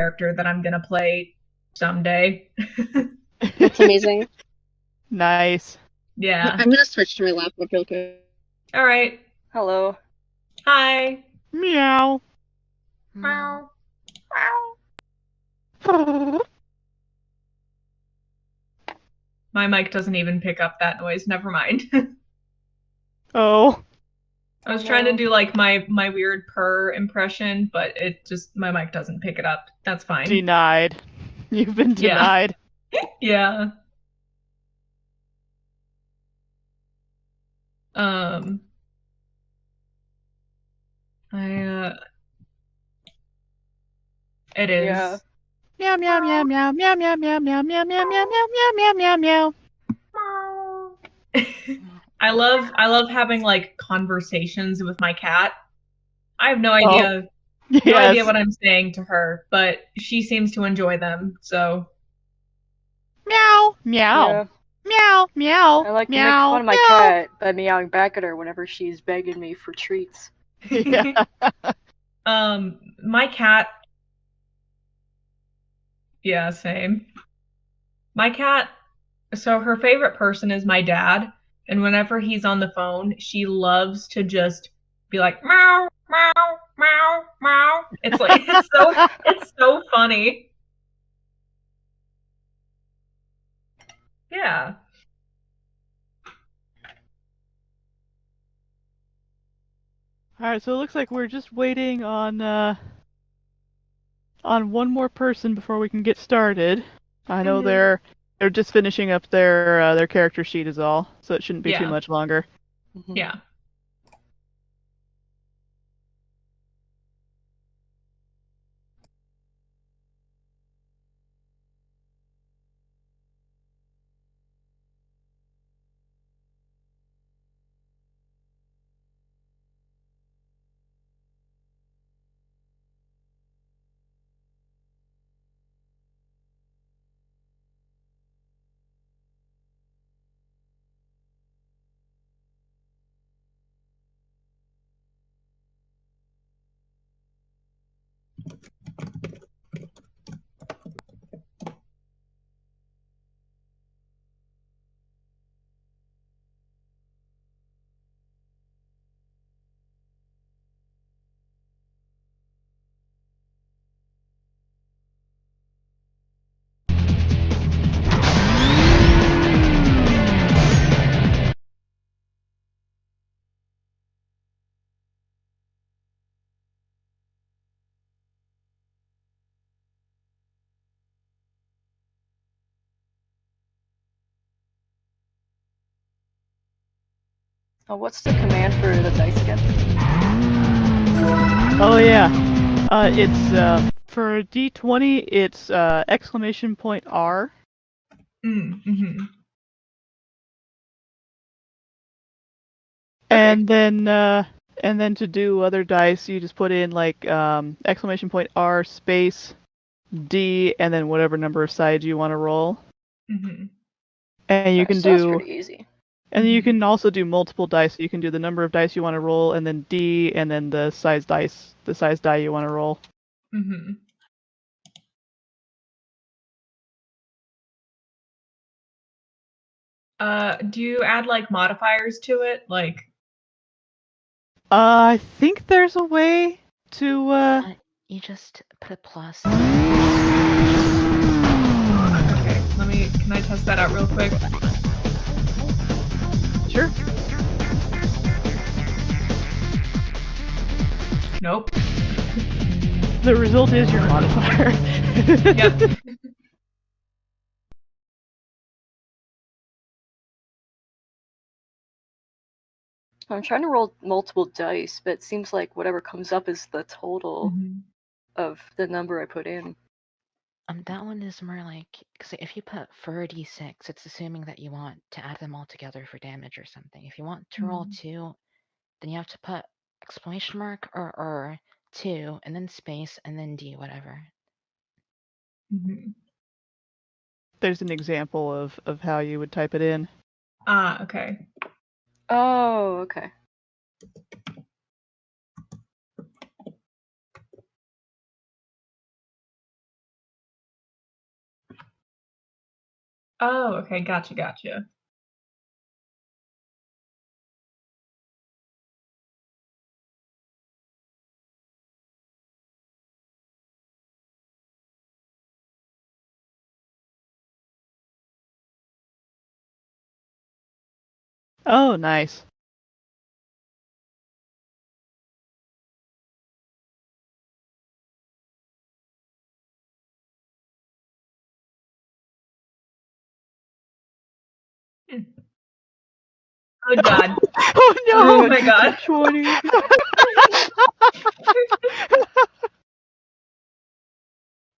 character that I'm gonna play someday. That's amazing. Nice. Yeah. I'm gonna switch to my laptop real quick. All right. Hello. Hi. Meow. Meow. My mic doesn't even pick up that noise. Never mind. Oh, I was trying to do like my weird purr impression, but it just my mic doesn't pick it up. That's fine. denied. You've been Yeah. denied. Yeah. Um I it Yeah. is. Meow meow meow meow meow meow meow meow meow meow meow meow meow meow meow. I love having like conversations with my cat. I have Oh, no idea yes. what I'm saying to her, but she seems to enjoy them. So, Meow meow Yeah. meow meow I like to make fun meow of my meow. cat by meowing back at her whenever she's begging me for treats. Yeah. my cat, yeah, same. My cat, so her favorite person is my dad, and whenever he's on the phone, she loves to just be like meow, meow, meow, meow. It's like it's so funny. Yeah. All right, so it looks like we're just waiting on one more person before we can get started. I know Hmm. they're just finishing up their character sheet is all, so it shouldn't be too Yeah. much longer. Mhm. Yeah. Oh, what's the command for the dice again? Oh yeah, it's for D20, it's exclamation point R, Mm-hmm. Okay. and then to do other dice, you just put in like exclamation point R space D, and then whatever number of sides you want to roll, Mm-hmm. and you Alright, can so that's do pretty easy. and you can also do multiple dice. So you can do the number of dice you want to roll, and then D, and then the size die you want to roll. Mm-hmm. Do you add like modifiers to it? Like, I think there's a way to. You just put a plus. okay, can I test that out real quick? Sure. Nope. The result is your modifier. Yep. I'm trying to roll multiple dice, but it seems like whatever comes up is the total Mm-hmm. of the number I put in. That one is more like, because if you put 4d6, it's assuming that you want to add them all together for damage or something. If you want to roll Mm-hmm. 2, then you have to put exclamation mark or 2, and then space, and then D, whatever. Mm-hmm. There's an example of how you would type it in. Ah, okay. Oh, okay. Oh, okay, gotcha. Oh, nice. Hmm. Good God. Oh Oh no! my God. 20.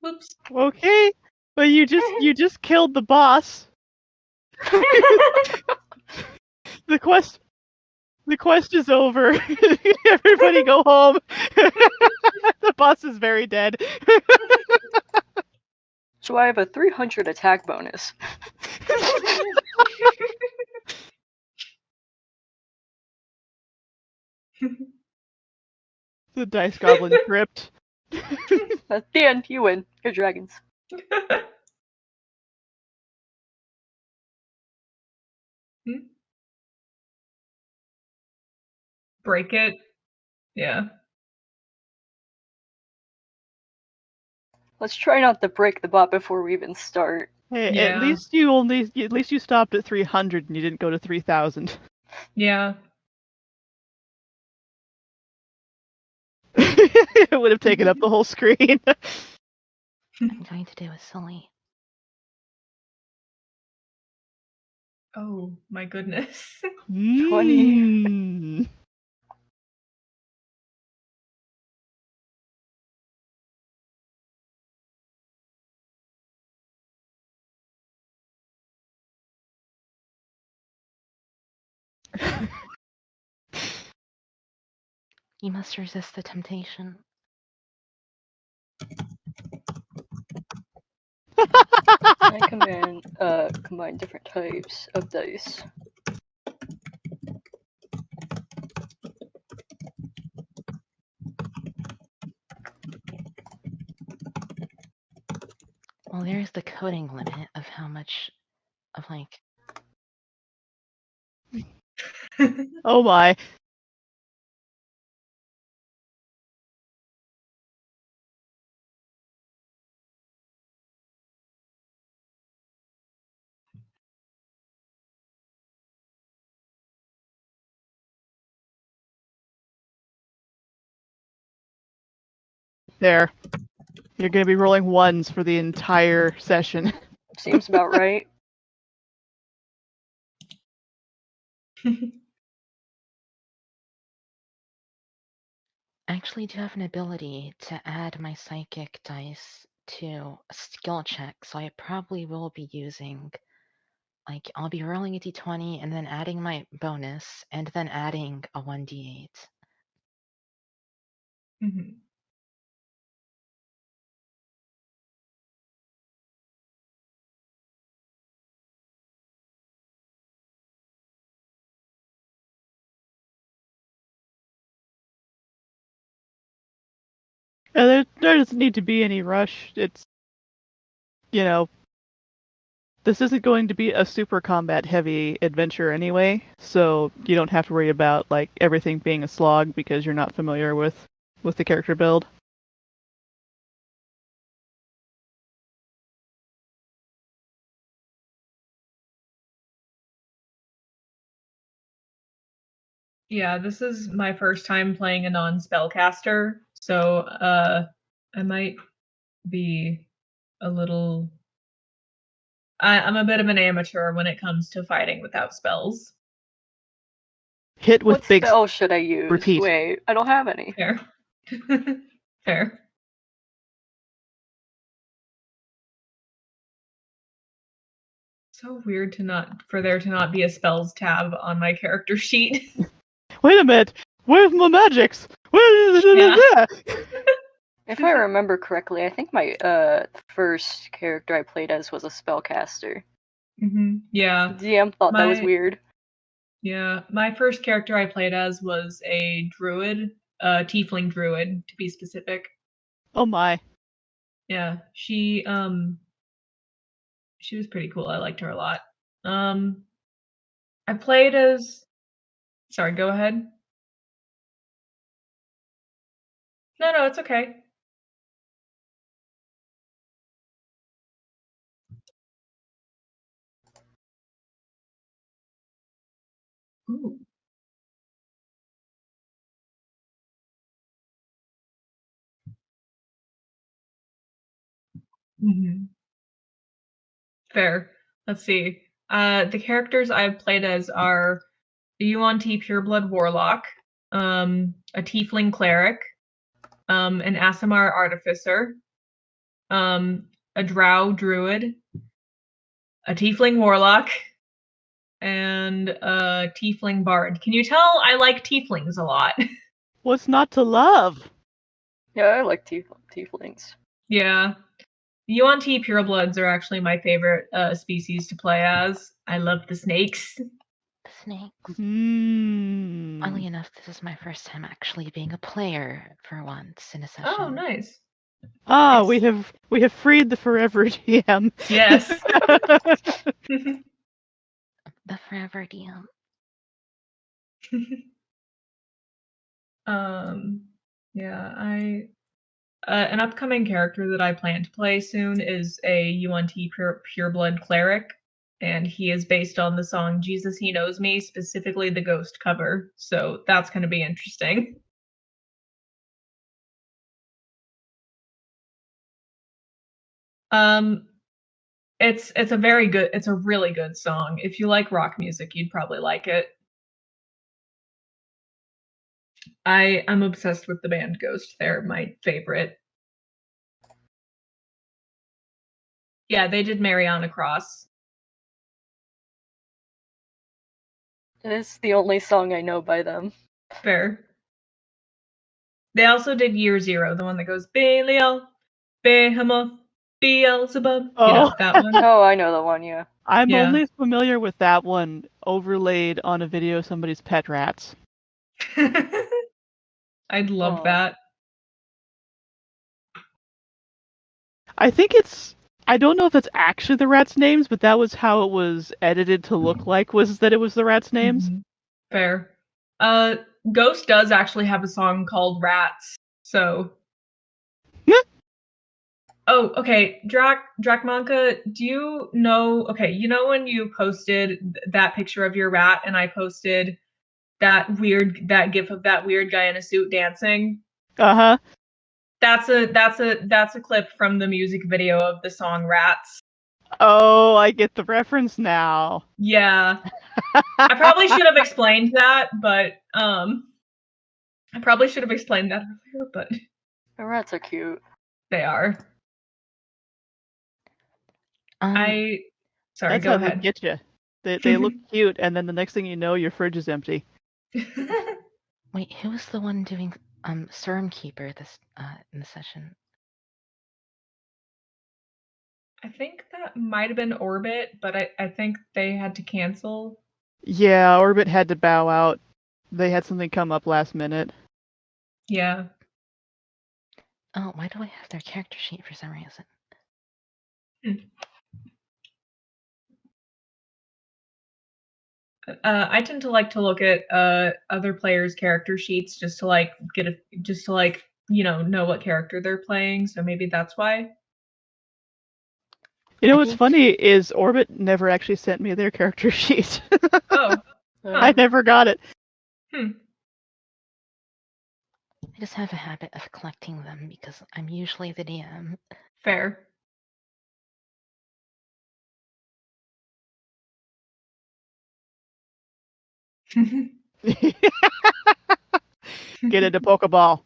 Whoops. Okay, but you just killed the boss. The quest is over. Everybody go home. The boss is very dead. So I have a 300 attack bonus. The dice goblin tripped. At the end, you win. You're dragons. Break it. Yeah. Let's try not to break the bot before we even start. Hey, Yeah. at least you stopped at 300 and you didn't go to 3,000. Yeah. It would have taken up the whole screen. I'm going to do a silly. Oh my goodness. 20. Mm. You must resist the temptation. I combine different types of dice. Well, there's the coding limit of how much of like. Oh my. There. You're going to be rolling ones for the entire session. Seems about right. I actually do have an ability to add my psychic dice to a skill check, so I probably will be using. Like, I'll be rolling a d20 and then adding my bonus and then adding a 1d8. Mhm. There doesn't need to be any rush. It's, you know, this isn't going to be a super combat heavy adventure anyway, so you don't have to worry about like everything being a slog because you're not familiar with the character build. Yeah, this is my first time playing a non-spellcaster, so I might be a little. I'm a bit of an amateur when it comes to fighting without spells. Hit What with big spell should I use? repeat. Wait, I don't have any. Fair. Fair. So weird for there to not be a spells tab on my character sheet. Wait a minute. Where's my magics? Yeah. If I remember correctly, I think my first character I played as was a spellcaster. Yeah. DM thought that was weird. Yeah. My first character I played as was a druid, a tiefling druid to be specific. Oh my. Yeah. She was pretty cool. I liked her a lot. I played as. Sorry, go ahead. No, it's okay. Ooh. Mhm. Fair. Let's see. The characters I've played as are a Yuan-Ti Pureblood Warlock, a Tiefling Cleric, an Aasimar Artificer, a Drow Druid, a Tiefling Warlock, and a Tiefling Bard. Can you tell I like Tieflings a lot? What's not to love? Yeah, I like tieflings. Yeah. Yuan-Ti Purebloods are actually my favorite species to play as. I love the snakes. The snakes. Hmm. Oddly enough, this is my first time actually being a player for once in a session. Oh, nice. Ah, Nice. we have freed the forever DM. Yes. The forever DM. Yeah, an upcoming character that I plan to play soon is a UNT Pureblood Cleric, and he is based on the song Jesus He Knows Me, specifically the Ghost cover, so that's going to be interesting. Um, it's a really good song. If you like rock music, you'd probably like it. I'm obsessed with the band Ghost. They're my favorite. Yeah, they did Mariana Cross. It is the only song I know by them. Fair. They also did Year Zero, the one that goes Belial, Behemoth, Beelzebub. You know, Oh. that one. Oh, I know the one, yeah. I'm Yeah. only familiar with that one overlaid on a video of somebody's pet rats. I'd love Oh. that. I don't know if it's actually the rats' names, but that was how it was edited to look like, was that it was the rats' names. Mhm. Fair. Ghost does actually have a song called Rats, so. Oh, okay. Drakmanka, do you know? Okay, you know when you posted that picture of your rat, and I posted that gif of that weird guy in a suit dancing? Uh-huh. That's a clip from the music video of the song Rats. Oh, I get the reference now. Yeah. I probably should have explained that, but I probably should have explained that earlier, but The rats are cute. they are. Sorry, That's go how they ahead. get you. They look cute, and then the next thing you know, your fridge is empty. Wait, who was the one doing Serum Keeper this in the session? I think that might have been Orbit, but I think they had to cancel. Yeah, Orbit had to bow out. They had something come up last minute. Yeah. Oh, why do I have their character sheet for some reason? I tend to like to look at other players' character sheets just to like know what character they're playing. So maybe that's why. You know I what's think- funny is Orbit never actually sent me their character sheet. Oh, I never got it. hmm. I just have a habit of collecting them because I'm usually the DM. Fair. Get into Pokeball.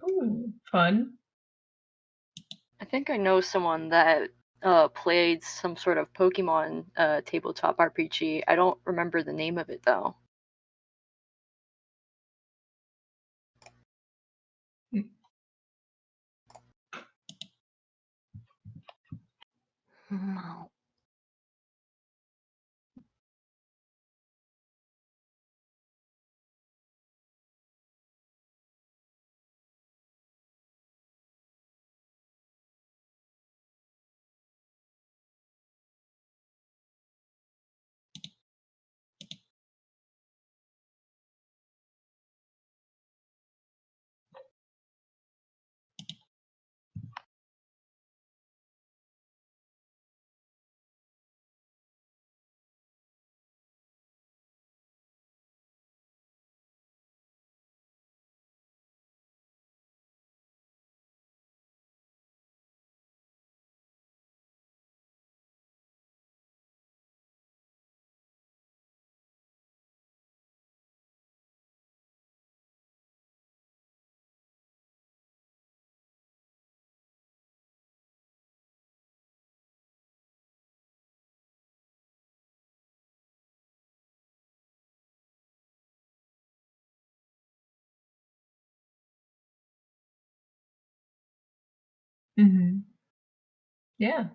Ooh, fun. I think I know someone that played some sort of Pokemon tabletop RPG. I don't remember the name of it though. No. Mm-hmm. Yeah.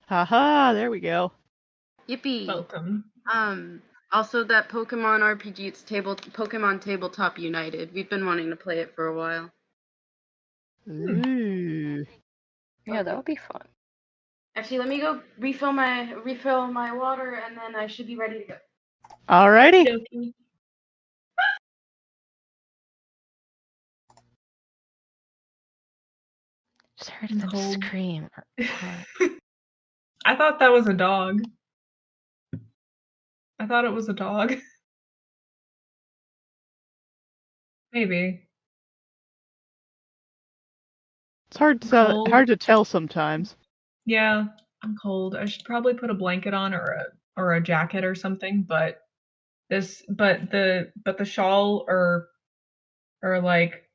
Haha, there we go. Yippee! Welcome. Also that Pokemon RPG, it's Pokemon Tabletop United. We've been wanting to play it for a while. Ooh. Yeah, that would be fun. Actually, let me go refill my water, and then I should be ready to go. Alrighty. Okey-dokey. Just heard I'm them cold. scream. I thought that was a dog. I thought it was a dog. Maybe. It's hard Cold. hard to tell sometimes. Yeah, I'm cold. I should probably put a blanket on or a jacket or something, but the shawl or like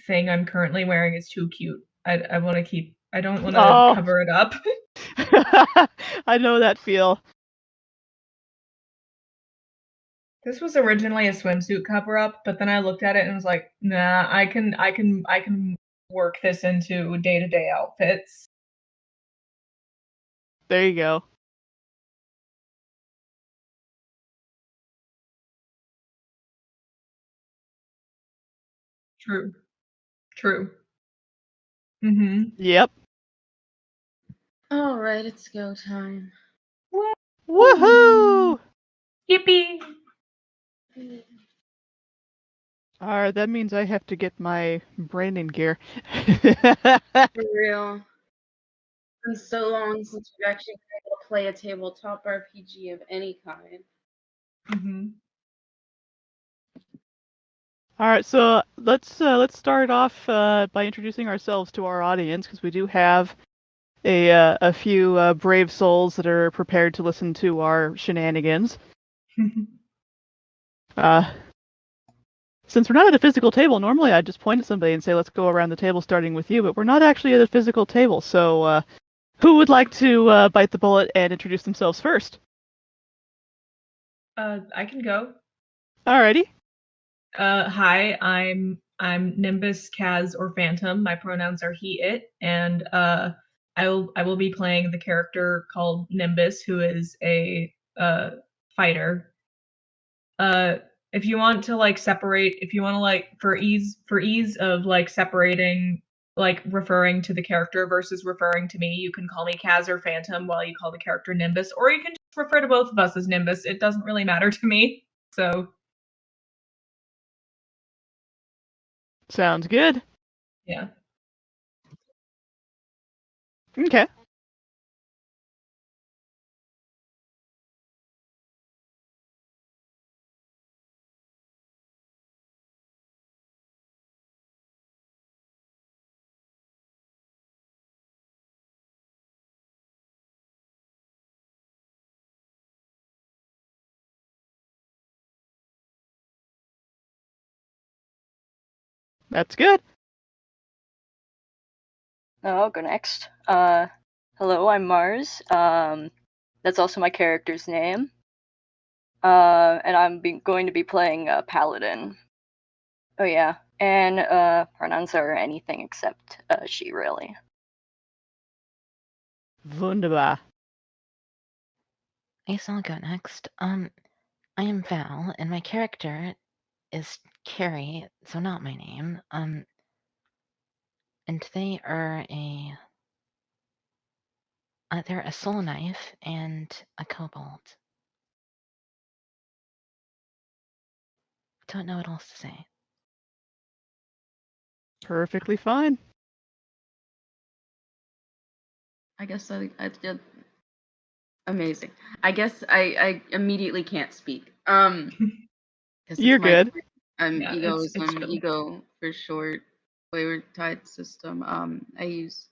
thing I'm currently wearing is too cute. I don't want to Oh, cover it up. I know that feel. This was originally a swimsuit cover up, but then I looked at it and was like, nah, I can work this into day-to-day outfits. There you go. True. True. Mm-hmm. Yep. Alright, it's go time. Woohoo! Yippee! Alright, that means I have to get my branding gear. For real. It's been so long since we've actually been able to play a tabletop RPG of any kind. Mm-hmm. Alright, so let's start off by introducing ourselves to our audience, because we do have a few brave souls that are prepared to listen to our shenanigans. Since we're not at a physical table, normally I'd just point at somebody and say, let's go around the table starting with you, but we're not actually at a physical table, so who would like to bite the bullet and introduce themselves first? I can go. Alrighty. Hi, I'm Nimbus, Kaz, or Phantom. My pronouns are he, it, and I will be playing the character called Nimbus, who is a fighter. Uh, if you want to like separate, if you want to like for ease of like separating, like referring to the character versus referring to me, you can call me Kaz or Phantom while you call the character Nimbus, or you can just refer to both of us as Nimbus. It doesn't really matter to me. So Sounds good. yeah. Okay. That's good. I'll go next. Hello, I'm Mars. That's also my character's name. And I'm going to be playing Paladin. Oh yeah, and pronouns are anything except she, really. Wunderbar. I guess I'll go next. I am Val, and my character is Carrie, so not my name. And they are they're a soul knife and a kobold. Don't know what else to say. Perfectly fine. I guess I did amazing. I guess I immediately can't speak. Because You're it's my good. Yeah, it's egoism, chill. ego for short, wayward tide system. I use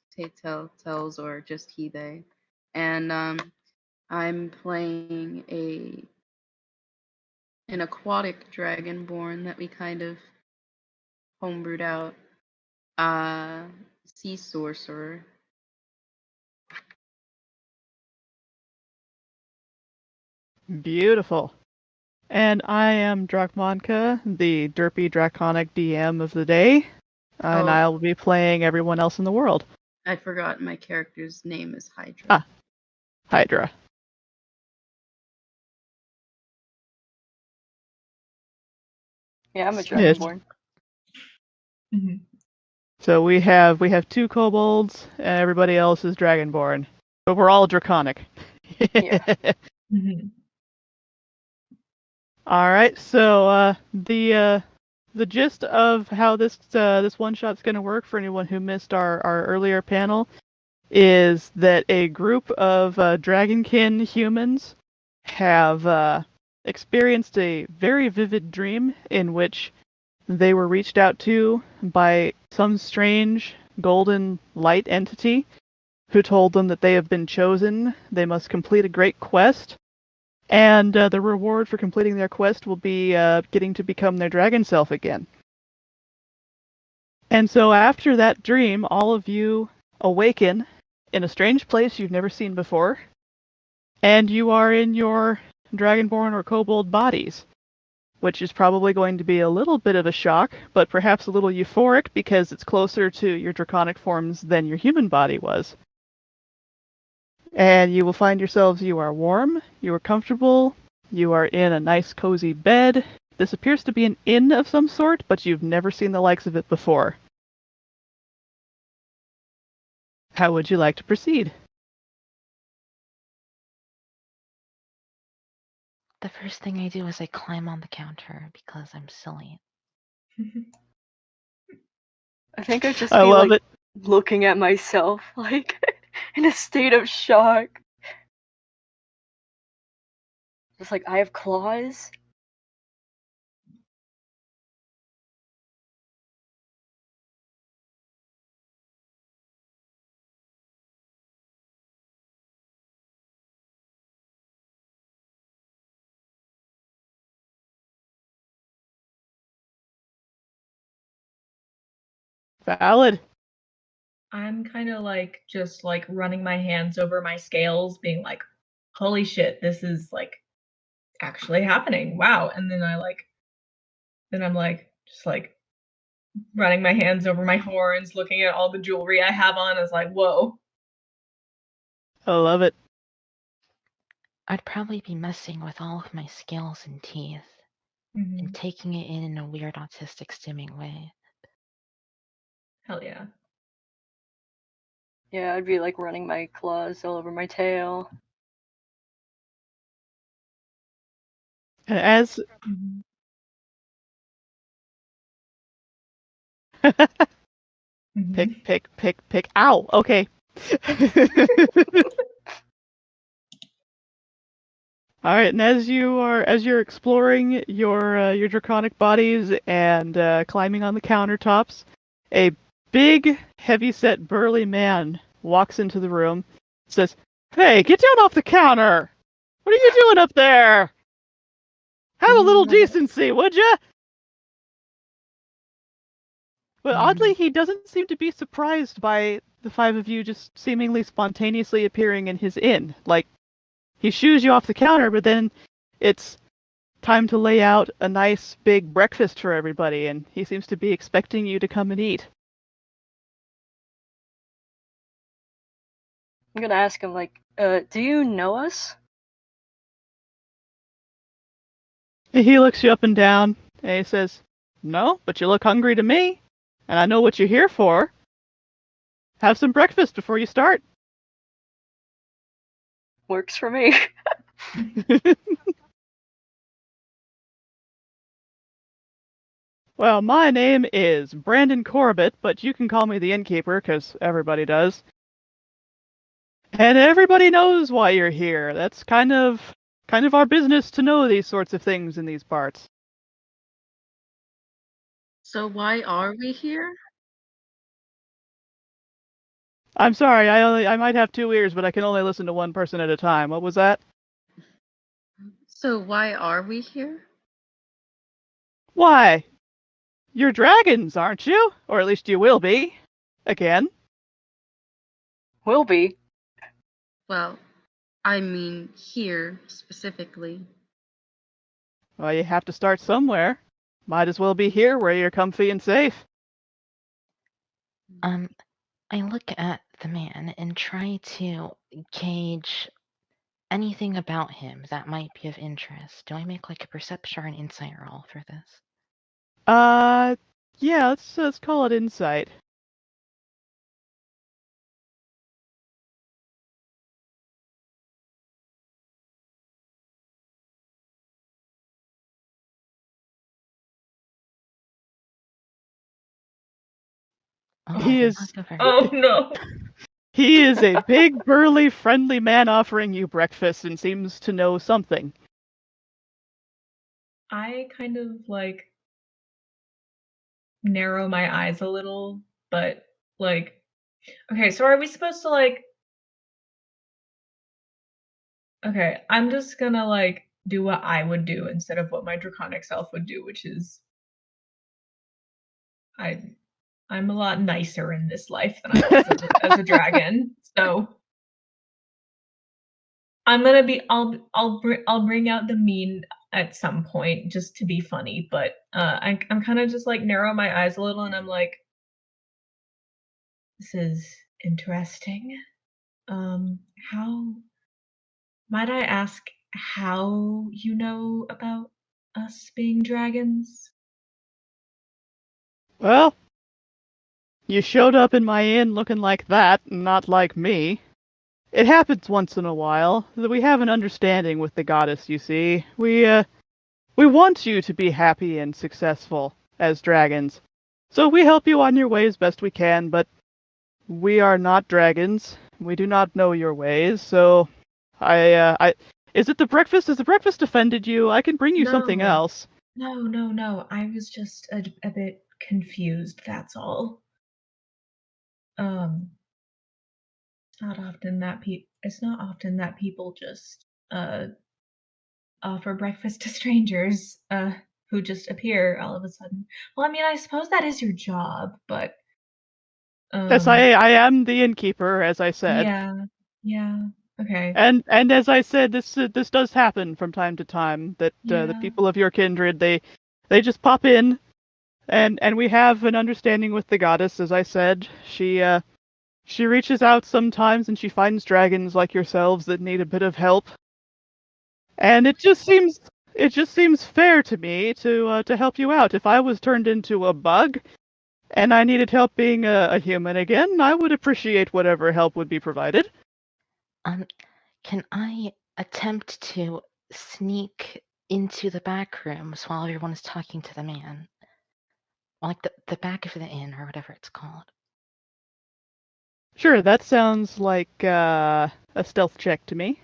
tells or just he they, and I'm playing an aquatic dragonborn that we kind of homebrewed out. Sea sorcerer. Beautiful. And I am Drakmanka, the derpy Draconic DM of the day, and Oh. I'll be playing everyone else in the world. I forgot my character's name is Hydra. Ah. Hydra. Yeah, I'm a Yes. Dragonborn. Mm-hmm. So we have 2 kobolds, and everybody else is Dragonborn. But we're all Draconic. Yeah. Mm-hmm. Alright, so the gist of how this one shot's gonna work for anyone who missed our earlier panel is that a group of dragonkin humans have experienced a very vivid dream in which they were reached out to by some strange golden light entity who told them that they have been chosen. They must complete a great quest, and the reward for completing their quest will be getting to become their dragon self again. And so after that dream, all of you awaken in a strange place you've never seen before, and you are in your dragonborn or kobold bodies, which is probably going to be a little bit of a shock, but perhaps a little euphoric because it's closer to your draconic forms than your human body was. And you will find yourselves, you are warm, you are comfortable, you are in a nice cozy bed. This appears to be an inn of some sort, but you've never seen the likes of it before. How would you like to proceed? The first thing I do is I climb on the counter because I'm silly. I think I'd just I be love like it. looking at myself, like in a state of shock. Just like, I have claws? Valid. I'm kind of like just like running my hands over my scales, being like, holy shit, this is like actually happening. Wow. And then I'm like, just like running my hands over my horns, looking at all the jewelry I have on. Is like, whoa. I love it. I'd probably be messing with all of my scales and teeth Mm-hmm. and taking it in a weird autistic stimming way. Hell yeah. Yeah, I'd be like running my claws all over my tail. And as Mm-hmm. Mm-hmm. pick. Ow. Okay. All right, and as you're exploring your draconic bodies and climbing on the countertops, a big, heavy-set, burly man walks into the room, says, "Hey, get down off the counter! What are you doing up there? Have a little decency, would ya?" But oddly, he doesn't seem to be surprised by the 5 of you just seemingly spontaneously appearing in his inn. Like, he shoos you off the counter, but then it's time to lay out a nice big breakfast for everybody, and he seems to be expecting you to come and eat. I'm gonna ask him, like, do you know us? And he looks you up and down, and he says, "No, but you look hungry to me, and I know what you're here for. Have some breakfast before you start." Works for me. Well, my name is Brandon Corbett, but you can call me the innkeeper, 'cause everybody does. And everybody knows why you're here. That's kind of our business to know these sorts of things in these parts. So why are we here? I'm sorry, I might have 2 ears, but I can only listen to one person at a time. What was that? So why are we here? Why? You're dragons, aren't you? Or at least you will be. Again. Will be. Well, I mean here specifically. Well, you have to start somewhere. Might as well be here where you're comfy and safe. I look at the man and try to gauge anything about him that might be of interest. Do I make like a perception or an insight roll for this? Yeah, let's call it insight. Oh, He did is not go very Oh no. he is a big, burly, friendly man offering you breakfast and seems to know something. I kind of like narrow my eyes a little, but like, okay, so are we supposed to like, okay, I'm just gonna like do what I would do instead of what my draconic self would do, which is I I'm a lot nicer in this life than I was as a dragon. So I'm gonna be I'll bring out the mean at some point just to be funny, but I'm kind of just like narrow my eyes a little and I'm like, this is interesting. How might I ask how you know about us being dragons? Well, you showed up in my inn looking like that, and not like me. It happens once in a while that we have an understanding with the goddess, you see. We want you to be happy and successful as dragons. So we help you on your way as best we can, but we are not dragons. We do not know your ways, so I is it the breakfast? Has the breakfast offended you? I can bring you something No, else. no. I was just a bit confused, that's all. Um, it's not often that people just offer breakfast to strangers who just appear all of a sudden. Well, I mean, I suppose that is your job, but Yes, um I am the innkeeper, as I said. yeah. Yeah. Okay. And as I said, this does happen from time to time. That the Yeah. people of your kindred they just pop in, and we have an understanding with the goddess. As I said, she reaches out sometimes, and she finds dragons like yourselves that need a bit of help. And it just seems fair to me to help you out. If I was turned into a bug and I needed help being a human again, I would appreciate whatever help would be provided. Can I attempt to sneak into the back rooms while everyone is talking to the man? Like the back of the inn or whatever it's called. Sure, that sounds like a stealth check to me.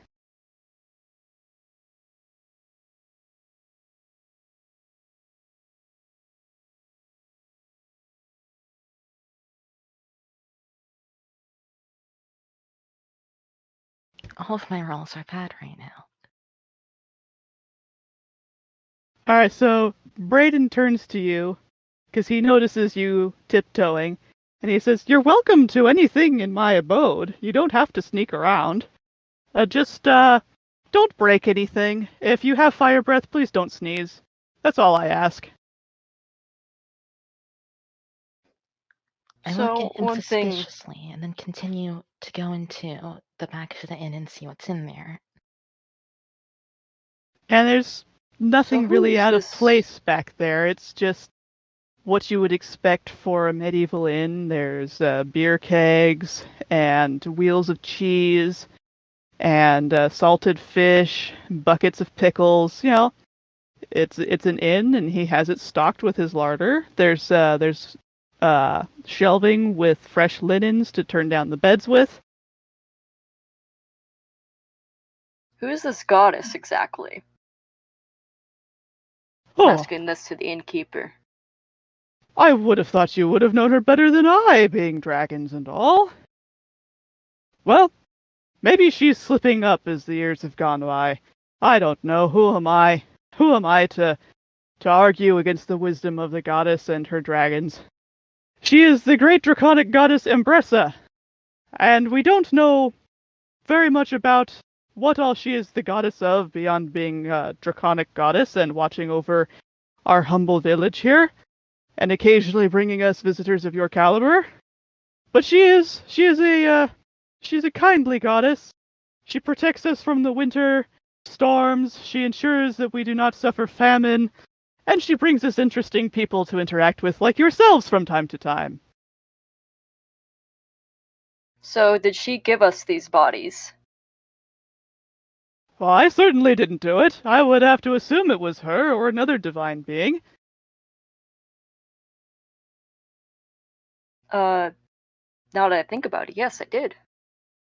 All of my rolls are bad right now. All right, so Brayden turns to you because he notices you tiptoeing, and he says, "You're welcome to anything in my abode. You don't have to sneak around. Just don't break anything. If you have fire breath, please don't sneeze. That's all I ask." I look So at him one thing. suspiciously and then continue to go into the back of the inn and see what's in there. And there's So nothing who really is out of this? place back there. It's just what you would expect for a medieval inn. There's beer kegs and wheels of cheese and salted fish, buckets of pickles. It's an inn, and he has it stocked with his larder. There's shelving with fresh linens to turn down the beds with. Who is this goddess exactly? I'm Oh, asking this to the innkeeper. I would have thought you would have known her better than I, being dragons and all. Well, maybe she's slipping up as the years have gone by. I don't know. Who am I? Who am I to argue against the wisdom of the goddess and her dragons? She is the great draconic goddess Embressa, and we don't know very much about what all she is the goddess of beyond being a draconic goddess and watching over our humble village here, and occasionally bringing us visitors of your caliber. But she's a kindly goddess. She protects us from the winter storms. She ensures that we do not suffer famine, and she brings us interesting people to interact with, like yourselves, from time to time. So, did she give us these bodies? Well, I certainly didn't do it. I would have to assume it was her or another divine being. Now that I think about it, yes, I did.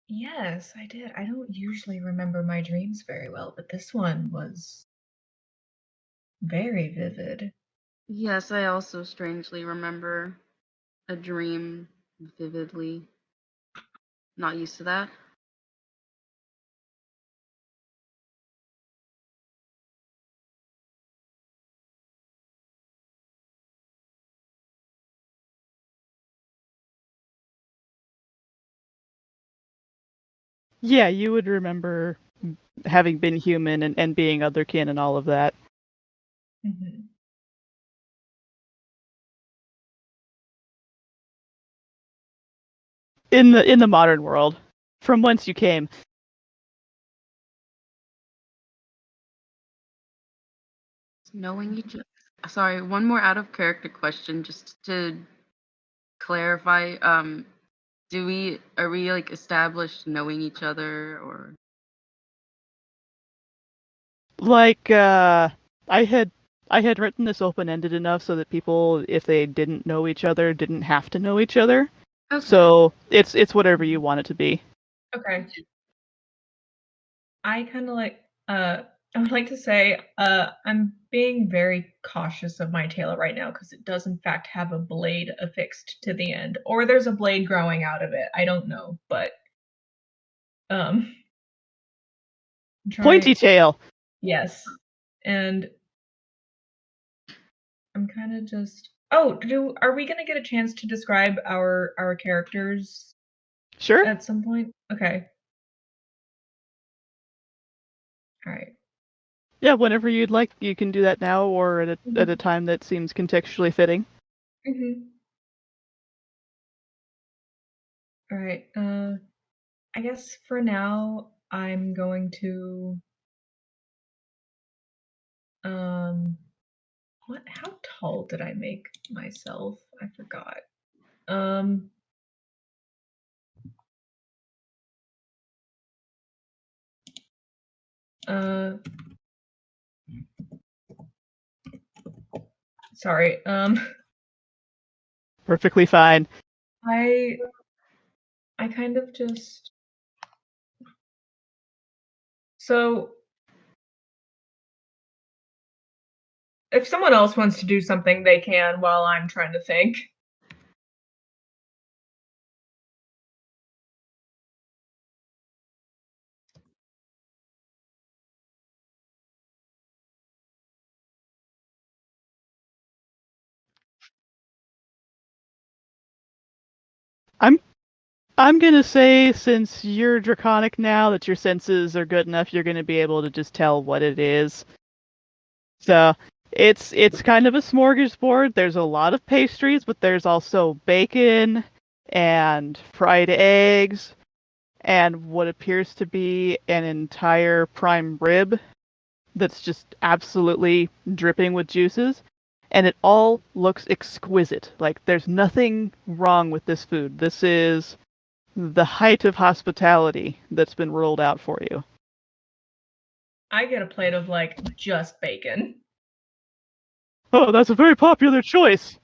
Yes, I did. I don't usually remember my dreams very well, but this one was very vivid. Yes, I also strangely remember a dream vividly. Not used to that. Yeah, you would remember having been human and being otherkin and all of that. Mm-hmm. In the modern world, from whence you came. Knowing each other. Sorry, one more out of character question, just to clarify. Are we like established knowing each other, or? Like, I had written this open-ended enough so that people, if they didn't know each other, didn't have to know each other. Okay. So it's whatever you want it to be. Okay. I kind of like, I would like to say, I'm being very cautious of my tail right now because it does in fact have a blade affixed to the end, or there's a blade growing out of it. I don't know, but I'm Pointy trying. tail. Yes, and I'm kind of just. Oh, are we gonna get a chance to describe our characters Sure. at some point? Okay. All right. Yeah, whenever you'd like, you can do that now or at a Mhm. time that seems contextually fitting. Mhm. All right. I guess for now I'm going to um what how tall did I make myself? I forgot. Um uh sorry. Perfectly fine. I I kind of just so if someone else wants to do something they can while I'm trying to think. I'm I'm gonna say, since you're draconic now, that your senses are good enough, you're gonna be able to just tell what it is. So it's kind of a smorgasbord. There's a lot of pastries, but there's also bacon and fried eggs and what appears to be an entire prime rib that's just absolutely dripping with juices. And it all looks exquisite. Like, there's nothing wrong with this food. This is the height of hospitality that's been rolled out for you. I get a plate of like just bacon. Oh, that's a very popular choice,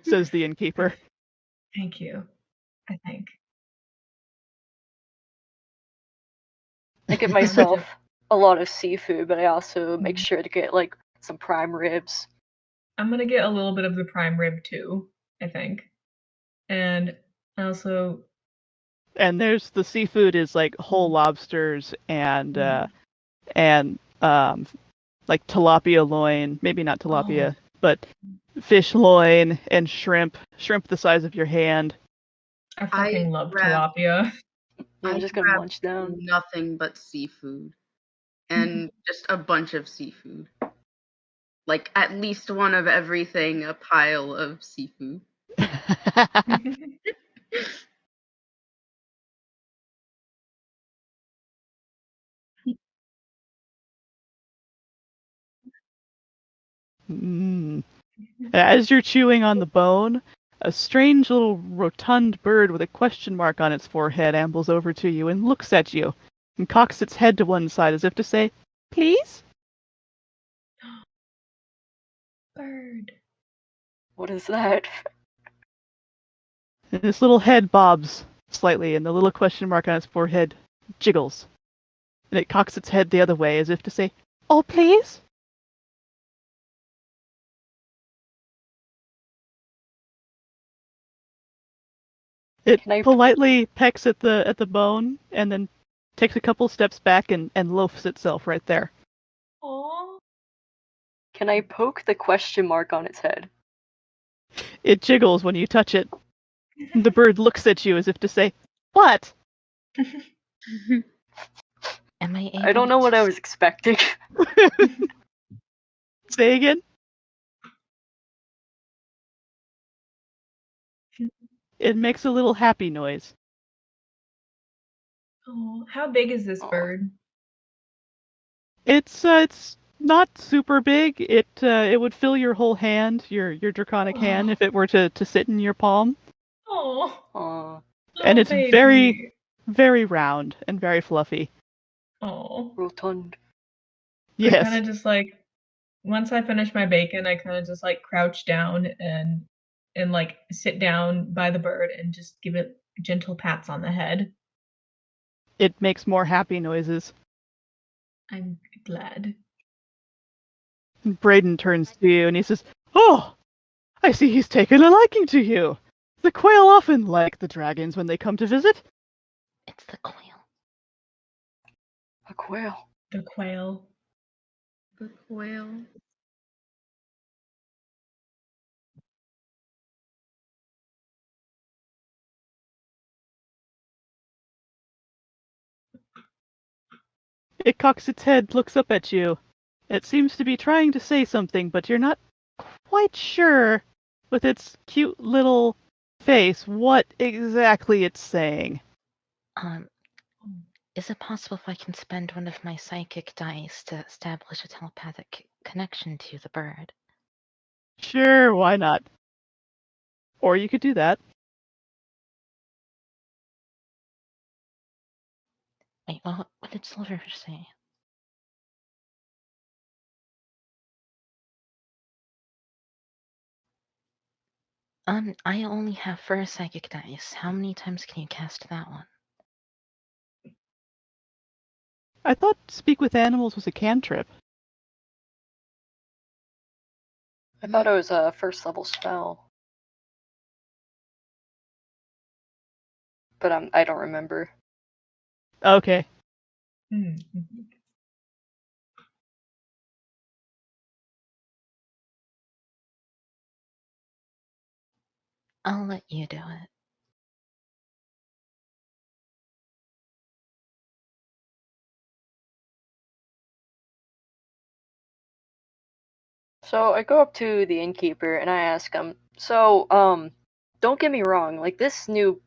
says the innkeeper. Thank you. I think. I give myself a lot of seafood, but I also make sure to get like some prime ribs. I'm gonna get a little bit of the prime rib too, I think. And I also And there's the seafood is like whole lobsters and like tilapia loin, maybe not tilapia, but fish loin and shrimp the size of your hand. I I fucking love grabbed tilapia. Yeah, I'm I just gonna grabbed munch down. nothing but seafood and just a bunch of seafood. Like at least one of everything, a pile of seafood. Mm. As you're chewing on the bone, a strange little rotund bird with a question mark on its forehead ambles over to you and looks at you and cocks its head to one side as if to say, "Please?" Bird. What is that? And this little head bobs slightly and the little question mark on its forehead jiggles. And it cocks its head the other way as if to say, "Oh, please?" It Can I politely pecks at the bone and then takes a couple steps back and loafs itself right there. Aww. can I poke the question mark on its head? It jiggles when you touch it. The bird looks at you as if to say, "What?" Am I able I don't know what I to was expecting. Say again? It makes a little happy noise. Oh, how big is this Aw. bird? It's not super big. It would fill your whole hand, your draconic hand, if it were to sit in your palm. Oh, Aw, And little it's very, baby. very round and very fluffy. Oh, rotund. I kind Yes, of just like once I finish my bacon, I kind of just like crouch down and like sit down by the bird and just give it gentle pats on the head. it makes more happy noises. I'm glad. And Braden turns to you and he says, "Oh, I see he's taken a liking to you. The quail often like the dragons when they come to visit." It's the quail. A quail. The quail. The quail. It cocks its head, looks up at you. It seems to be trying to say something, but you're not quite sure, with its cute little face, what exactly it's saying. Um, is it possible if I can spend one of my psychic dice to establish a telepathic connection to the bird? Sure, why not? Or you could do that. Wait, what did Silver say? I only have 4 psychic dice. How many times can you cast that one? I thought Speak with Animals was a cantrip. I thought it was a first level spell, but I don't remember. Okay. Mm. I'll let you do it. So I go up to the innkeeper and I ask him, so, don't get me wrong, like this new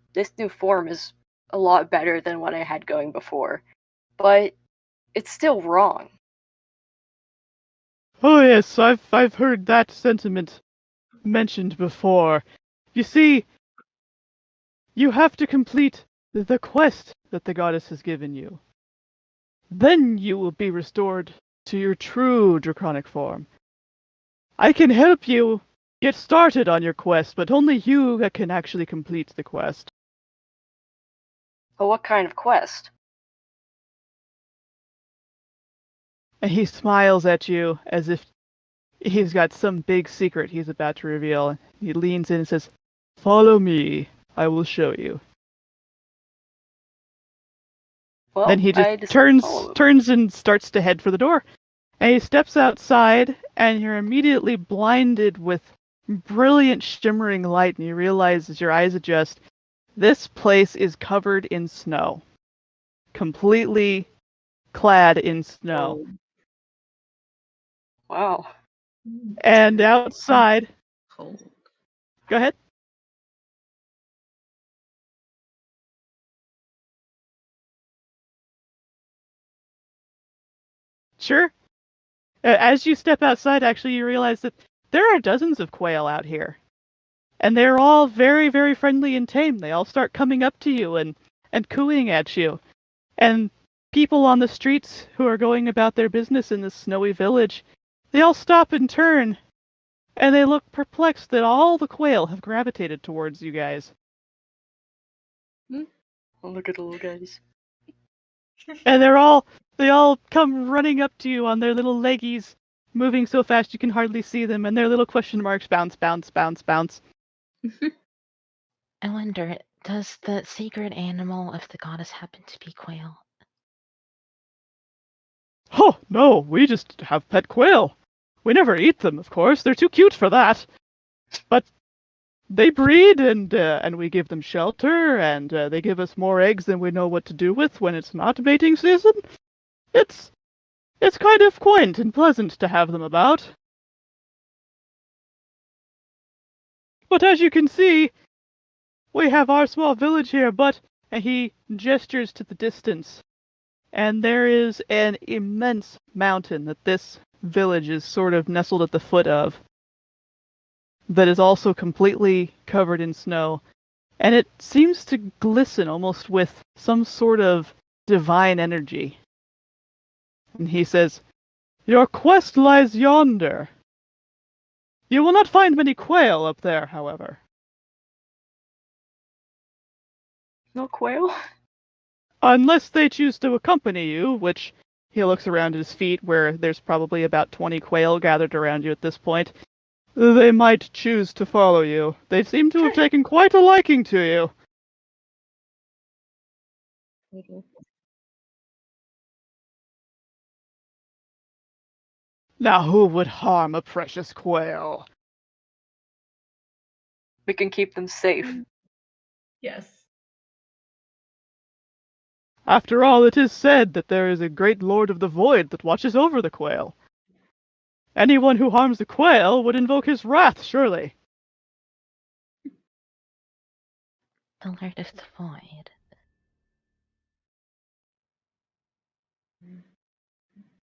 form is a lot better than what I had going before, but it's still wrong. Oh yes, I've heard that sentiment mentioned before. You see, you have to complete the quest that the goddess has given you. Then you will be restored to your true draconic form. I can help you get started on your quest, but only you can actually complete the quest. But what kind of quest? And he smiles at you as if he's got some big secret he's about to reveal. He leans in and says, "Follow me. I will show you." Well, Then he just I just follow him. turns and starts to head for the door. And he steps outside, and you're immediately blinded with brilliant shimmering light, and you realize as your eyes adjust, This place is covered in snow. Completely clad in snow. Oh, Wow. And outside, cold. go ahead. Sure. As you step outside, actually, you realize that there are dozens of quail out here. And they're all very, very friendly and tame. They all start coming up to you and cooing at you. And people on the streets who are going about their business in this snowy village, they all stop and turn, and they look perplexed that all the quail have gravitated towards you guys. Oh, look at the little guys. And they all come running up to you on their little leggies, moving so fast you can hardly see them, and their little question marks bounce, bounce, bounce, bounce. I wonder, does the sacred animal of the goddess happen to be quail? Oh, no, we just have pet quail. We never eat them, of course. They're too cute for that. But they breed, and we give them shelter, and they give us more eggs than we know what to do with when it's not mating season. It's kind of quaint and pleasant to have them about. But as you can see, we have our small village here, and he gestures to the distance, and there is an immense mountain that this village is sort of nestled at the foot of, that is also completely covered in snow, and it seems to glisten almost with some sort of divine energy. And he says, "Your quest lies yonder. You will not find many quail up there, however. No quail? Unless they choose to accompany you," which he looks around his feet where there's probably about 20 quail gathered around you at this point. "They might choose to follow you. They seem to have taken quite a liking to you." "Now who would harm a precious quail?" We can keep them safe. Yes. "After all, it is said that there is a great lord of the void that watches over the quail. Anyone who harms the quail would invoke his wrath, surely." The Lord of the Void.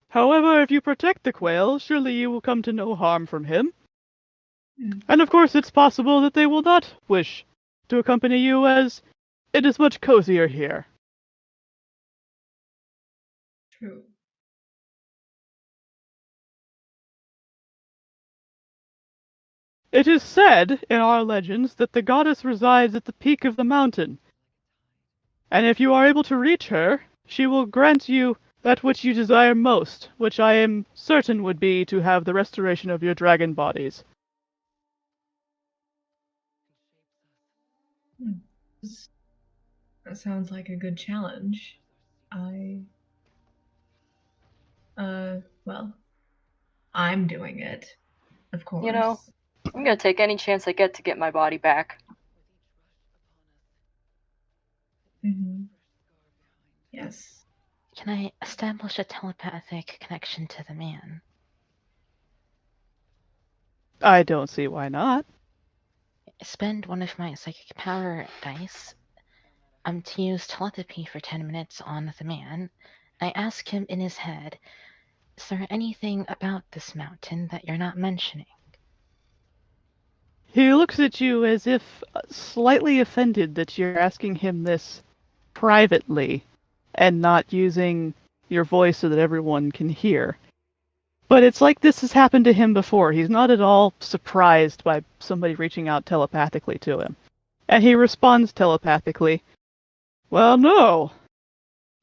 "However, if you protect the quail, surely you will come to no harm from him. And of course it's possible that they will not wish to accompany you, as it is much cozier here. True. It is said in our legends that the goddess resides at the peak of the mountain, and if you are able to reach her, she will grant you that which you desire most, which I am certain would be to have the restoration of your dragon bodies." That sounds like a good challenge. Well, I'm doing it, of course. You know, I'm gonna take any chance I get to get my body back. Yes. Can I establish a telepathic connection to the man? I don't see why not. Spend one of my psychic power dice to use telepathy for 10 minutes on the man. I ask him in his head, is there anything about this mountain that you're not mentioning? He looks at you as if slightly offended that you're asking him this privately and not using your voice so that everyone can hear. But it's like this has happened to him before. He's not at all surprised by somebody reaching out telepathically to him. And he responds telepathically, "Well, no.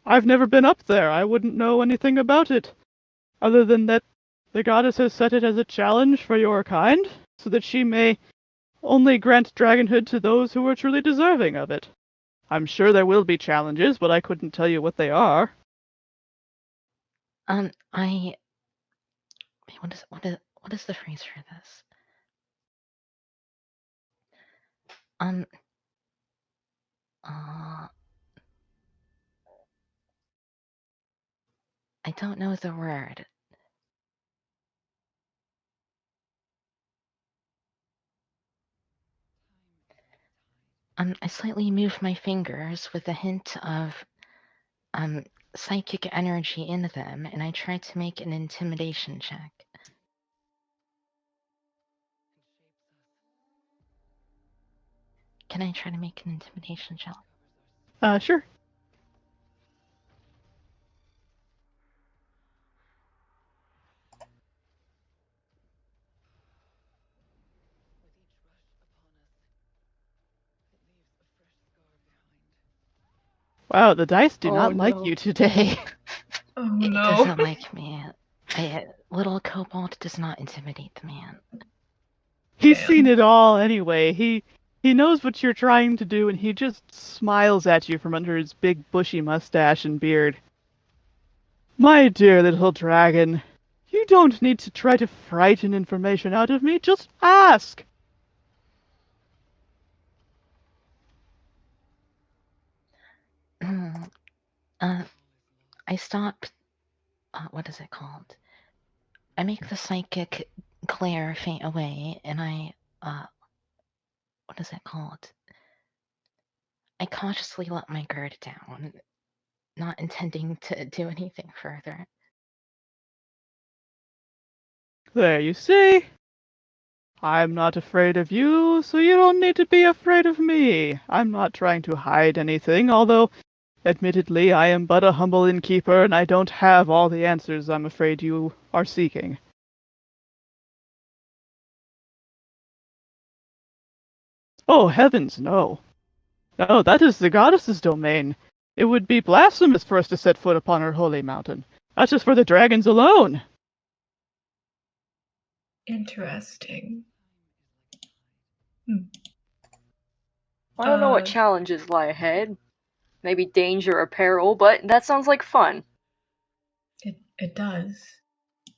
I've never been up there. I wouldn't know anything about it, other than that the goddess has set it as a challenge for your kind, so that she may only grant dragonhood to those who are truly deserving of it. I'm sure there will be challenges, but I couldn't tell you what they are." I what is the phrase for this? I don't know the word. I slightly move my fingers with a hint of psychic energy in them, and I try to make an intimidation check. Can I try to make an intimidation check? Sure. Wow, the dice do Oh, not like no. you today. Oh It no. doesn't like me. Little kobold does not intimidate the man. He's Damn. seen it all anyway. He knows what you're trying to do, and he just smiles at you from under his big bushy mustache and beard. My dear little dragon, you don't need to try to frighten information out of me. Just ask. I stop. What is it called? I make the psychic glare faint away, and what is it called? I cautiously let my guard down, not intending to do anything further. There, you see? I'm not afraid of you, so you don't need to be afraid of me. I'm not trying to hide anything, although, admittedly, I am but a humble innkeeper, and I don't have all the answers I'm afraid you are seeking. Oh, heavens, no. No, that is the goddess's domain. It would be blasphemous for us to set foot upon her holy mountain. That's just for the dragons alone. Interesting. I don't know what Uh, challenges lie ahead. Maybe danger or peril, but that sounds like fun. It does.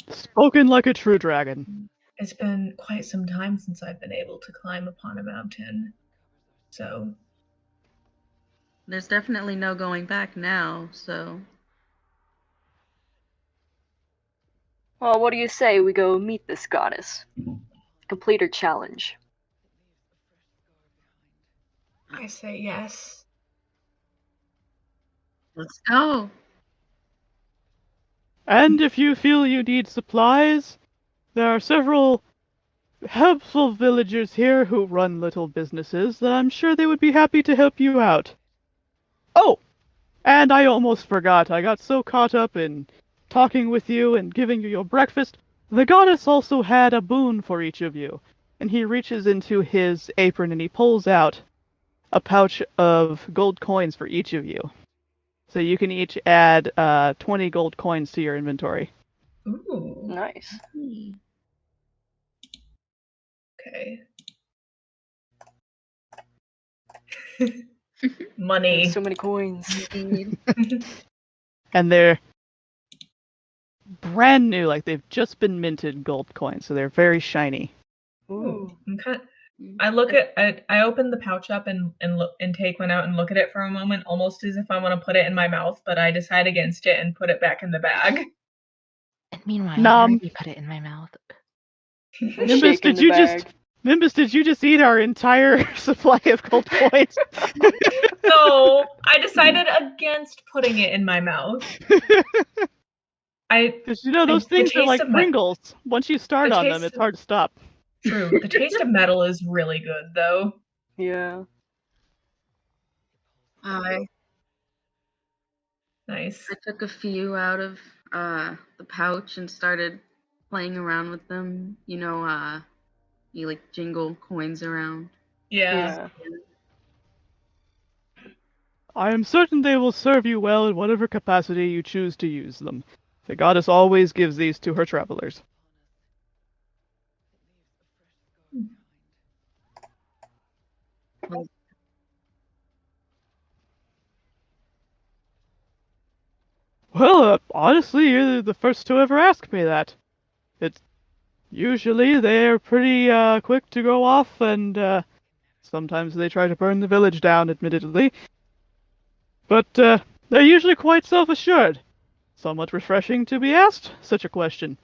Spoken like a true dragon. It's been quite some time since I've been able to climb upon a mountain. So, There's definitely no going back now, so. Well, what do you say we go meet this goddess? Complete her challenge. I say yes. Let's go. And if you feel you need supplies, there are several helpful villagers here who run little businesses that I'm sure they would be happy to help you out. Oh, and I almost forgot. I got so caught up in talking with you and giving you your breakfast. The goddess also had a boon for each of you. And he reaches into his apron and he pulls out a pouch of gold coins for each of you. So you can each add 20 gold coins to your inventory. Ooh. Nice. Okay. Money. So many coins. And they're brand new, like they've just been minted gold coins, so they're very shiny. Ooh. I look at I open the pouch up and look and take one out and look at it for a moment, almost as if I want to put it in my mouth, but I decide against it and put it back in the bag. And meanwhile, I Nom. already put it in my mouth. Nimbus, Shaking did the you bag. just Nimbus, did you just eat our entire supply of gold coins? So I decided against putting it in my mouth. Because you know those the things are taste like of Pringles. Once you start the on them, taste it's of- hard to stop. True. The taste of metal is really good, though. Yeah. I Nice. took a few out of the pouch and started playing around with them. You like jingle coins around. Yeah. I am certain they will serve you well in whatever capacity you choose to use them. The goddess always gives these to her travelers. Well, honestly, you're the first to ever ask me that. It's usually they're pretty quick to go off, and sometimes they try to burn the village down, admittedly. But they're usually quite self-assured. Somewhat refreshing to be asked such a question.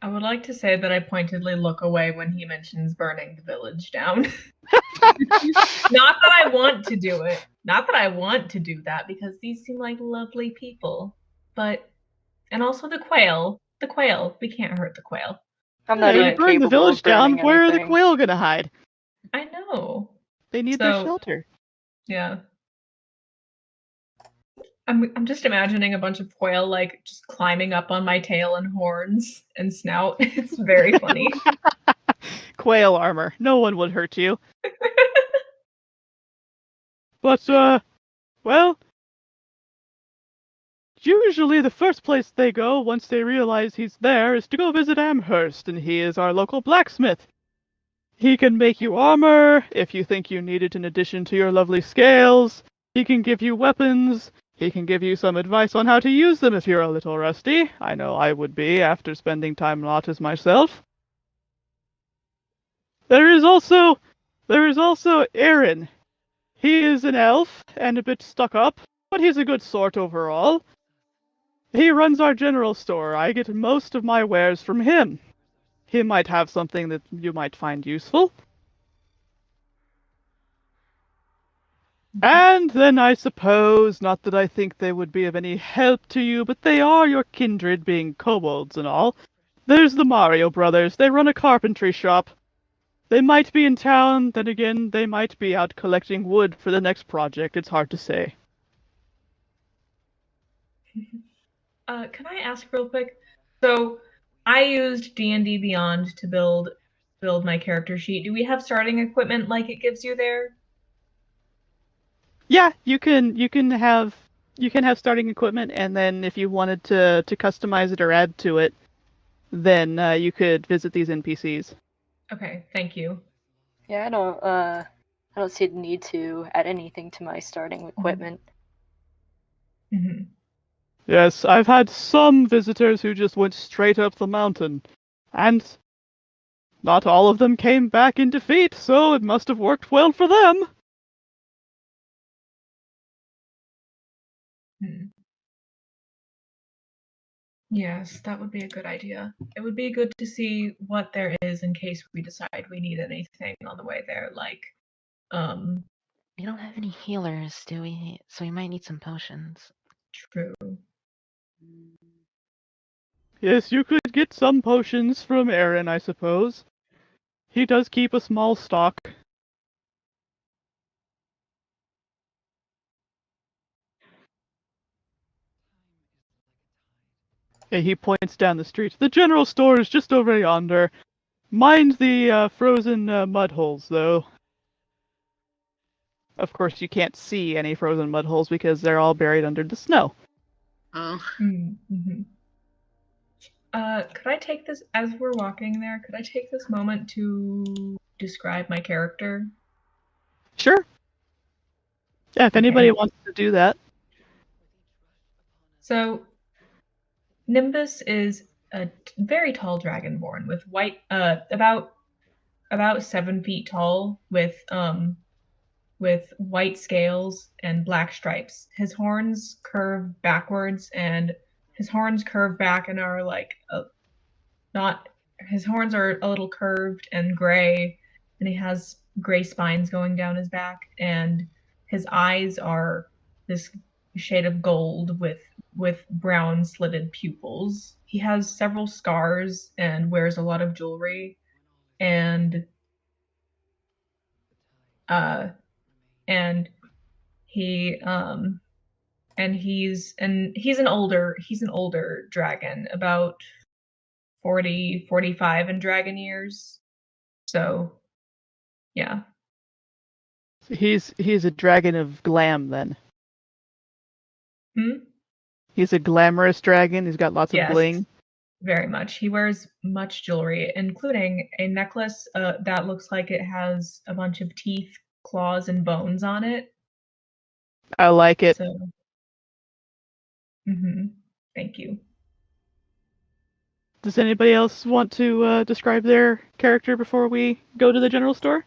I would like to say that I pointedly look away when he mentions burning the village down. Not that I want to do it. Not that I want to do that, because these seem like lovely people. But, and also the quail. The quail. We can't hurt the quail. I'm not Hey, you even burn the capable village of burning down, where are the anything. quail gonna hide? I know. They need their So, shelter. yeah. I'm just imagining a bunch of quail like just climbing up on my tail and horns and snout. It's very funny. Quail armor. No one would hurt you. But, well, usually the first place they go once they realize he's there is to go visit Amherst, and he is our local blacksmith. He can make you armor if you think you need it in addition to your lovely scales. He can give you weapons. He can give you some advice on how to use them if you're a little rusty. I know I would be after spending time in Lotus myself. There is also Aaron. He is an elf and a bit stuck up, but he's a good sort overall. He runs our general store. I get most of my wares from him. He might have something that you might find useful. And then I suppose, not that I think they would be of any help to you, but they are your kindred, being kobolds and all. There's the Mario brothers. They run a carpentry shop. They might be in town, then again, they might be out collecting wood for the next project. It's hard to say. Can I ask real quick? So I used D&D Beyond to build my character sheet. Do we have starting equipment like it gives you there? Yeah, you can have starting equipment, and then if you wanted to customize it or add to it, then you could visit these NPCs. Okay, thank you. Yeah, I don't see the need to add anything to my starting equipment. Mm-hmm. Yes, I've had some visitors who just went straight up the mountain, and not all of them came back in defeat, so it must have worked well for them. Hmm. Yes, that would be a good idea. It would be good to see what there is in case we decide we need anything on the way there, like, We don't have any healers, do we? So we might need some potions. true. Yes, you could get some potions from Aaron, I suppose. He does keep a small stock. And he points down the street. The general store is just over yonder. Mind the frozen mud holes, though. Of course, you can't see any frozen mud holes because they're all buried under the snow. Oh. Mm-hmm. Could I take this, as we're walking there, could I take this moment to describe my character? Sure. Yeah, if anybody wants to do that. So, Nimbus is a very tall dragonborn with white, about 7 feet tall, with white scales and black stripes. His horns curve backwards, and his horns curve back and are like not. His horns are a little curved and gray, and he has gray spines going down his back, and his eyes are this shade of gold with brown slitted pupils. He has several scars and wears a lot of jewelry, and uh and he he's an older dragon, about 40-45 in dragon years. So yeah. He's a dragon of glam, then. Hmm? He's a glamorous dragon. He's got lots of Yes, bling. very much. He wears much jewelry, including a necklace that looks like it has a bunch of teeth, claws, and bones on it. I like it. So, thank you. Does anybody else want to describe their character before we go to the general store?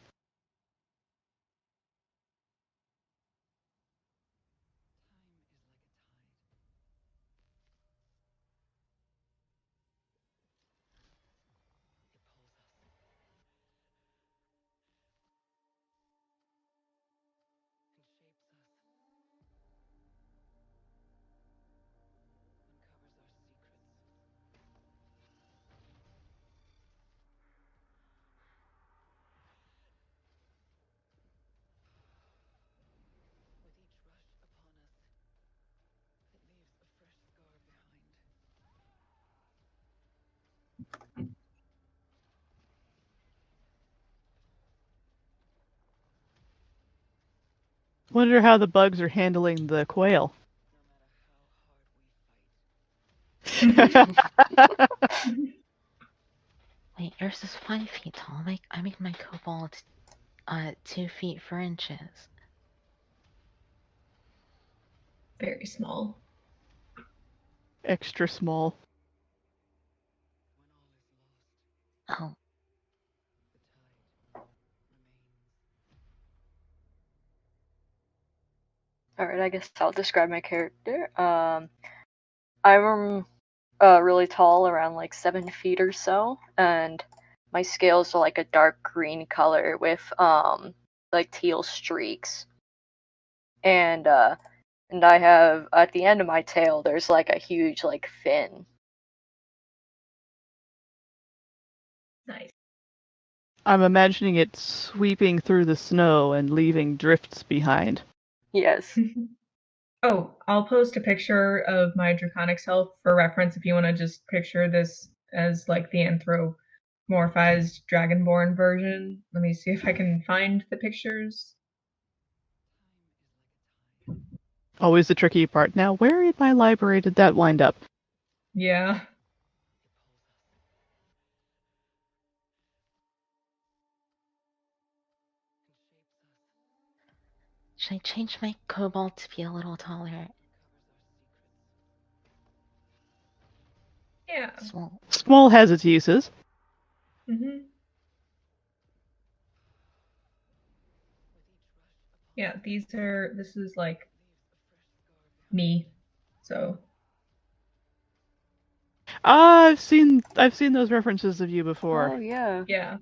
Wonder how the bugs are handling the quail. Wait, yours is 5 feet tall. I make my kobold 2 feet 4 inches. Very small. Extra small. Oh, Alright, I guess I'll describe my character. I'm really tall, around like 7 feet or so, and my scales are like a dark green color with like teal streaks. And I have at the end of my tail there's like a huge like fin. Nice. I'm imagining it sweeping through the snow and leaving drifts behind. Yes. Oh, I'll post a picture of my Draconic self for reference if you want to just picture this as like the anthropomorphized dragonborn version. Let me see if I can find the pictures. Always the tricky part. Now, where in my library did that wind up? Yeah. should I change my kobold to be a little taller? Yeah. Small. Small has its uses. Mhm. Yeah, this is like me. So, I've seen those references of you before. Oh yeah. yeah.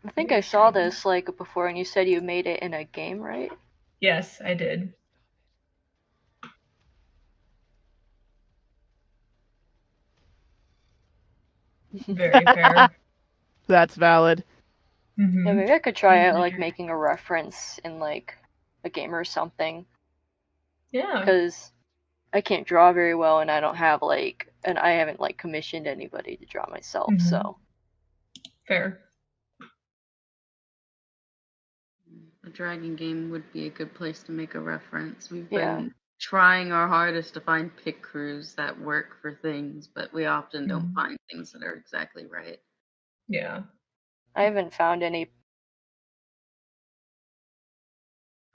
I think Very I saw strange. this like before, and you said you made it in a game, right? Yes, I did. Very fair. That's valid. Yeah, Mhm. maybe I could try out like making a reference in like a game or something, Yeah. because I can't draw very well, and I don't have like, and I haven't like commissioned anybody to draw myself, Mhm. so. Fair. A dragon game would be a good place to make a reference. We've Yeah. been trying our hardest to find pick crews that work for things, but we often don't Mhm. find things that are exactly right. Yeah. I haven't found any.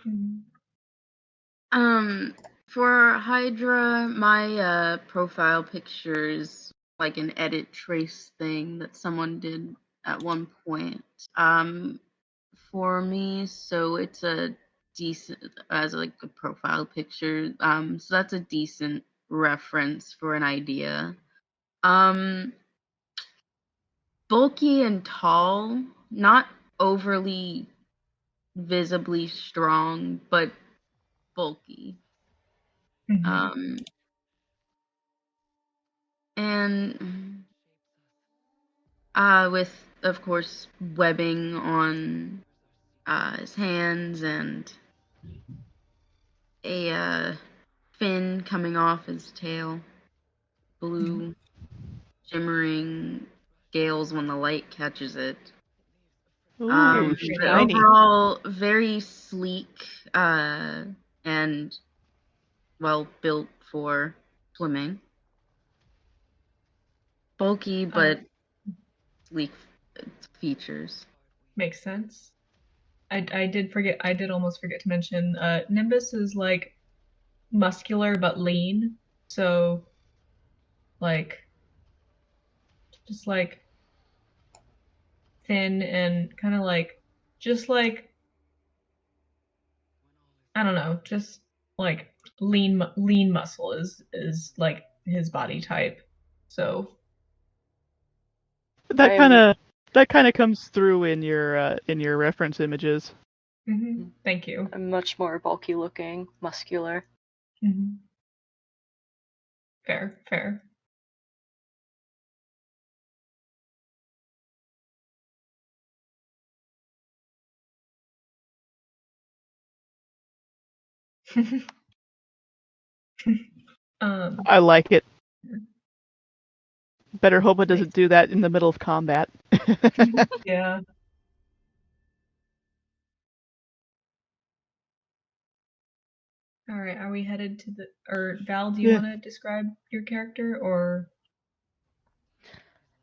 Mhm. For Hydra, my profile picture is like an edit trace thing that someone did at one point. For me, so it's a decent as like a profile picture. So that's a decent reference for an idea. Um, Bulky and tall, not overly visibly strong, but bulky. Mhm. Um, and with of course webbing on his hands and a fin coming off his tail, blue shimmering scales when the light catches it. Ooh, Very But nice. shiny. overall, very sleek and well built for swimming. Bulky but sleek features. Makes sense. I did almost forget to mention Nimbus is like muscular but lean. So like just like thin and kind of like just like I don't know, just like lean muscle is like his body type. So, That kind I'm of that kind of comes through in your reference images. thank you. I'm much more bulky looking, muscular. Mhm. Fair, fair. Um, I like it. Better hope it nice. doesn't do that in the middle of combat. Yeah. All right. Are we headed to the or Val? Do you Yeah. want to describe your character or?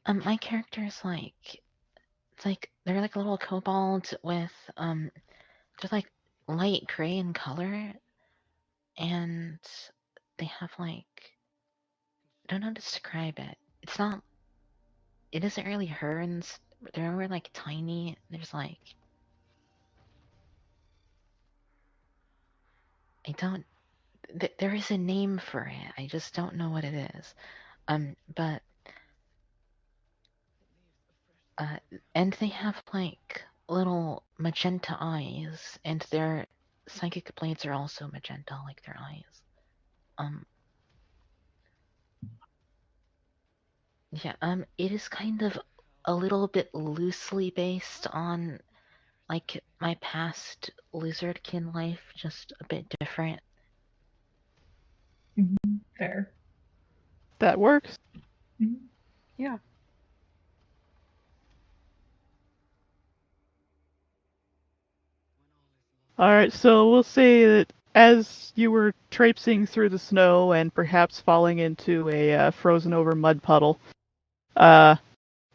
My character is it's like they're like a little kobold with they're like light gray in color, and they have like I don't know how to describe it. It's not. It isn't really herons. They're more like tiny. There's like I don't. There is a name for it. I just don't know what it is. But uh, and they have like little magenta eyes, and their psychic blades are also magenta, like their eyes. Um, yeah. It is kind of a little bit loosely based on like my past lizardkin life, just a bit different. Fair. That works. Mhm. Yeah. Alright, so we'll say that as you were traipsing through the snow and perhaps falling into a frozen over mud puddle uh,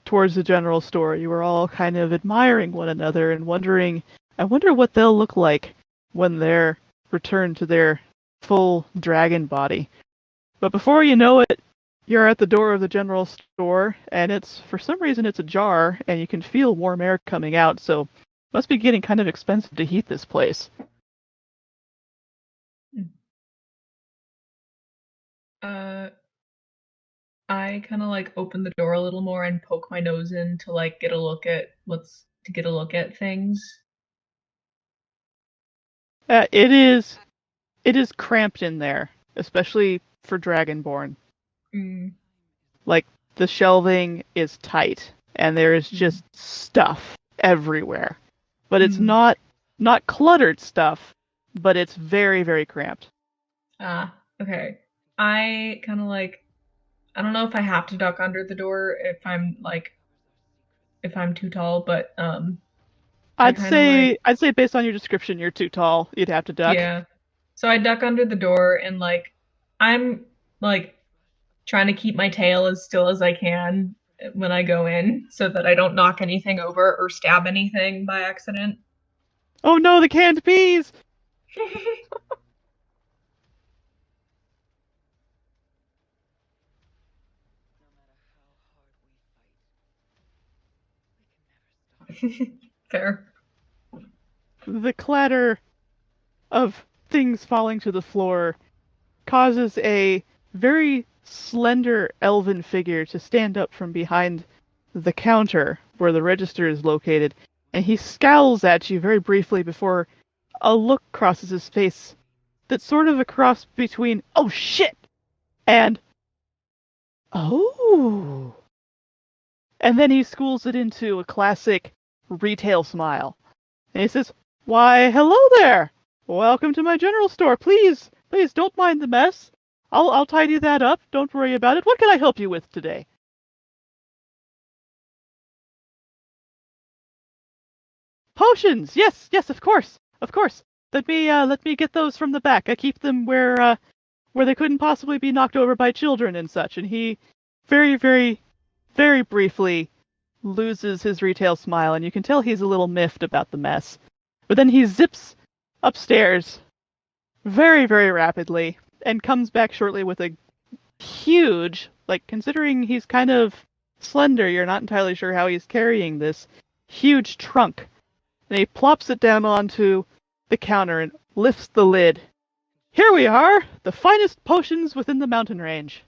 towards the general store, you were all kind of admiring one another and wondering, I wonder what they'll look like when they're returned to their full dragon body. But before you know it, you're at the door of the general store, and for some reason, it's ajar, and you can feel warm air coming out, so it must be getting kind of expensive to heat this place. Uh, I kind of like open the door a little more and poke my nose in to like get a look at things. It is cramped in there, especially for Dragonborn. Mm, Like the shelving is tight, and there is mm, just stuff everywhere. But it's mm. not cluttered stuff, but it's very, very cramped. Ah, okay. I kind of like I don't know if I have to duck under the door if I'm too tall, but I kind of like I'd say based on your description, you're too tall. You'd have to duck. yeah. So I duck under the door and like I'm like trying to keep my tail as still as I can when I go in so that I don't knock anything over or stab anything by accident. Oh no, the canned peas! Fair. The clatter of things falling to the floor causes a very slender elven figure to stand up from behind the counter where the register is located, and he scowls at you very briefly before a look crosses his face that's sort of a cross between, oh shit, and, oh. And then he schools it into a classic retail smile. And he says, why, hello there! Welcome to my general store. Please don't mind the mess. I'll tidy that up. Don't worry about it. What can I help you with today? Potions! Yes, of course. Of course. Let me get those from the back. I keep them where they couldn't possibly be knocked over by children and such. And he very, very, very briefly loses his retail smile, and you can tell he's a little miffed about the mess. But then he zips upstairs very, very rapidly and comes back shortly with a huge, like, considering he's kind of slender, you're not entirely sure how he's carrying this huge trunk. And he plops it down onto the counter and lifts the lid. Here we are, the finest potions within the mountain range.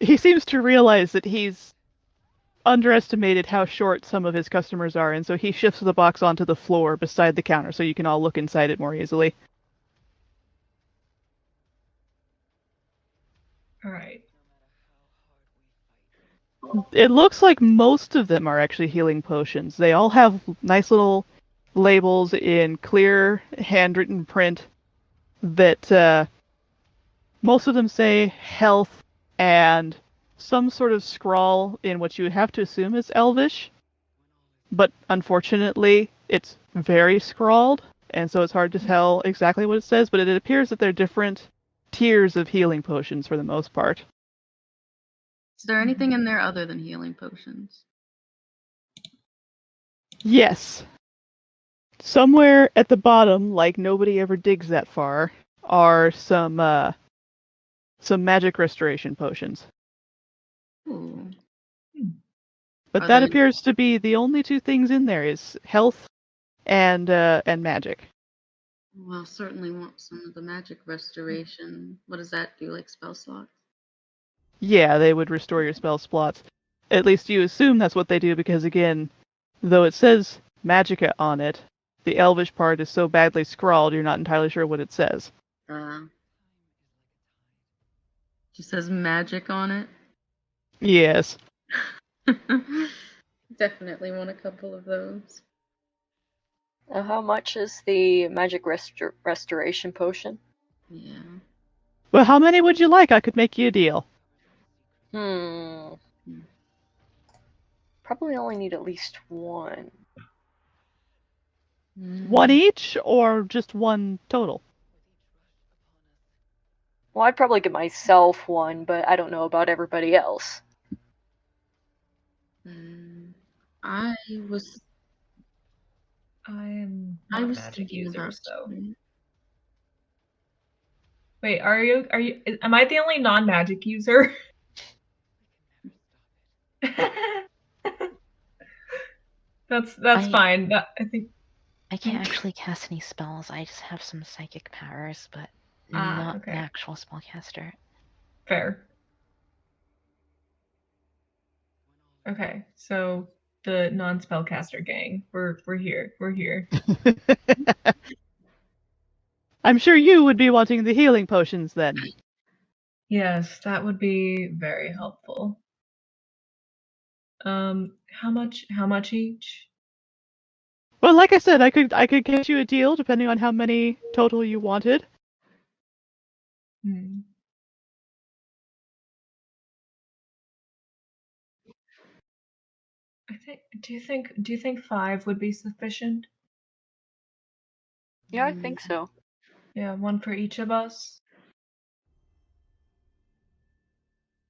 He seems to realize that he's underestimated how short some of his customers are, and so he shifts the box onto the floor beside the counter so you can all look inside it more easily. All right. It looks like most of them are actually healing potions. They all have nice little labels in clear handwritten print that most of them say health and some sort of scrawl in what you would have to assume is Elvish. But unfortunately, it's very scrawled, and so it's hard to tell exactly what it says, but it appears that they're different tiers of healing potions for the most part. Is there anything in there other than healing potions? Yes. Somewhere at the bottom, like nobody ever digs that far, are some magic restoration potions. Ooh. But Are that there? appears to be the only two things in there is health and magic. Well, certainly want some of the magic restoration. What does that do? Like spell slots? Yeah, they would restore your spell slots. At least you assume that's what they do because, again, though it says Magica on it, the Elvish part is so badly scrawled you're not entirely sure what it says. Just says magic on it. Yes. Definitely want a couple of those. How much is the magic restoration potion? Yeah. Well, how many would you like? I could make you a deal. Probably only need at least one. One each, or just one total? Well, I'd probably get myself one, but I don't know about everybody else. I was not magic thinking about users though. it. Wait, are you? Am I the only non-magic user? That's fine. I think. I can't actually cast any spells. I just have some psychic powers, but not Okay. an actual spellcaster. Fair. Okay, so the non-spellcaster gang, we're here. We're here. I'm sure you would be wanting the healing potions then. Yes, that would be very helpful. How much each? Well, like I said, I could get you a deal depending on how many total you wanted. Do you think 5 would be sufficient? Yeah, I think so. Yeah, one for each of us.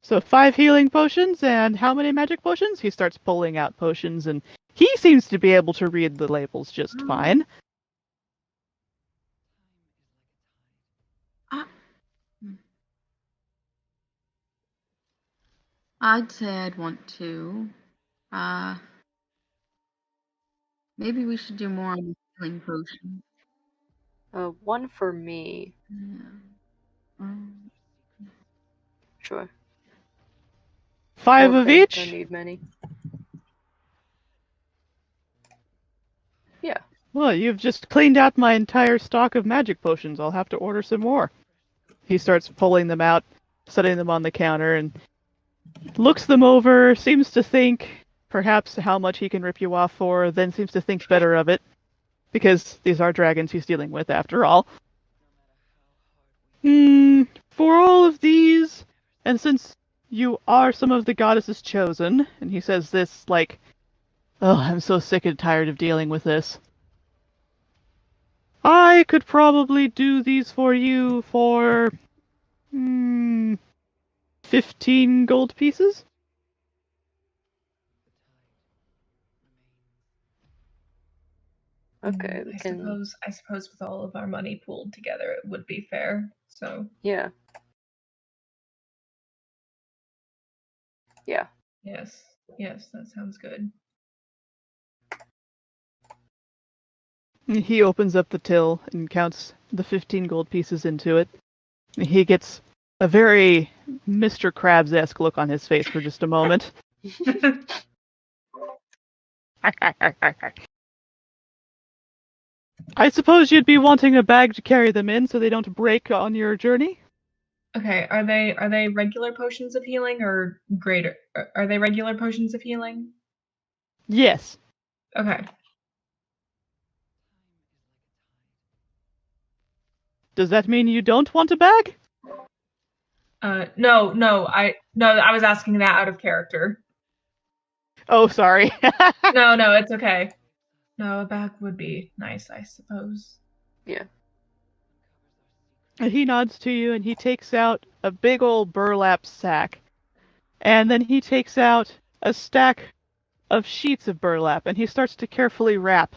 So 5 healing potions, and how many magic potions? He starts pulling out potions, and he seems to be able to read the labels just fine. I'd say I'd want two. Maybe we should do more on the healing potion. One for me. Yeah. Sure. 5 of Okay, each? don't need many. Yeah. Well, you've just cleaned out my entire stock of magic potions. I'll have to order some more. He starts pulling them out, setting them on the counter, and looks them over, seems to think perhaps how much he can rip you off for, then seems to think better of it, because these are dragons he's dealing with after all. For all of these, and since you are some of the goddesses chosen, and he says this like, oh, I'm so sick and tired of dealing with this. I could probably do these for you for 15 gold pieces? Okay, we I can. suppose with all of our money pooled together, it would be fair. So Yeah. Yeah. yes, that sounds good. He opens up the till and counts the 15 gold pieces into it. He gets a very Mr. Krabs-esque look on his face for just a moment. I suppose you'd be wanting a bag to carry them in so they don't break on your journey? Okay, are they regular potions of healing or greater? Are they regular potions of healing? Yes. Okay. Does that mean you don't want a bag? No, I was asking that out of character. Oh, sorry. No, it's okay. No, a bag would be nice, I suppose. Yeah. And he nods to you and he takes out a big old burlap sack. And then he takes out a stack of sheets of burlap and he starts to carefully wrap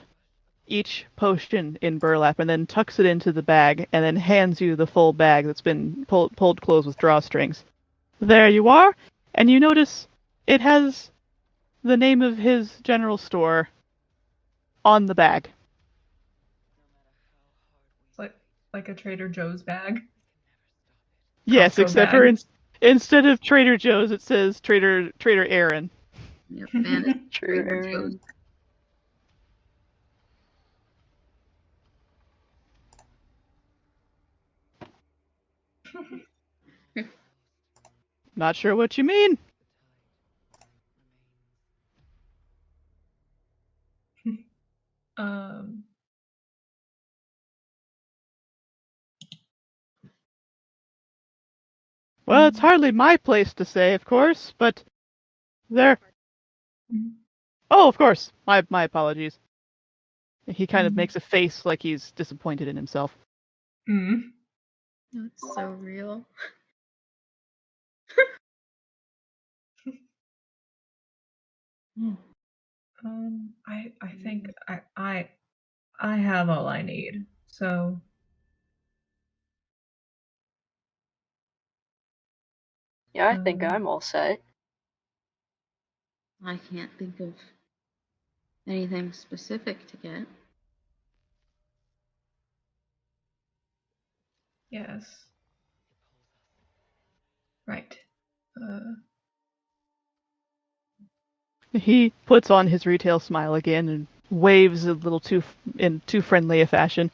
each potion in burlap and then tucks it into the bag and then hands you the full bag that's been pulled closed with drawstrings. There you are, and you notice it has the name of his general store on the bag. It's like a Trader Joe's bag. Yes, Costco except for bag. instead of Trader Joe's, it says Trader Aaron. Yep, and it's True, Trader Joe's. Aaron. Not sure what you mean. um. Well, it's hardly my place to say, of course, but there. Oh, of course. My apologies. He kind of makes a face like he's disappointed in himself. Mm. That's so real. I think I have all I need. So Yeah, I think um, I'm all set. I can't think of anything specific to get. yes. Right. Uh, He puts on his retail smile again and waves a little in too friendly a fashion.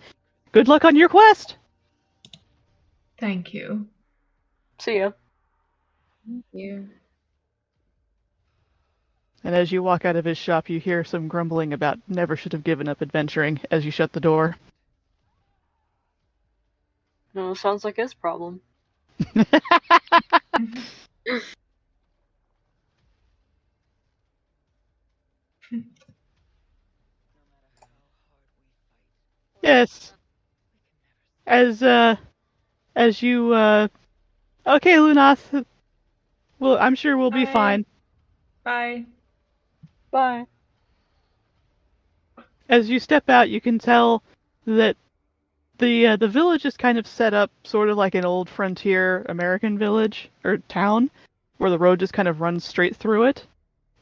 Good luck on your quest! Thank you. See ya. Thank you. And as you walk out of his shop, you hear some grumbling about never should have given up adventuring as you shut the door. No, sounds like his problem. Yes. As you okay, Lunath. Well, I'm sure we'll be Bye. fine. Bye. Bye. As you step out, you can tell that the village is kind of set up sort of like an old frontier American village or town, where the road just kind of runs straight through it,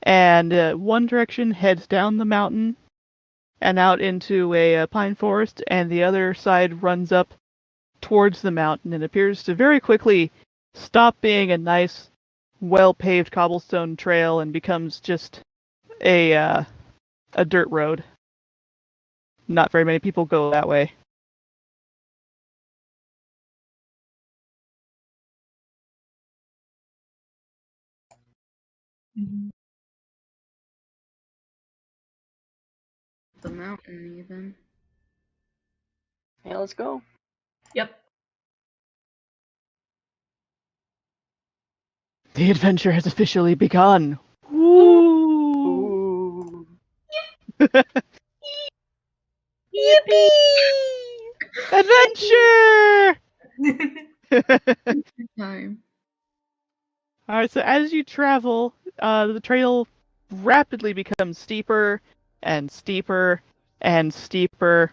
and one direction heads down the mountain and out into a pine forest, and the other side runs up towards the mountain and appears to very quickly stop being a nice, well-paved cobblestone trail and becomes just a dirt road. Not very many people go that way. Mhm. The mountain, even. Yeah, let's go. Yep. The adventure has officially begun. Woo! Ooh. Yippee! Adventure! Time. Alright, so as you travel, the trail rapidly becomes steeper and steeper and steeper,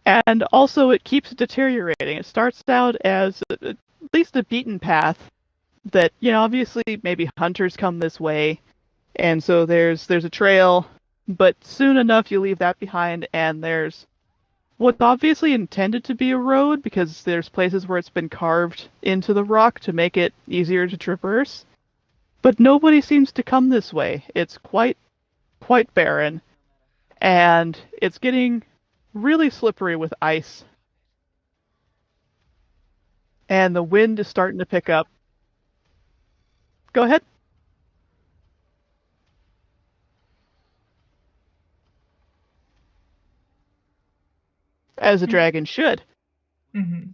and also it keeps deteriorating. It starts out as at least a beaten path that, obviously maybe hunters come this way, and so there's a trail, but soon enough you leave that behind, and there's what's obviously intended to be a road because there's places where it's been carved into the rock to make it easier to traverse. But nobody seems to come this way. It's quite barren, and it's getting really slippery with ice. and the wind is starting to pick up. Go ahead. As a dragon should. Mm-hmm.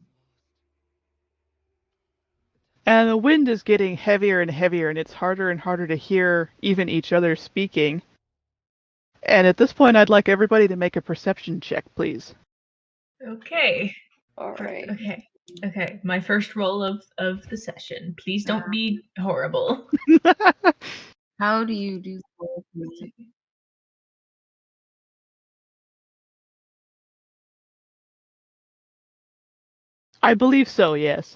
And the wind is getting heavier and heavier, and it's harder and harder to hear even each other speaking. And at this point, I'd like everybody to make a perception check, please. Okay. Alright. Okay. My first roll of the session. Please don't be horrible. How do you do roll? I believe so, yes.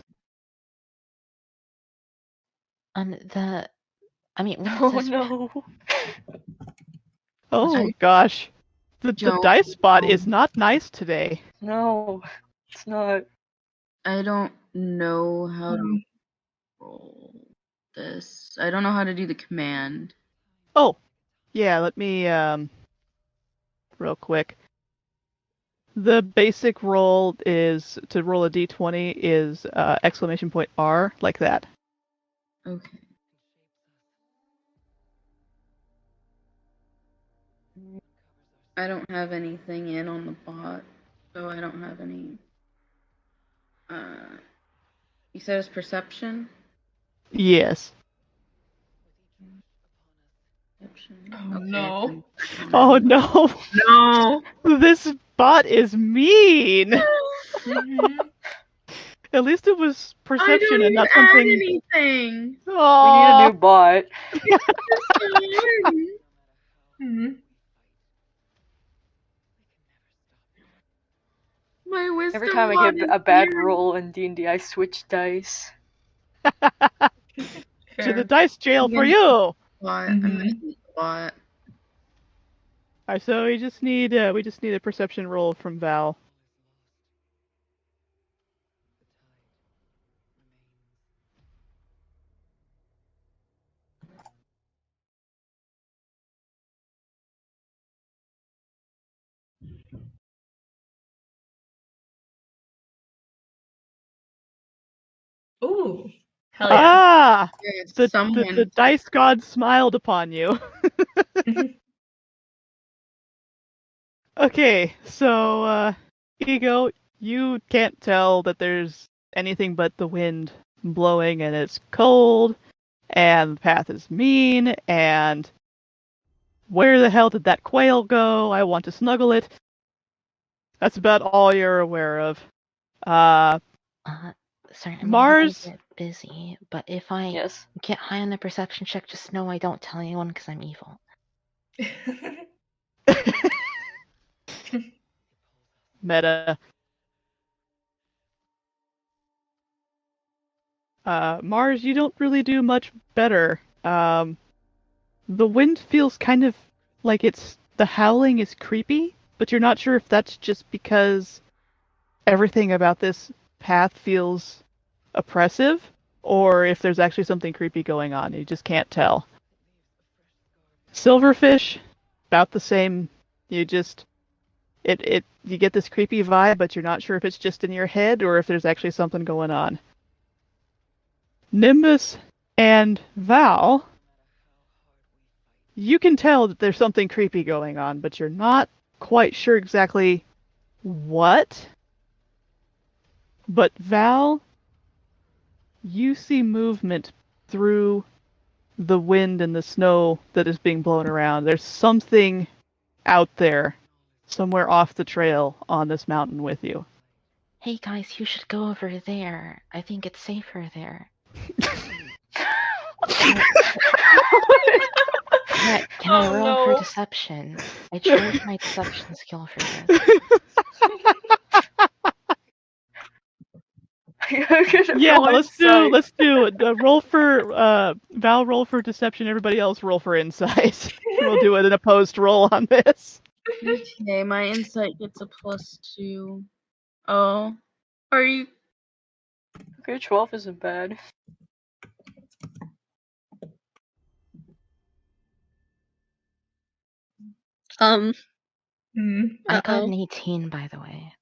I mean, Oh what's this? no. Oh, I gosh. The don't dice spot know. is not nice today. No, it's not. I don't know how to roll this. I don't know how to do the command. Oh, yeah, let me, real quick. The basic roll is, to roll a d20 is exclamation point R, like that. Okay. I don't have anything in on the bot, so I don't have any. You said it's perception? Yes. Perception. Oh, Okay, no. it's in Oh, no. No. This bot is mean. Mm-hmm. At least it was I perception don't and even not add something. anything. We need a Aww. new bot. Mm-hmm. My wisdom Every time I bot get is a bad here. roll in D&D, I switch dice. To the Fair. dice jail for you. Bot. Mm-hmm. I'm gonna need the bot. Alright, so we just need a perception roll from Val. Ooh. Hell yeah. Ah, Yes, the someone. dice god smiled upon you. Okay, so Ego, you can't tell that there's anything but the wind blowing, and it's cold, and the path is mean, and where the hell did that quail go? I want to snuggle it. That's about all you're aware of. Sorry, I'm a Mars? little bit busy, but if I Yes. get high on the perception check, just know I don't tell anyone because I'm evil. Meta. Mars, you don't really do much better. The wind feels kind of like the howling is creepy, but you're not sure if that's just because everything about this path feels oppressive, or if there's actually something creepy going on. You just can't tell. Silverfish, about the same. You just you get this creepy vibe, but you're not sure if it's just in your head or if there's actually something going on. Nimbus and Val, you can tell that there's something creepy going on, but you're not quite sure exactly what. But Val, you see movement through the wind and the snow that is being blown around. There's something out there, somewhere off the trail on this mountain with you. Hey guys, you should go over there. I think it's safer there. Can I Oh, roll for no. deception? I chose my deception skill for this. Yeah, Roll insight. let's do it. Roll for Val, roll for deception. Everybody else roll for insight. We'll do it in a post roll on this. Okay, my insight gets a +2. Oh. Are you? Okay, 12 isn't bad. Mm, I got uh-oh. an 18, by the way.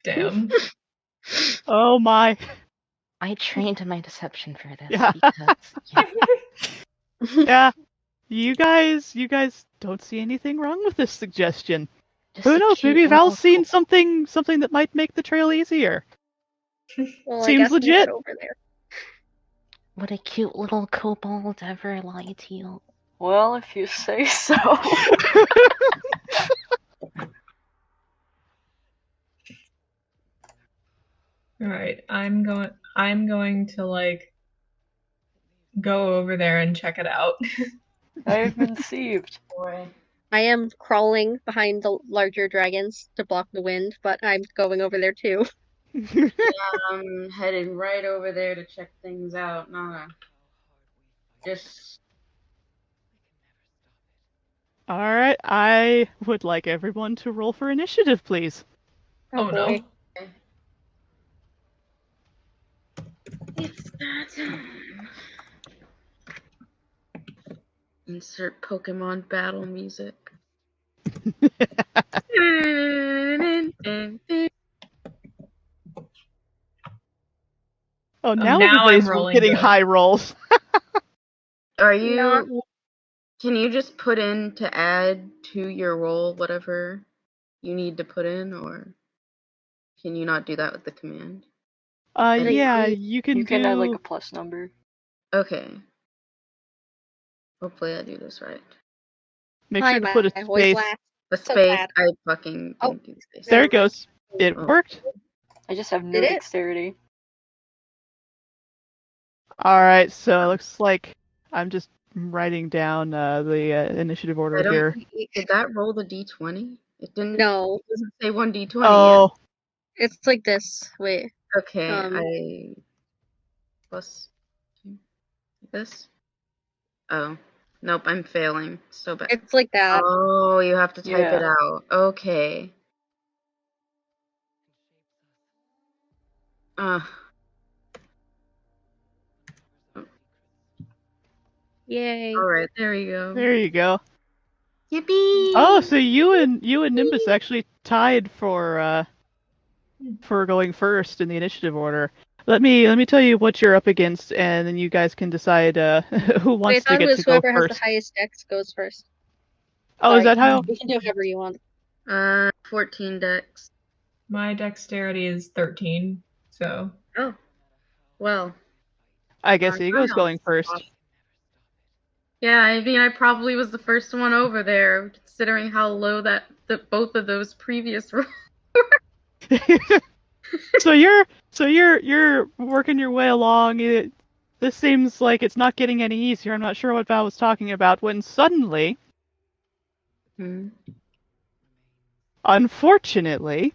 Damn. Oh my. I trained my deception for this Yeah. because Yeah. You guys don't see anything wrong with this suggestion. just Who a knows? cute Maybe Val's little seen something that might make the trail easier. Well, I Seems guess we'll legit. head over there. Would a cute little kobold ever lie to you? Well, if you say so. All right, I'm going to like go over there and check it out. I've been deceived. Boy. I am crawling behind the larger dragons to block the wind, but I'm going over there too. I'm heading right over there to check things out. Just All right, I would like everyone to roll for initiative, please. Oh boy. no. it's that time. Insert Pokemon battle music. Oh, now now I'm everybody's rolling getting good. high rolls. Are you? Not- Can you just put in to add to your roll whatever you need to put in, or can you not do that with the command? Yeah, you can You do. can add like a plus number. Okay. Hopefully I do this right. Make Hi, sure to put a my voice space. last. The So space, bad. I fucking Oh, didn't do the space. There it goes. It Oh. worked. I just have no Did it? dexterity. All right, so it looks like I'm just writing down the initiative I order don't here. think, did that roll the d20? It didn't. No, It doesn't say 1d20 Oh, it's like this. Wait. yet. Okay, um, I plus 2. This? Oh. Nope, I'm failing. So bad. It's like that. Oh, you have to type it Yeah. out. Okay. Uh, Yay. Alright, there we go. there you go. Yippee! Oh, so you and Nimbus actually tied for going first in the initiative order. Let me tell you what you're up against, and then you guys can decide who Wait, I wants to thought it get was to go whoever has the first. highest dex goes first. Oh, is Sorry. that how? You can do whatever you want. 14 dex. My dexterity is 13, so Oh. Well. I guess on Ego's my going own first. spot. Yeah, I mean, I probably was the first one over there, considering how low that both of those previous rolls. So you're working your way along. This seems like it's not getting any easier. I'm not sure what Val was talking about when suddenly, unfortunately,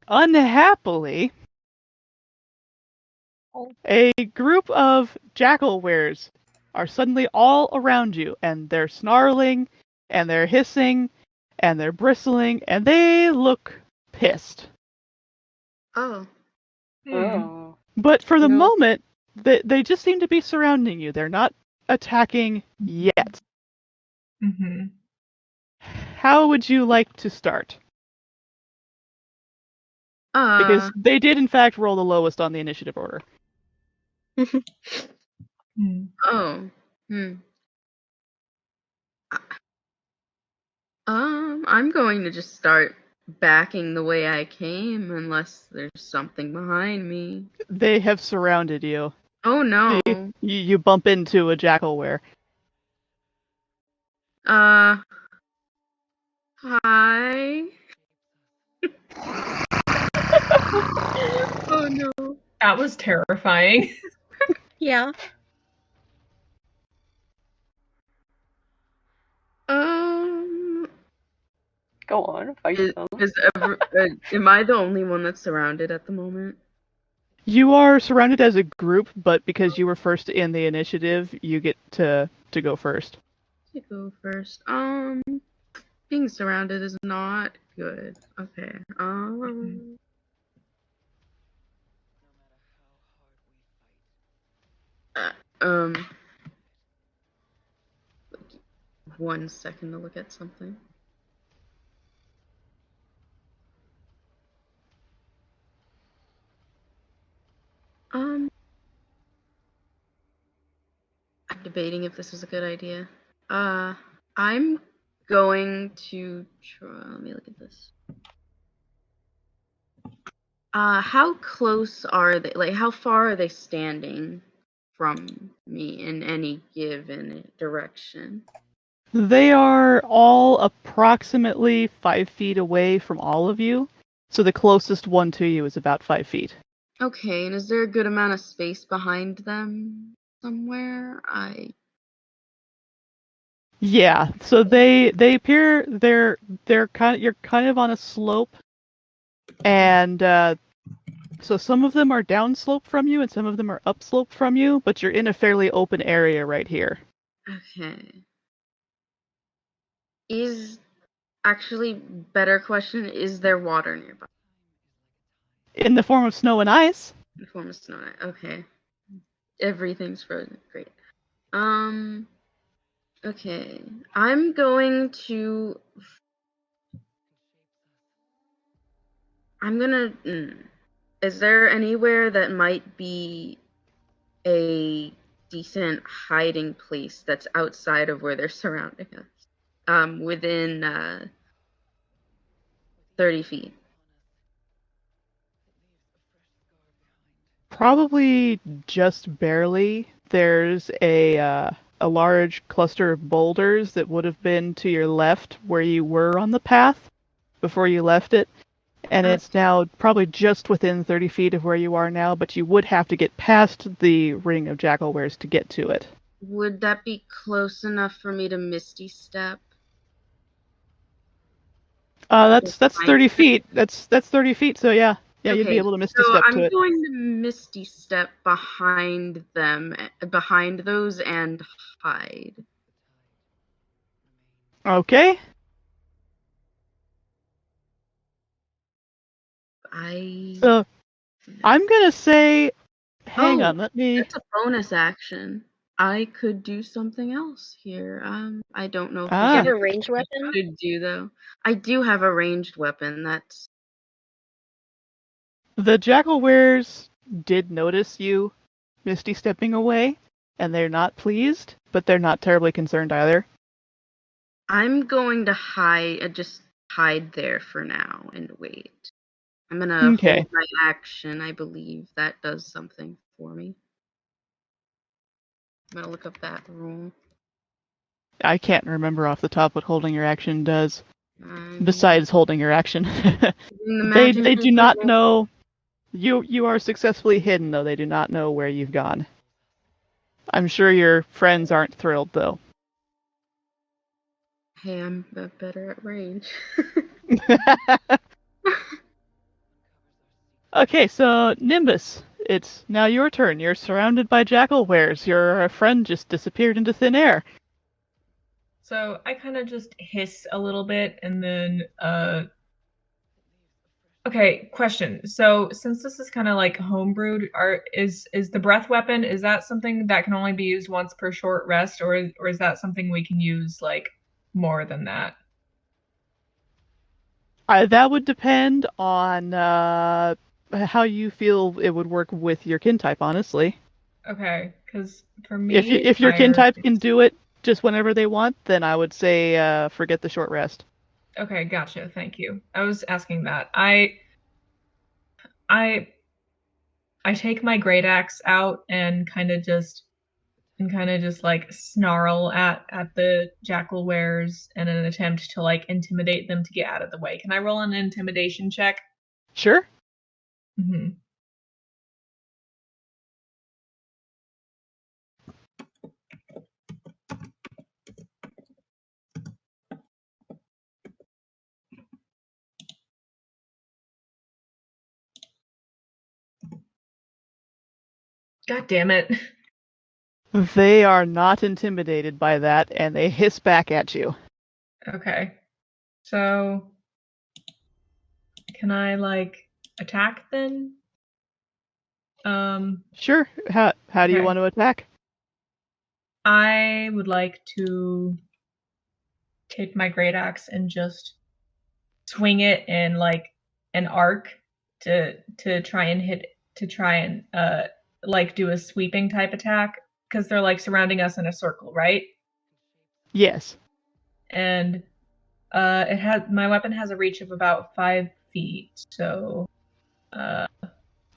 unhappily, a group of jackal-wares are suddenly all around you, and they're snarling, and they're hissing, and they're bristling, and they look pissed. Oh. Oh. But for the No. moment, they just seem to be surrounding you. They're not attacking yet. Mm-hmm. How would you like to start? Because they did, in fact, roll the lowest on the initiative order. Oh. I'm going to just start backing the way I came, unless there's something behind me. They have surrounded you. Oh no. You bump into a jackal-ware. Hi. Oh no. That was terrifying. Yeah. Go on, fight them. Am I the only one that's surrounded at the moment? You are surrounded as a group, but because you were first in the initiative, you get to go first. To go first. Being surrounded is not good. Okay. Um. 1 second to look at something. I'm debating if this is a good idea. I'm going to try. Let me look at this. How close are they? Like, how far are they standing from me in any given direction? They are all approximately 5 feet away from all of you, so the closest one to you is about 5 feet. Okay, and is there a good amount of space behind them somewhere? Yeah, so they appear they're kind of you're kind of on a slope, and so some of them are downslope from you, and some of them are upslope from you, but you're in a fairly open area right here. Okay. Is actually better question, is there water nearby? In the form of snow and ice. In the form of snow. Okay. Everything's frozen. Great. Um okay. I'm going to I'm gonna is there anywhere that might be a decent hiding place that's outside of where they're surrounding us? Within 30 feet. Probably just barely. There's a large cluster of boulders that would have been to your left where you were on the path before you left it, and Uh, it's now probably just within 30 feet of where you are now, but you would have to get past the ring of jackalwares to get to it. would that be close enough for me to Misty Step? That's 30 feet. That's 30 feet, so yeah. Yeah, you'd be Okay, able to misty so step to I'm it. going to Misty Step behind them, behind those, and hide. Okay. I. So I'm gonna say, hang Oh, on, let me. that's a bonus action. I could do something else here. I don't know if Do there's you have Ah, a anything ranged I weapon? should do though. I do have a ranged weapon. That's the jackalwares did notice you misty stepping away, and they're not pleased, but they're not terribly concerned either. I'm going to hide, just hide there for now and wait. I'm gonna hold Okay. my action. I believe that does something for me. I'm gonna look up that rule. I can't remember off the top what holding your action does, I'm besides holding your action. using the magic They do not rule. know. You are successfully hidden, though. They do not know where you've gone. I'm sure your friends aren't thrilled, though. Hey, I'm better at range. Okay, so Nimbus, it's now your turn. You're surrounded by jackalwares. Your friend just disappeared into thin air. So I kind of just hiss a little bit and then okay, question. So since this is kind of like homebrewed, is the breath weapon, is that something that can only be used once per short rest, or is that something we can use like more than that? That would depend on how you feel it would work with your kin type, honestly. Okay, because for me, If your kin fire type can is do it just whenever they want, then I would say forget the short rest. okay, gotcha. Thank you. I was asking that. I I take my great axe out and kind of just like snarl at the jackal wares in an attempt to like intimidate them to get out of the way. Can I roll an intimidation check? Sure. Hmm. God damn it. They are not intimidated by that, and they hiss back at you. Okay. So can I like attack then? Sure. How do you Okay. want to attack? I would like to take my great axe and just swing it in like an arc to try and hit to try and like do a sweeping type attack because they're like surrounding us in a circle, right? Yes. And my weapon has a reach of about 5 feet, so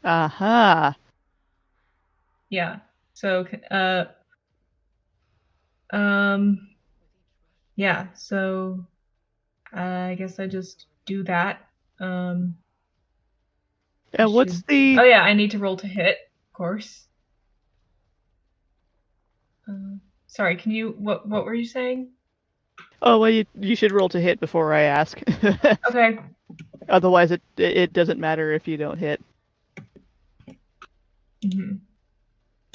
Aha. yeah. So um yeah, so I guess I just do that. I And what's should. the? Oh yeah, I need to roll to hit, of course. Sorry, can you? What were you saying? Oh well, you should roll to hit before I ask. Okay. Otherwise, it doesn't matter if you don't hit. Mhm.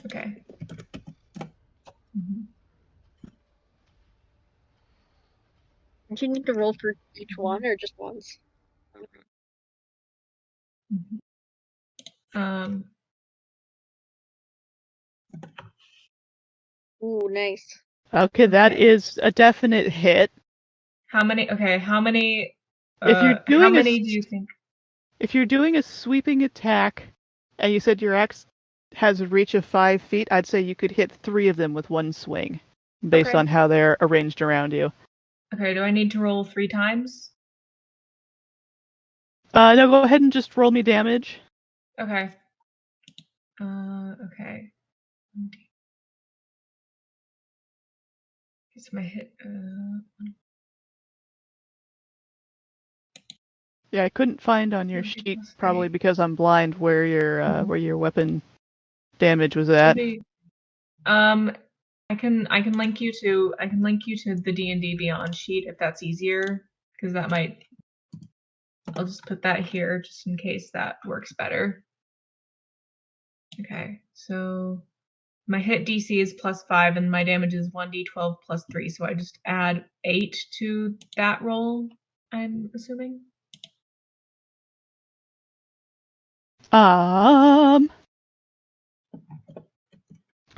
Okay. Mhm. Do you need to roll for each one or just once? Mhm. Um. Ooh, nice. Okay, that Okay. is a definite hit. How many? Okay. How many? If you're How doing a many do you think? if you're doing a sweeping attack, and you said your axe has a reach of 5 feet, I'd say you could hit 3 of them with one swing, based Okay. on how they're arranged around you. Okay. Do I need to roll 3 times? No, go ahead and just roll me damage. Okay. Okay. It's my hit. Yeah, I couldn't find on your 1d sheet, plus probably 8. because I'm blind, where your weapon damage was Should at. be. Um. I can link you to the D&D Beyond sheet if that's easier, because that might. I'll just put that here just in case that works better. Okay, so my hit DC is +5 and my damage is 1d12 plus 3, so I just add 8 to that roll, I'm assuming.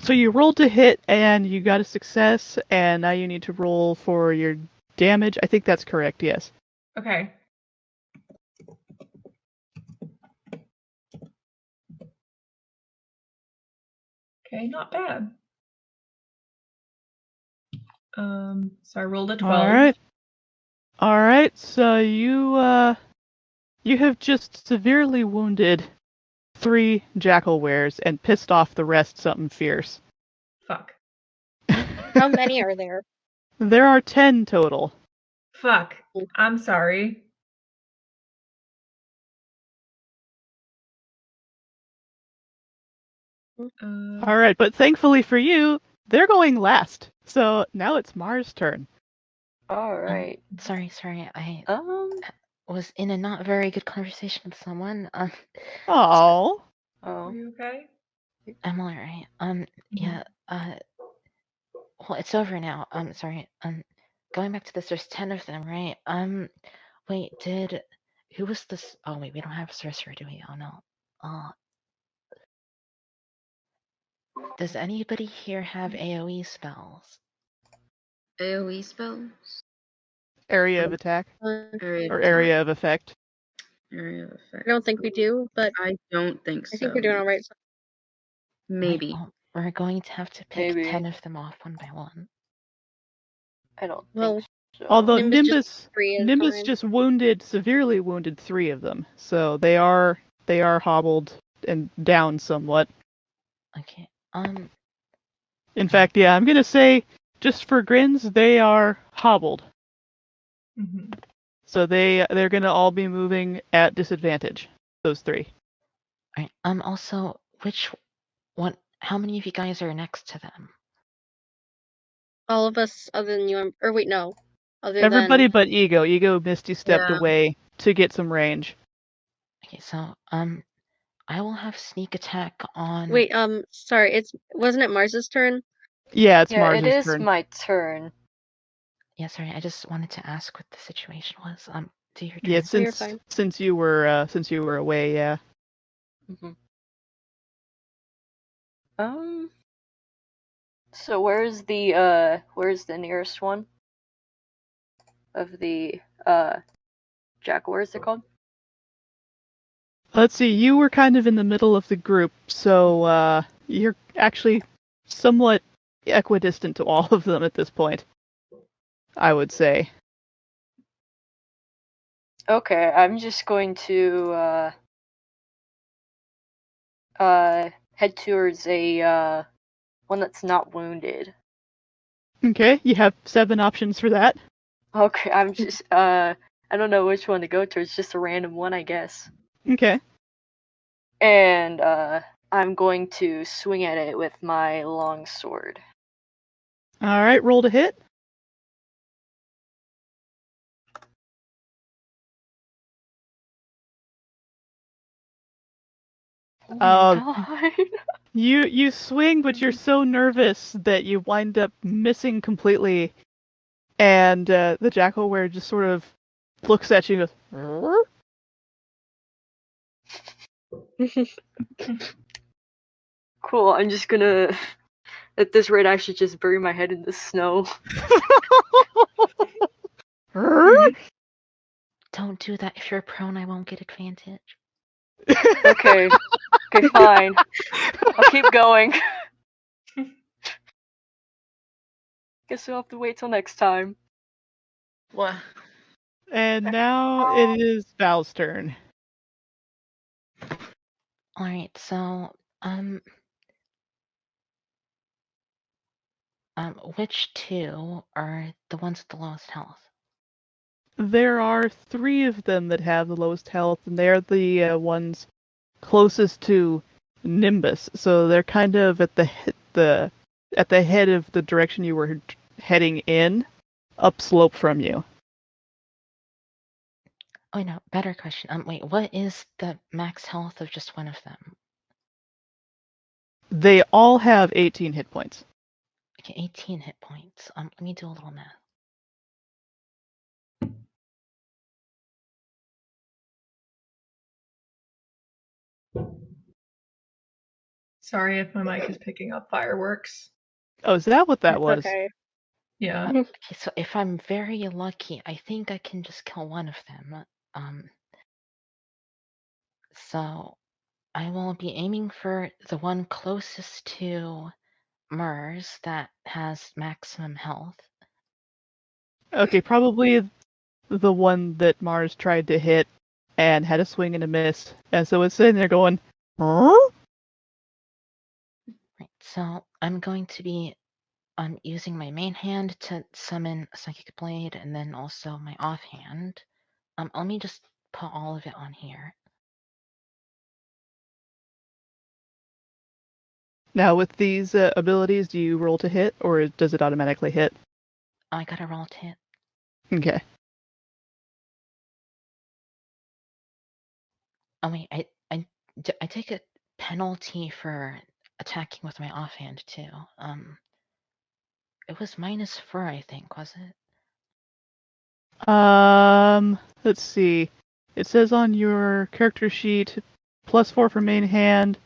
So you rolled to hit and you got a success, and now you need to roll for your damage. I think that's correct, yes. Okay. Okay, not bad. So I rolled a 12. Alright, so you have just severely wounded 3 jackal wares and pissed off the rest something fierce. Fuck. How many are there? There are 10 total. Fuck. I'm sorry. Alright, but thankfully for you, they're going last. So now it's Mars' turn. Alright. Sorry, I was in a not very good conversation with someone. Oh. Are Oh. you okay? I'm alright. Yeah, well, it's over now. Sorry. Going back to this, there's 10 of them, right? Wait, who was this? Oh, wait, we don't have a sorcerer, do we? Oh, no. Does anybody here have AoE spells? AoE spells? Area of attack. Area Or of area of effect. Area of I effect. don't think we do, but I don't think so. I think we're doing all right. Maybe. Well, we're going to have to pick Maybe. 10 of them off one by one. I don't Well, think so. Although Nimbus is Nimbus fine. just severely wounded 3 of them, so they are hobbled and down somewhat. Okay. In fact, yeah, I'm gonna say, just for grins, they are hobbled. Mm-hmm. So they're gonna all be moving at disadvantage. Those 3. Alright. Also, which one? How many of you guys are next to them? All of us other than you, or wait, no. Other Everybody than but Ego. Ego Misty stepped Yeah. away to get some range. Okay, so I will have sneak attack on. wait, sorry, wasn't it Mars's turn? Yeah, it's Yeah, it Mars' is turn. my turn. Yeah, sorry, I just wanted to ask what the situation was. Do your turn. Yeah, You're fine. since you were away, yeah. Mm-hmm. So where's the nearest one of the jackal? Where is it called? Let's see, you were kind of in the middle of the group, so you're actually somewhat equidistant to all of them at this point, I would say. Okay, I'm just going to head towards a one that's not wounded. Okay, you have 7 options for that. Okay, I'm just I don't know which one to go to. It's just a random one, I guess. Okay. And I'm going to swing at it with my long sword. Alright, roll to hit. Oh Uh, my god. you swing, but you're so nervous that you wind up missing completely, and the Jackalware just sort of looks at you and goes, Cool, I'm just gonna at this rate actually just bury my head in the snow. Don't do that. If you're prone, I won't get advantage. Okay. Okay, fine. I'll keep going. Guess we'll have to wait till next time. What? And now it is Val's turn. Alright, so, which two are the ones with the lowest health? There are 3 of them that have the lowest health, and they're the ones closest to Nimbus. So they're kind of at the at the head of the direction you were heading in, upslope from you. Oh, no, better question. Wait, what is the max health of just one of them? They all have 18 hit points. Okay, 18 hit points. Let me do a little math. Sorry if my mic is picking up fireworks. Oh, is that what that It's was? okay. Yeah. Okay, so if I'm very lucky, I think I can just kill one of them. So I will be aiming for the one closest to Mers that has maximum health. Okay, probably the one that Mars tried to hit and had a swing and a miss. And so it's sitting there going, huh? Right, so I'm going to be using my main hand to summon a Psychic Blade and then also my offhand. Let me just put all of it on here. Now, with these abilities, do you roll to hit, or does it automatically hit? I gotta roll to hit. Okay. Oh wait, I take a penalty for attacking with my offhand too. It was -4, I think, was it? Let's see. It says on your character sheet, +4 for main hand,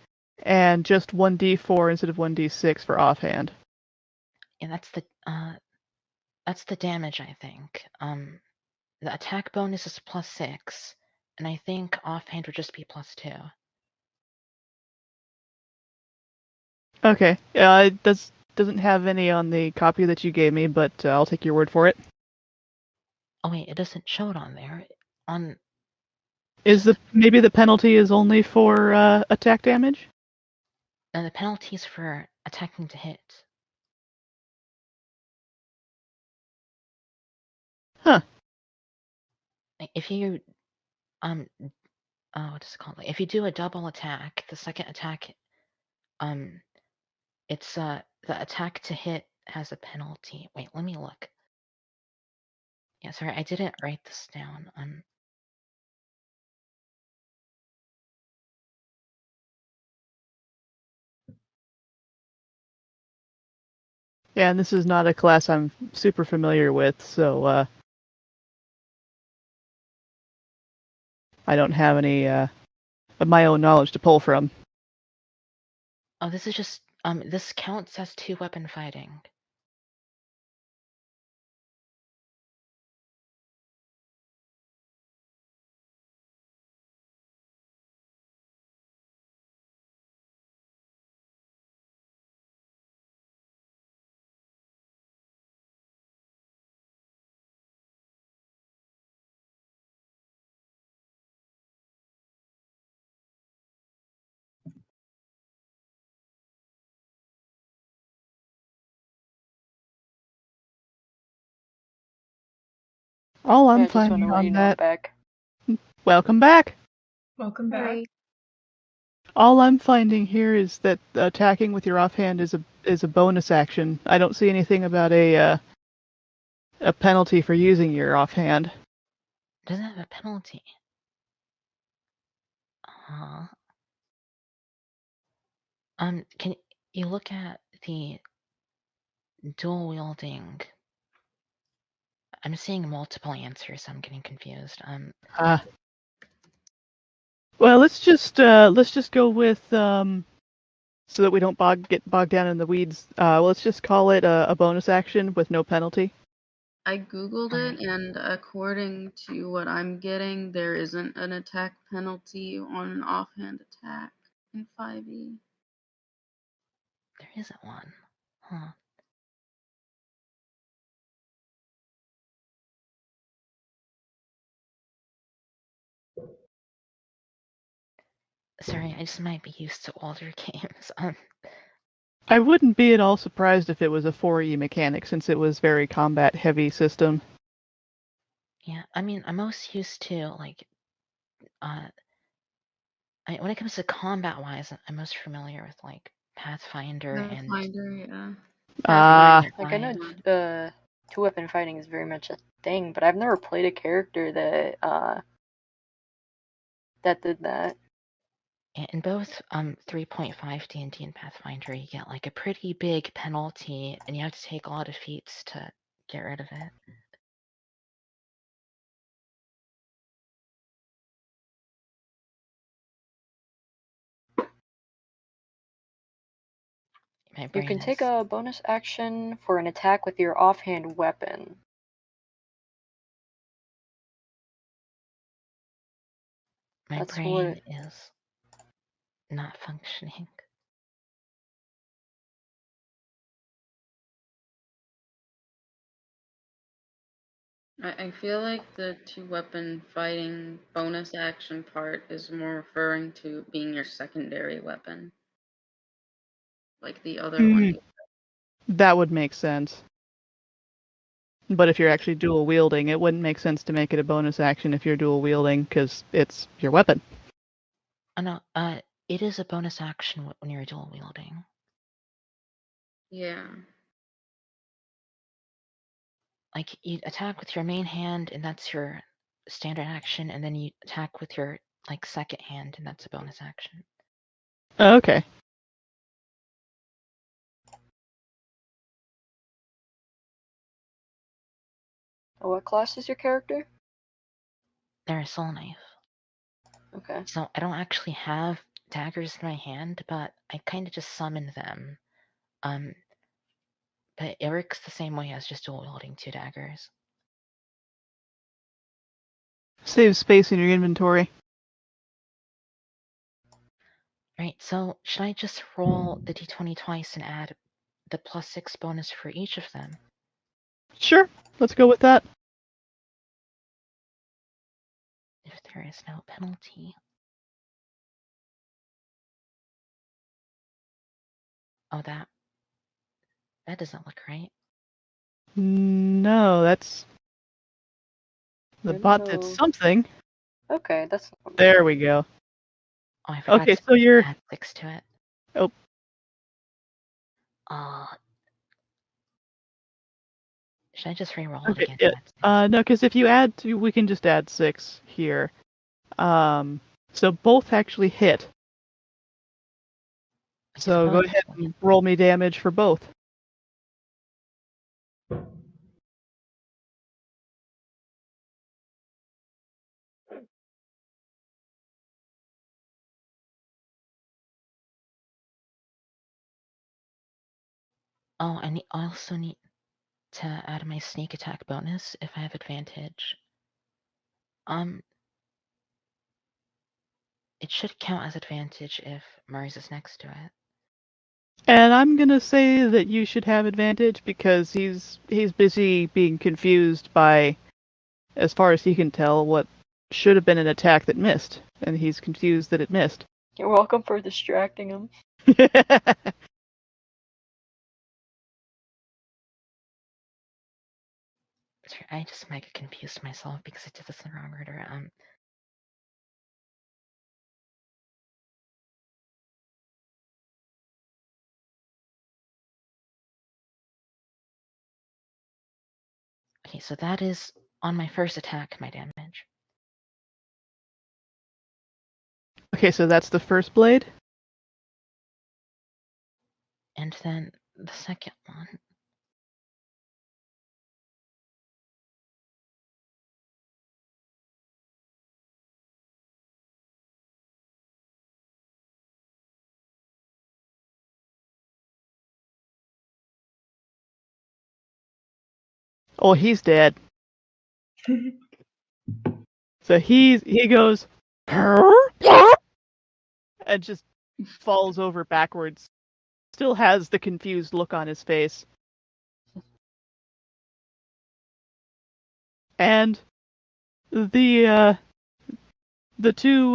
and just 1d4 instead of 1d6 for offhand. Yeah, that's the damage, I think. The attack bonus is +6, and I think offhand would just be +2. Okay. It doesn't have any on the copy that you gave me, but I'll take your word for it. Oh wait, it doesn't show it on there. On Maybe the penalty is only for attack damage? and the penalties for attacking to hit. Huh. If you what is it called? If you do a double attack, the second attack, it's the attack to hit has a penalty. Wait, let me look. Yeah, sorry, I didn't write this down. Yeah, and this is not a class I'm super familiar with, so I don't have any of my own knowledge to pull from. Oh, this is just this counts as 2-weapon fighting. All I'm I just want to finding let on you know I'm that. back. Welcome back. Welcome back. Right. All I'm finding here is that attacking with your offhand is a bonus action. I don't see anything about a penalty for using your offhand. Doesn't have a penalty. Can you look at the dual wielding? I'm seeing multiple answers, so I'm getting confused. Well, let's just go with so that we don't get bogged down in the weeds. Let's just call it a bonus action with no penalty. I googled Alright. it, and according to what I'm getting, there isn't an attack penalty on an offhand attack in 5e. There isn't one. Huh. Sorry, I just might be used to older games. I wouldn't be at all surprised if it was a 4e mechanic, since it was very combat heavy system. Yeah, I mean, I'm most used to like, when it comes to combat-wise, I'm most familiar with like Pathfinder and Pathfinder, yeah. Ah, Like, I know Five. two-weapon fighting is very much a thing, but I've never played a character that that did that. In both 3.5 D&D and Pathfinder, you get like a pretty big penalty, and you have to take a lot of feats to get rid of it. My You brain can take is. a bonus action for an attack with your offhand weapon. My That's brain what. is not functioning. I feel like the two-weapon fighting bonus action part is more referring to being your secondary weapon. Like the other one. that would make sense. But if you're actually dual wielding, it wouldn't make sense to make it a bonus action if you're dual wielding, because it's your weapon. Oh no, it is a bonus action when you're dual wielding. Yeah. Like you attack with your main hand, and that's your standard action, and then you attack with your like second hand, and that's a bonus action. Oh, okay. What class is your character? They're a soul knife. Okay. So I don't actually have daggers in my hand, but I kind of just summon them. But it works the same way as just dual wielding 2 daggers. Save space in your inventory. Right, so should I just roll the d20 twice and add the +6 bonus for each of them? Sure, let's go with that. If there is no penalty. Oh, that doesn't look right. No, that's the bot did No. something. Okay, that's. There we go. Oh, I forgot Okay, to so you're. add 6 to it. Oh, Should I just re-roll it okay. again? No, because if you add 2, we can just add 6 here. So both actually hit. So go ahead and roll me damage for both. Oh, I also need to add my sneak attack bonus if I have advantage. It should count as advantage if Mars is next to it. And I'm gonna say that you should have advantage because he's busy being confused by, as far as he can tell, what should have been an attack that missed, and he's confused that it missed. You're welcome for distracting him. I just might get confused myself because I did this in the wrong order. Okay, so that is on my first attack, my damage. Okay, so that's the first blade. And then the second one. Oh, he's dead. So he goes and just falls over backwards. Still has the confused look on his face. And the two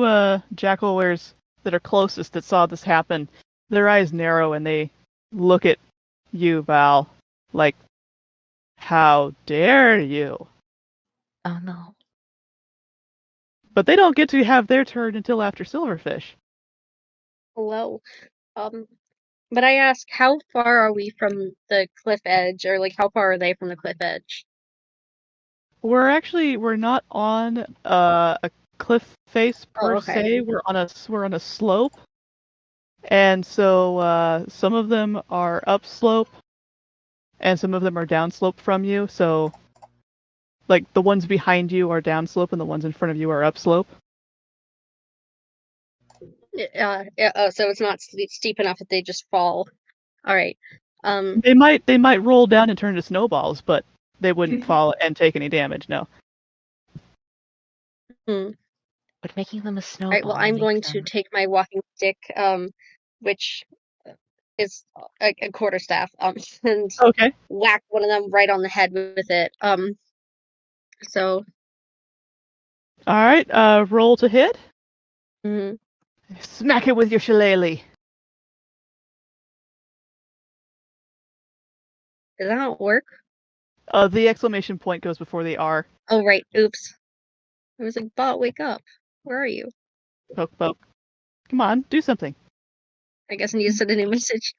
jackalwares that are closest that saw this happen, their eyes narrow and they look at you, Val, like, how dare you? Oh no. But they don't get to have their turn until after Silverfish. Hello. But I ask, how far are we from the cliff edge, or like how far are they from the cliff edge? We're not on a cliff face Oh, per okay. se. We're on a slope, and so some of them are upslope, and some of them are downslope from you. So, like the ones behind you are downslope, and the ones in front of you are upslope. So it's not steep enough that they just fall. All right. They might roll down and turn to snowballs, but they wouldn't fall and take any damage. No. But making them a All snowball. right. Well, I'm going to take my walking stick, which is a quarterstaff, and Okay. whack one of them right on the head with it. So. All right. Roll to hit. Mm-hmm. Smack it with your shillelagh. Does that not work? The exclamation point goes before the R. Oh, right. Oops. I was like, Bot, wake up. Where are you? Poke, poke. Come on, do something. I guess I need to send a new message.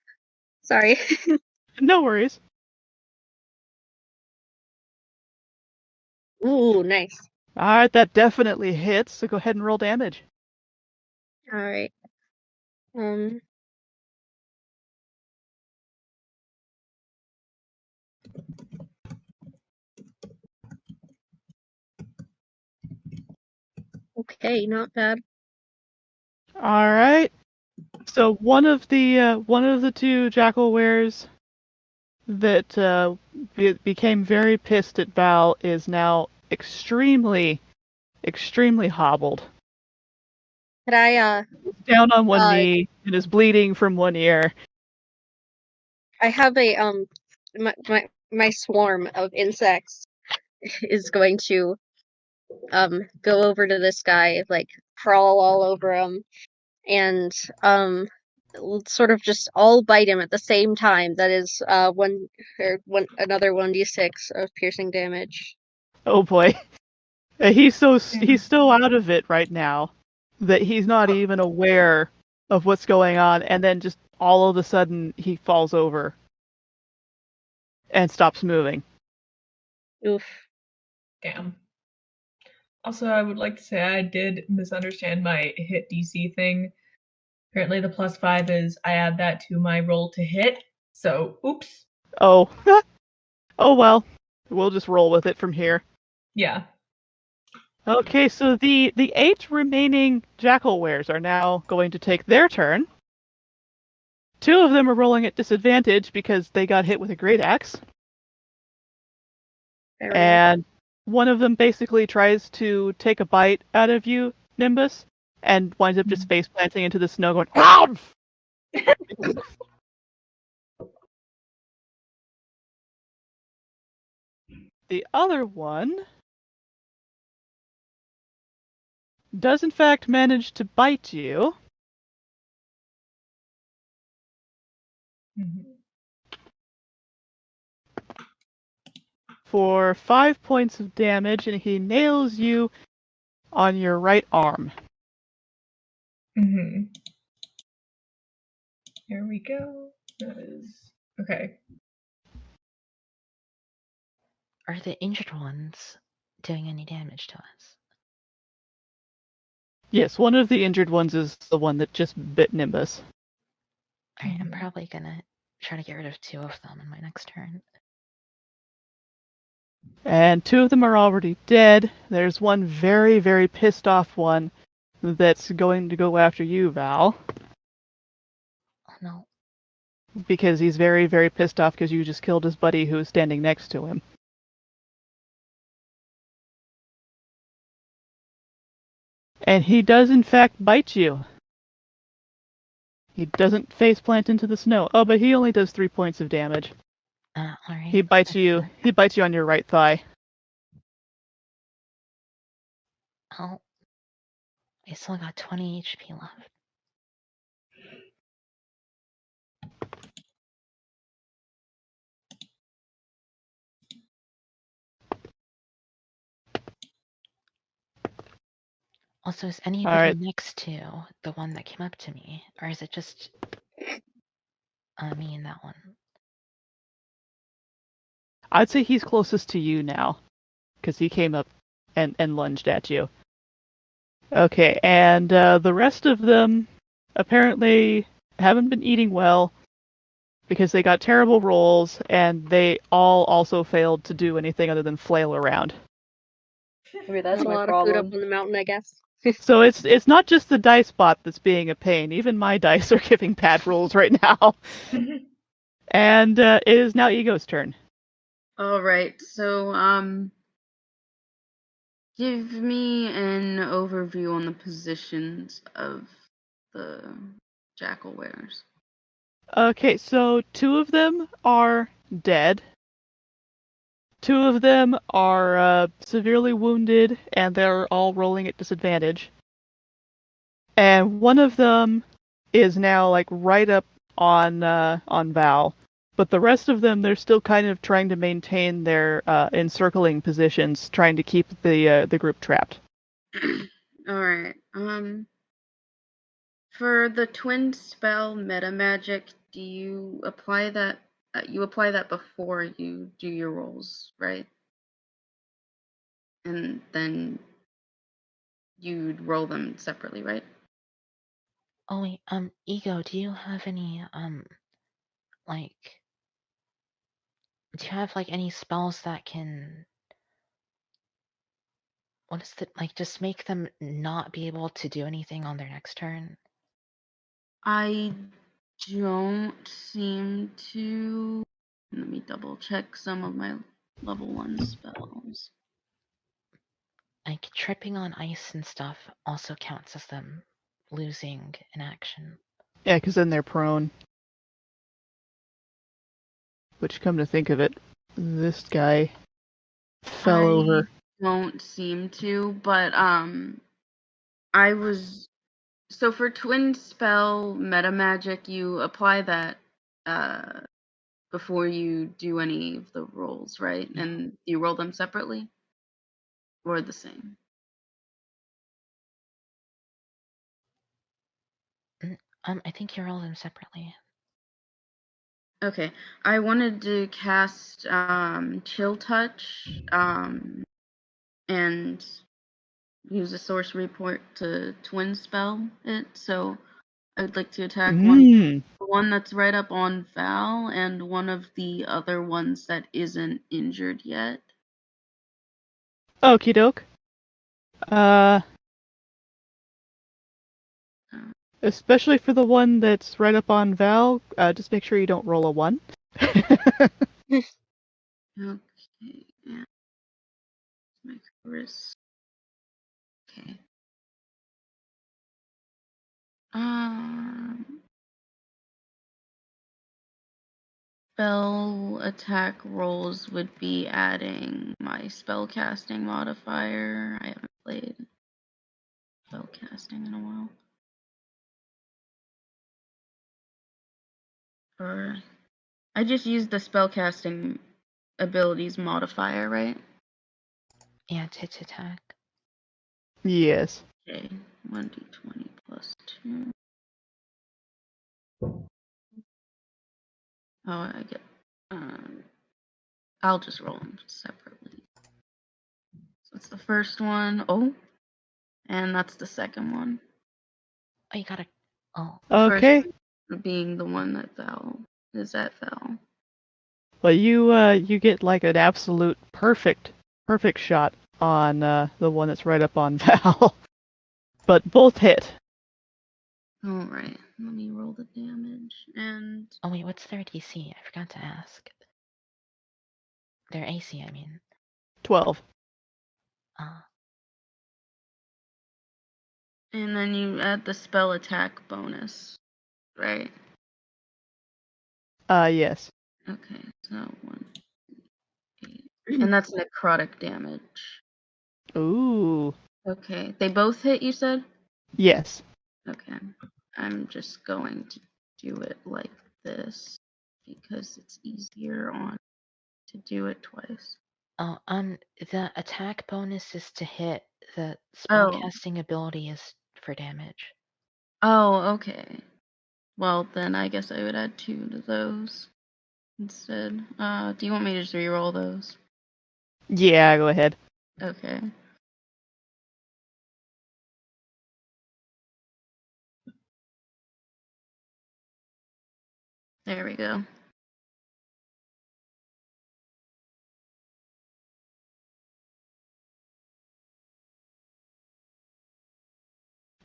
Sorry. No worries. Ooh, nice. Alright, that definitely hits, so go ahead and roll damage. All right. Okay, not bad. Alright. So one of the two jackalwares that became very pissed at Val is now extremely hobbled. Could I Down on one knee and is bleeding from one ear. I have a my swarm of insects is going to go over to this guy, like crawl all over him, and sort of just all bite him at the same time. That is another 1d6 of piercing damage. Oh boy. He's so out of it right now that he's not even aware of what's going on, and then just all of a sudden he falls over and stops moving. Oof. Damn. Also, I would like to say I did misunderstand my hit DC thing. Apparently the +5 is I add that to my roll to hit. So, oops. Oh. Oh well. We'll just roll with it from here. Yeah. Okay, so the 8 remaining jackalwares are now going to take their turn. 2 of them are rolling at disadvantage because they got hit with a great axe. And one of them basically tries to take a bite out of you, Nimbus, and winds up just face planting into the snow going, "Ow!" The other one does in fact manage to bite you. for 5 points of damage, and he nails you on your right arm. Mm-hmm. Here we go. That is okay. Are the injured ones doing any damage to us? Yes, one of the injured ones is the one that just bit Nimbus. Alright, I'm probably gonna try to get rid of 2 of them in my next turn. And 2 of them are already dead. There's one very, very pissed off one that's going to go after you, Val. Oh no. Because he's very, very pissed off because you just killed his buddy who was standing next to him. And he does in fact bite you. He doesn't face plant into the snow. Oh, but he only does 3 points of damage. Alright. He bites you. He bites you on your right thigh. Oh. I still got 20 HP left. Also, is anybody Alright. next to the one that came up to me? Or is it just me and that one? I'd say he's closest to you now. Because he came up and lunged at you. Okay, and the rest of them apparently haven't been eating well because they got terrible rolls, and they all also failed to do anything other than flail around. Maybe that's A my lot of food up problem. on the mountain, I guess. So it's not just the dice bot that's being a pain. Even my dice are giving bad rolls right now. And it is now Ego's turn. All right. So, give me an overview on the positions of the jackal wearers. Okay, so 2 of them are dead. 2 of them are severely wounded, and they're all rolling at disadvantage. And one of them is now like right up on Val, but the rest of them they're still kind of trying to maintain their encircling positions, trying to keep the group trapped. All right. For the twin spell meta magic, do you apply that? You apply that before you do your rolls, right? And then you'd roll them separately, right? Oh wait, Ego, do you have any like do you have like any spells that can what is the like just make them not be able to do anything on their next turn? I don't seem to. Let me double check some of my level 1 spells. Like tripping on ice and stuff also counts as them losing an action. Yeah, because then they're prone. Which, come to think of it, this guy fell I over. don't seem to, but I was so for twin spell meta magic, you apply that before you do any of the rolls, right? Yeah. And you roll them separately or the same. I think you roll them separately. Okay, I wanted to cast Chill Touch and use a sorcery point to twin spell it. So I would like to attack one that's right up on Val and one of the other ones that isn't injured yet. Okie doke. Especially for the one that's right up on Val, just make sure you don't roll a 1. Okay, yeah. My wrist. Okay. Spell attack rolls would be adding my spell casting modifier. I haven't played spell casting in a while. I just used the spell casting ability's modifier, right? Yeah, to attack. Yes. Okay, 1d20 plus 2. Oh, I get. I'll just roll them separately. So it's the first one. Oh, and that's the second one. Oh, you gotta. Oh, The Okay. first one being the one that fell. That fell. Well, you get like an absolute perfect shot on the one that's right up on Val, but both hit. All right, let me roll the damage. And oh wait, what's their DC? I forgot to ask. Their AC, I mean. 12. and then you add the spell attack bonus, right? Yes. Okay, so 1, 8, and that's necrotic damage. Ooh. Okay, they both hit. You said. Yes. Okay, I'm just going to do it like this because it's easier on to do it twice. Oh, the attack bonus is to hit. The Oh. spellcasting ability is for damage. Oh, okay. Well, then I guess I would add 2 to those instead. Do you want me to just re-roll those? Yeah, go ahead. Okay. There we go.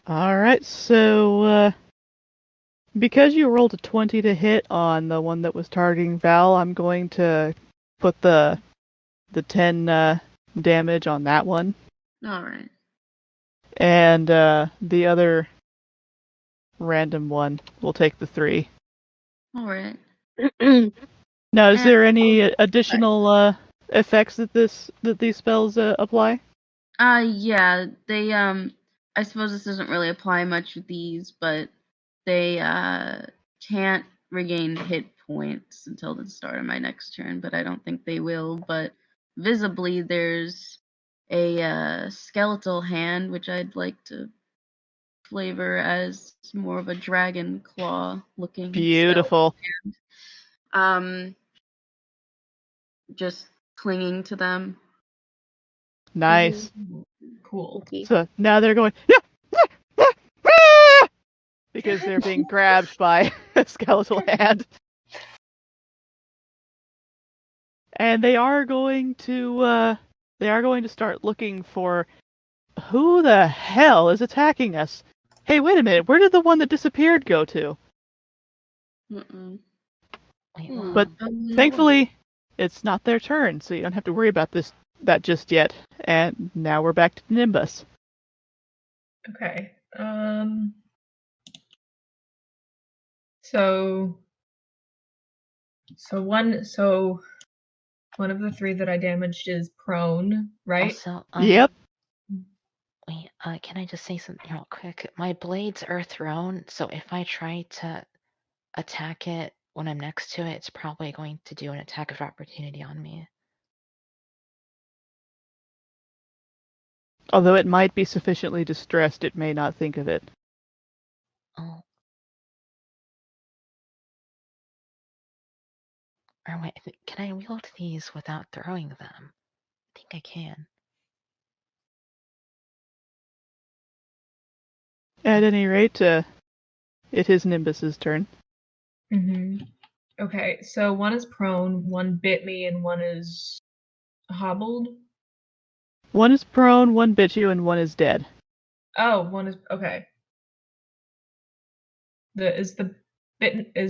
Alright, so because you rolled a 20 to hit on the one that was targeting Val, I'm going to put the 10 damage on that one. Alright. And the other random one will take the 3. Alright. Now, is And there any additional effects that these spells apply? yeah, they I suppose this doesn't really apply much with these, but they can't regain hit points until the start of my next turn, but I don't think they will. But visibly there's a skeletal hand which I'd like to flavor as more of a dragon claw looking Beautiful. skeletal hand. Just clinging to them. Nice. Cool. So now they're going because they're being grabbed by a skeletal hand. And they are going to start looking for who the hell is attacking us. Hey, wait a minute. Where did the one that disappeared go to? Mm-mm. Wait, But thankfully, it's not their turn, so you don't have to worry about that just yet. And now we're back to Nimbus. Okay. So one of the 3 that I damaged is prone, right? Also, Yep. wait, can I just say something real quick? My blades are thrown, so if I try to attack it when I'm next to it, it's probably going to do an attack of opportunity on me. Although it might be sufficiently distressed, it may not think of it. Oh. Or wait, can I wield these without throwing them? I think I can. At any rate, it is Nimbus's turn. Mm-hmm. Okay, so one is prone, one bit me, and one is hobbled. One is prone, one bit you, and one is dead. Oh, one is okay. Is the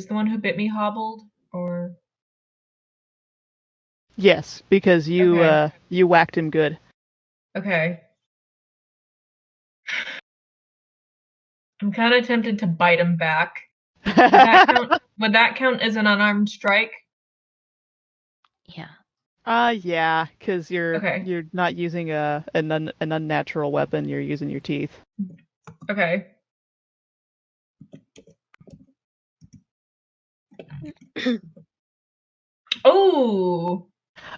one who bit me hobbled, or Yes, because you Okay. You whacked him good. okay? I'm kind of tempted to bite him back. Would that count as an unarmed strike? Yeah. Yeah, because Okay. you're not using an unnatural weapon. You're using your teeth. Okay. Oh,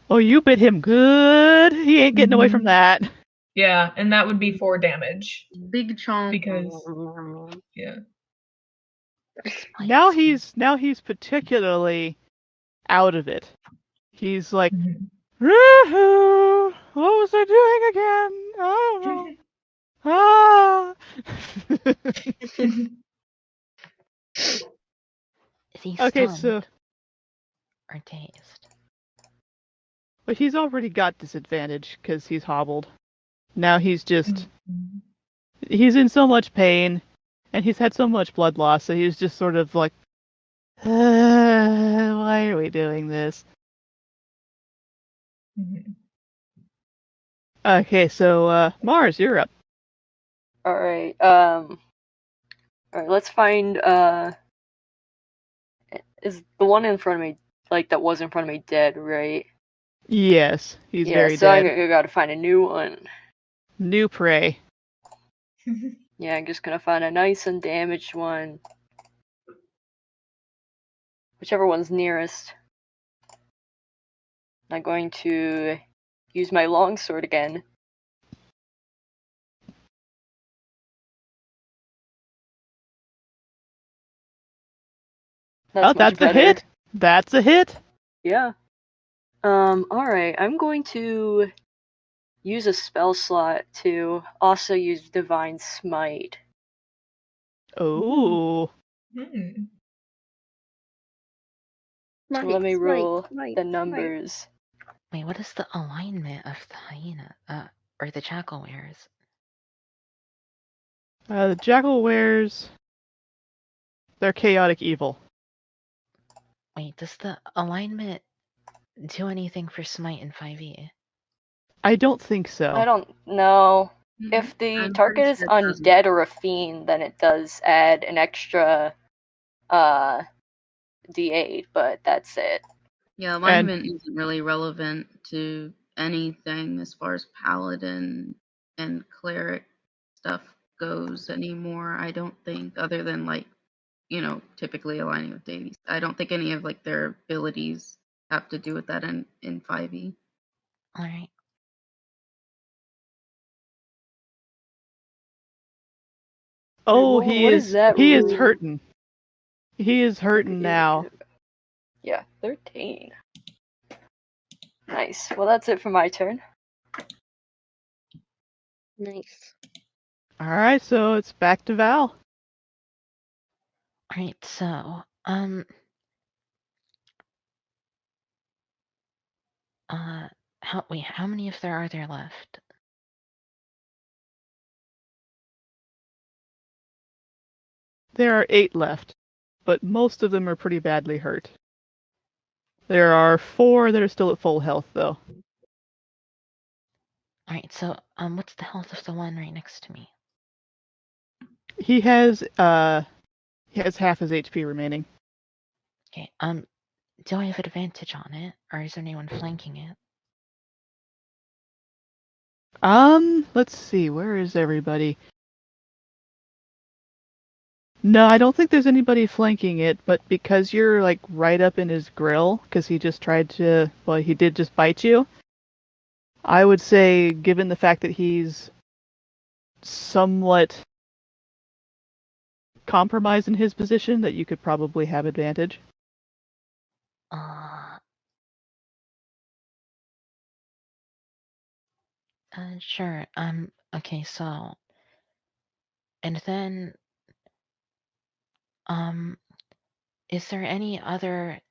Oh, you bit him good. He ain't getting away from that. Yeah, and that would be 4 damage. Big chomp. Because, yeah. Now he's particularly out of it. He's like, "Woohoo! What was I doing again? I don't know. Ah!" Is he Okay, stunned so or dazed? but he's already got disadvantage because he's hobbled. Now he's just he's in so much pain, and he's had so much blood loss, so he's just sort of like, why are we doing this? Okay, so Mars, you're up. Alright, alright, let's find, is the one in front of me, like, that was in front of me dead, right? Yes, he's Yeah, very so I dead. gotta find a new one. New prey. Yeah, I'm just gonna find a nice undamaged one. Whichever one's nearest. I'm going to use my longsword again. That's much That's better. a hit. That's a hit. Yeah. Alright, I'm going to use a spell slot to also use Divine Smite. Oh. So let me roll the Smite. numbers. Wait, what is the alignment of the hyena? Or the jackal wears? The jackal wears. They're chaotic evil. Wait, does the alignment do anything for smite in 5e? I don't think so. I don't know. If the I'm target pretty is sure it doesn't. undead or a fiend, then it does add an extra d8, but that's it. Yeah, alignment isn't really relevant to anything as far as paladin and cleric stuff goes anymore. I don't think, other than like, typically aligning with deities. I don't think any of like their abilities have to do with that in 5e. Alright. Oh, Wait, he what is that he is rule? hurting. He is hurting now. Yeah, 13. Nice. Well, that's it for my turn. Nice. Alright, so it's back to Val. Alright, so, how many of there are there left? There are 8 left, but most of them are pretty badly hurt. There are 4 that are still at full health, though. Alright, so, what's the health of the one right next to me? He has half his HP remaining. Okay, do I have advantage on it, or is there anyone flanking it? Let's see, where is everybody? No, I don't think there's anybody flanking it, but because you're like right up in his grill, because he just tried to, well, he did just bite you. I would say, given the fact that he's somewhat compromised in his position, that you could probably have advantage. Sure, okay, so, and then, is there any other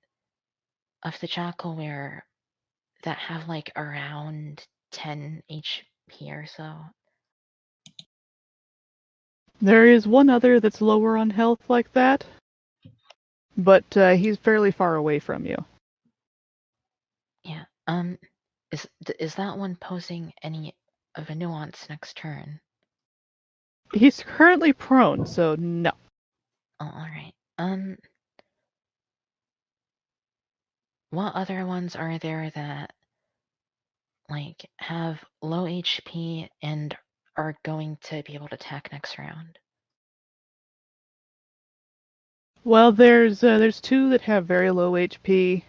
of the jackalware that have like around 10 HP or so? There is one other that's lower on health like that, but he's fairly far away from you. Yeah, is that one posing any of a nuance next turn? He's currently prone, so no. Oh, alright. What other ones are there that like have low HP and are going to be able to attack next round? Well, there's 2 that have very low HP,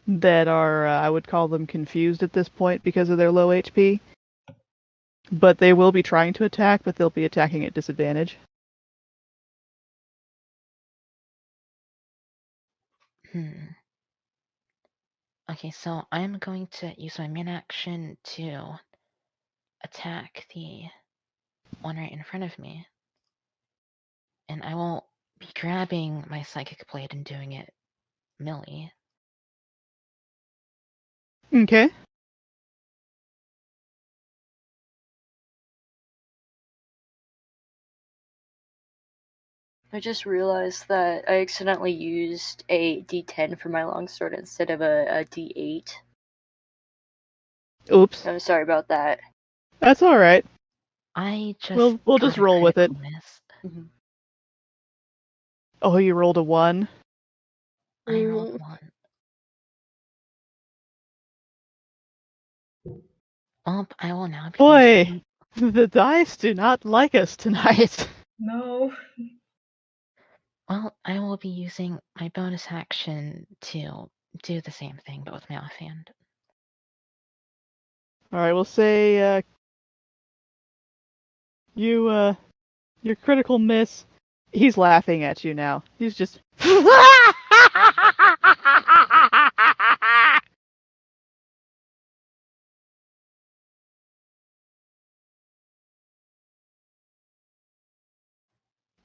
that are, I would call them confused at this point because of their low HP. But they will be trying to attack, but they'll be attacking at disadvantage. Okay, so I'm going to use my main action to attack the one right in front of me. And I will be grabbing my psychic blade and doing it melee. Okay. I just realized that I accidentally used a D10 for my longsword instead of a D8. Oops. I'm sorry about that. That's alright. I just We'll got just a roll with it. critical miss. Mm-hmm. Oh, you rolled a 1? I rolled 1. Well, I will now be Boy, using... the dice do not like us tonight. No. Well, I will be using my bonus action to do the same thing, but with my offhand. Alright, we'll say, your critical miss, he's laughing at you now. He's just...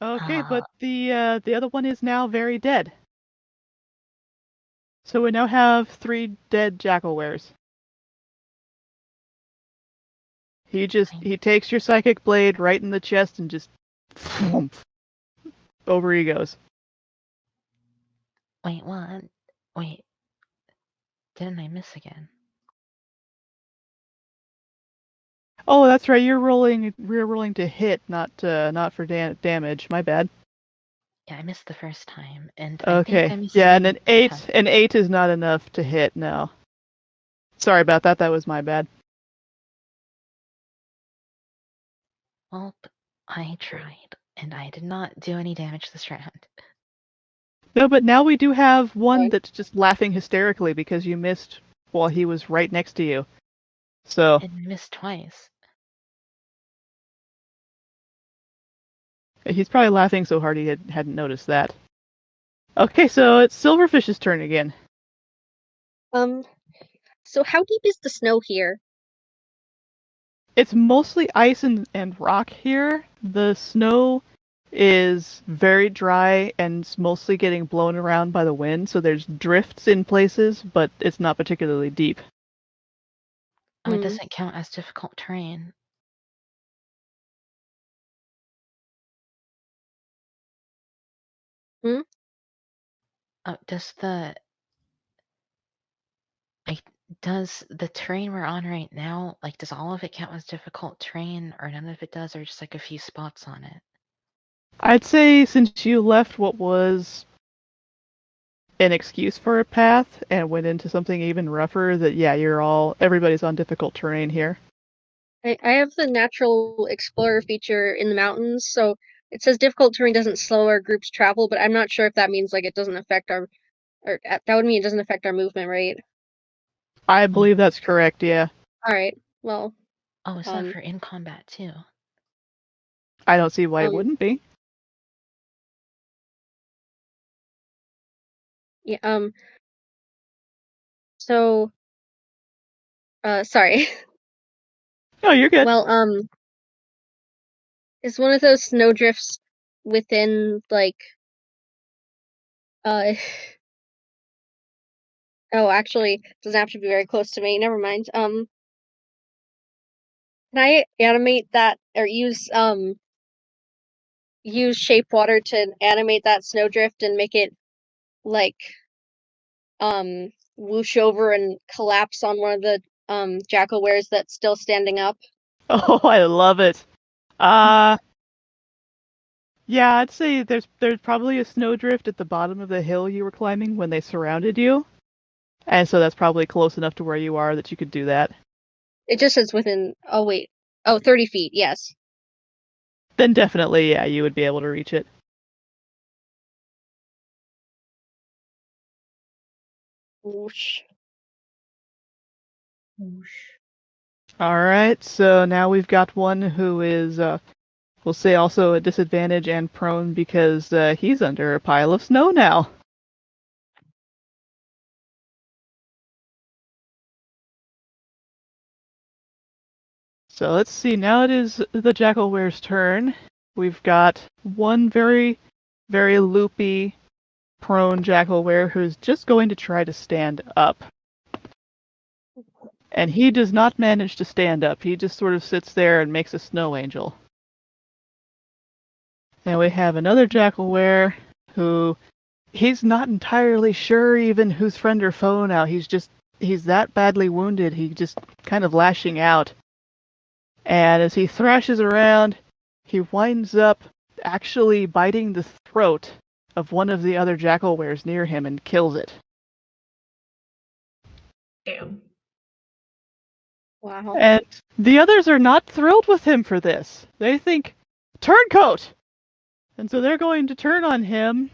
Okay, but the other one is now very dead. So we now have 3 dead Jackalwares. He takes your psychic blade right in the chest and just over he goes. Wait, what? Wait. Didn't I miss again? Oh, that's right. You're rolling to hit, not for damage. My bad. Yeah, I missed the first time, and I think Okay. I missed Yeah, and again an 8 is not enough to hit. No. Sorry about that. That was my bad. Well, I tried, and I did not do any damage this round. No, but now we do have one Okay. that's just laughing hysterically because you missed while he was right next to you. So And I missed twice. he's probably laughing so hard he hadn't noticed that. Okay, so it's Silverfish's turn again. So how deep is the snow here? It's mostly ice and rock here. The snow is very dry and it's mostly getting blown around by the wind, so there's drifts in places, but it's not particularly deep. Oh, it doesn't count as difficult terrain. Oh, does the terrain we're on right now, like, does all of it count as difficult terrain, or none of it does, or just like a few spots on it? I'd say since you left what was an excuse for a path and went into something even rougher, that yeah, everybody's on difficult terrain here. I have the natural explorer feature in the mountains, so it says difficult terrain doesn't slow our group's travel, but I'm not sure if that means like it doesn't affect our, or that would mean it doesn't affect our movement, right? I believe that's correct, yeah. All right. Well, Oh, is that for in combat too? I don't see why it wouldn't be. yeah. So, sorry. No, you're good. Well, is one of those snowdrifts within like, oh, actually, it doesn't have to be very close to me. Never mind. Can I animate that or use shape water to animate that snowdrift and make it like whoosh over and collapse on one of the Jackalwares that's still standing up? Oh, I love it. Yeah, I'd say there's probably a snowdrift at the bottom of the hill you were climbing when they surrounded you. And so that's probably close enough to where you are that you could do that. It just says within, oh wait, 30 feet, yes. Then definitely, yeah, you would be able to reach it. Whoosh. Whoosh. Alright, so now we've got one who is, we'll say also a disadvantage and prone because he's under a pile of snow now. So let's see, now it is the Jackalware's turn. We've got one very, very loopy, prone Jackalware who's just going to try to stand up. And he does not manage to stand up. He just sort of sits there and makes a snow angel. And we have another Jackalware who he's not entirely sure even who's friend or foe now. He's that badly wounded. He's just kind of lashing out. And as he thrashes around, he winds up actually biting the throat of one of the other Jackalwares near him and kills it. Damn. Wow. And the others are not thrilled with him for this. They think, turncoat! And so they're going to turn on him,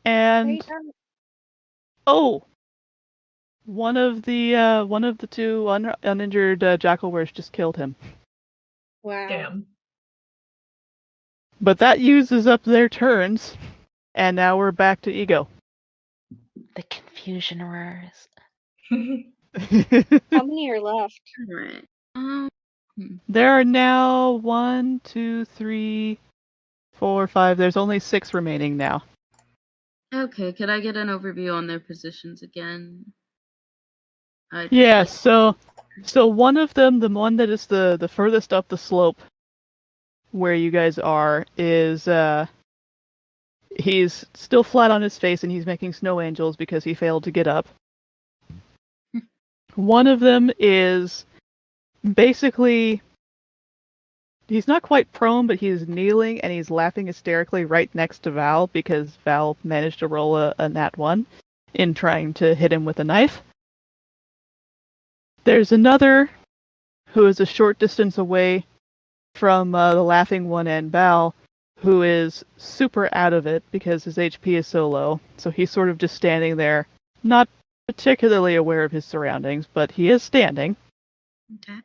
and oh, one of the two uninjured Jackalwares just killed him. Wow. Damn. But that uses up their turns, and now we're back to Ego. The confusion roars. How many are left? Alright. There are now 1, 2, 3, 4, 5. There's only 6 remaining now. Okay, could I get an overview on their positions again? Yeah, so one of them, the one that is the furthest up the slope where you guys are, is he's still flat on his face and he's making snow angels because he failed to get up. One of them is basically, he's not quite prone, but he's kneeling and he's laughing hysterically right next to Val because Val managed to roll a nat 1 in trying to hit him with a knife. There's another who is a short distance away from the laughing one and Val, who is super out of it because his HP is so low. So he's sort of just standing there, not particularly aware of his surroundings, but he is standing. Okay.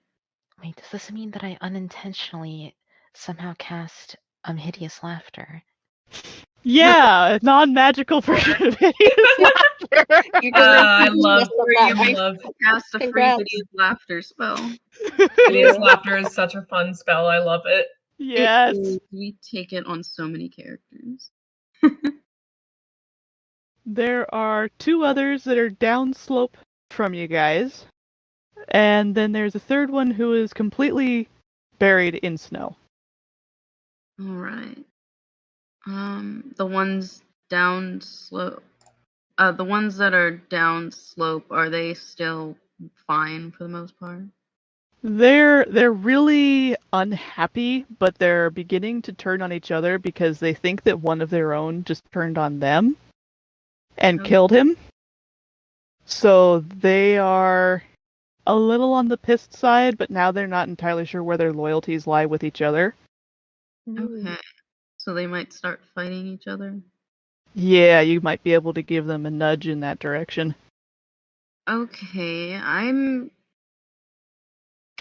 Wait, does this mean that I unintentionally somehow cast hideous laughter? Yeah, a non-magical version of hideous laughter. I love where you love. Cast a free Congrats. hideous laughter spell. Hideous laughter is such a fun spell. I love it. Yes. We take it on so many characters. There are 2 others that are downslope from you guys. And then there's a third one who is completely buried in snow. Alright. The ones down slope. The ones that are down slope, are they still fine for the most part? They're really unhappy, but they're beginning to turn on each other because they think that one of their own just turned on them and killed him. So they are a little on the pissed side, but now they're not entirely sure where their loyalties lie with each other. Okay. So they might start fighting each other? Yeah, you might be able to give them a nudge in that direction. Okay, I'm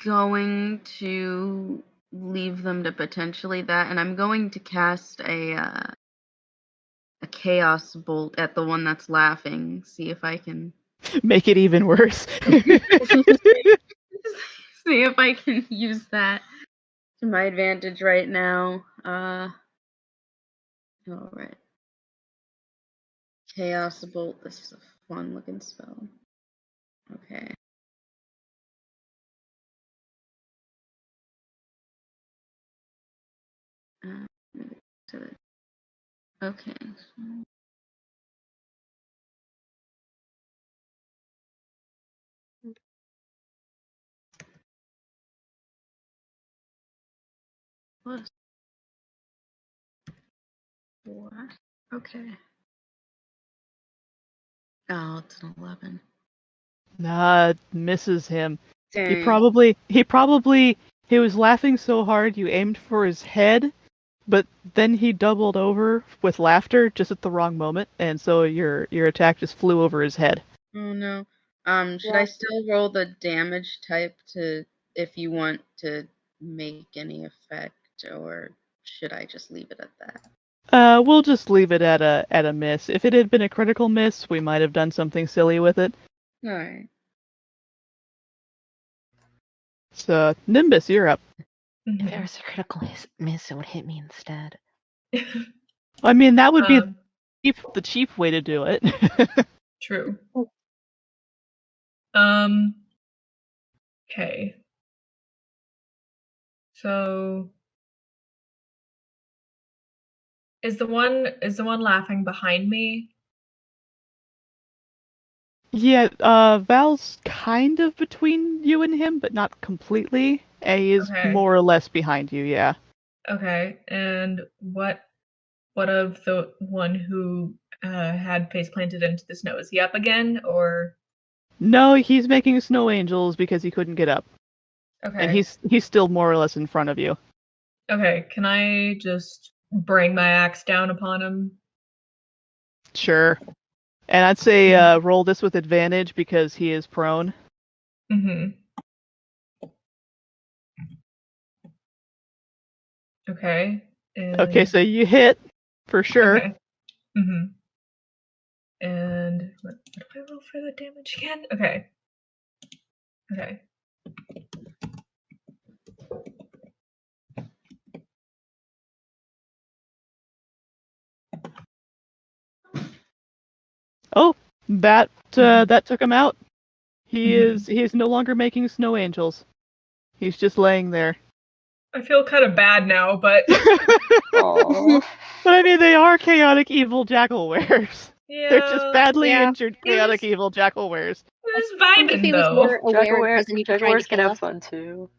going to leave them to potentially that, and I'm going to cast a chaos bolt at the one that's laughing. See if I can Make it even worse. see if I can use that to my advantage right now. All right. Chaos bolt. This is a fun looking spell. Okay. Okay. Plus 4. Okay. Oh, it's an 11. Nah, it misses him. Dang. He was laughing so hard you aimed for his head, but then he doubled over with laughter just at the wrong moment, and so your attack just flew over his head. Oh no. Should I still roll the damage type to if you want to make any effect, or should I just leave it at that? We'll just leave it at a miss. If it had been a critical miss, we might have done something silly with it. All right. So, Nimbus, you're up. If it was a critical miss, it would hit me instead. I mean, that would be the cheap way to do it. True. Okay. So is the one laughing behind me? Yeah, Val's kind of between you and him, but not completely. He is Okay. more or less behind you, yeah. Okay. And what of the one who had face planted into the snow? Is he up again, or? No, he's making snow angels because he couldn't get up. Okay. And he's still more or less in front of you. Okay, can I just bring my axe down upon him? Sure. And I'd say roll this with advantage because he is prone. Mm-hmm. Okay. Okay, so you hit for sure. Okay. Mm-hmm. And what do I roll for the damage again? Okay. Okay. Oh, that took him out. He is no longer making snow angels. He's just laying there. I feel kind of bad now, but Aww. But I mean, they are chaotic evil jackal wares. yeah, They're just badly Yeah. injured chaotic evil jackal wares. Just I think if vibing he was though. more aware, it wasn't even trying to Jaguars can kill have us. fun too.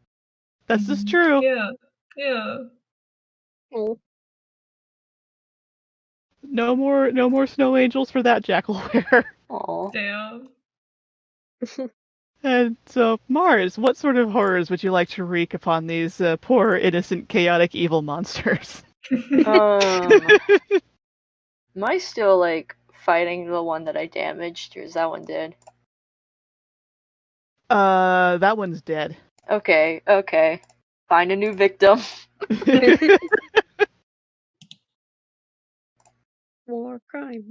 That's just true. Yeah. Yeah. Oh. No more snow angels for that jackalware. Aww. Damn. And so, Mars, what sort of horrors would you like to wreak upon these poor, innocent, chaotic evil monsters? Am I still like fighting the one that I damaged, or is that one dead? That one's dead. Okay. Find a new victim. War crime.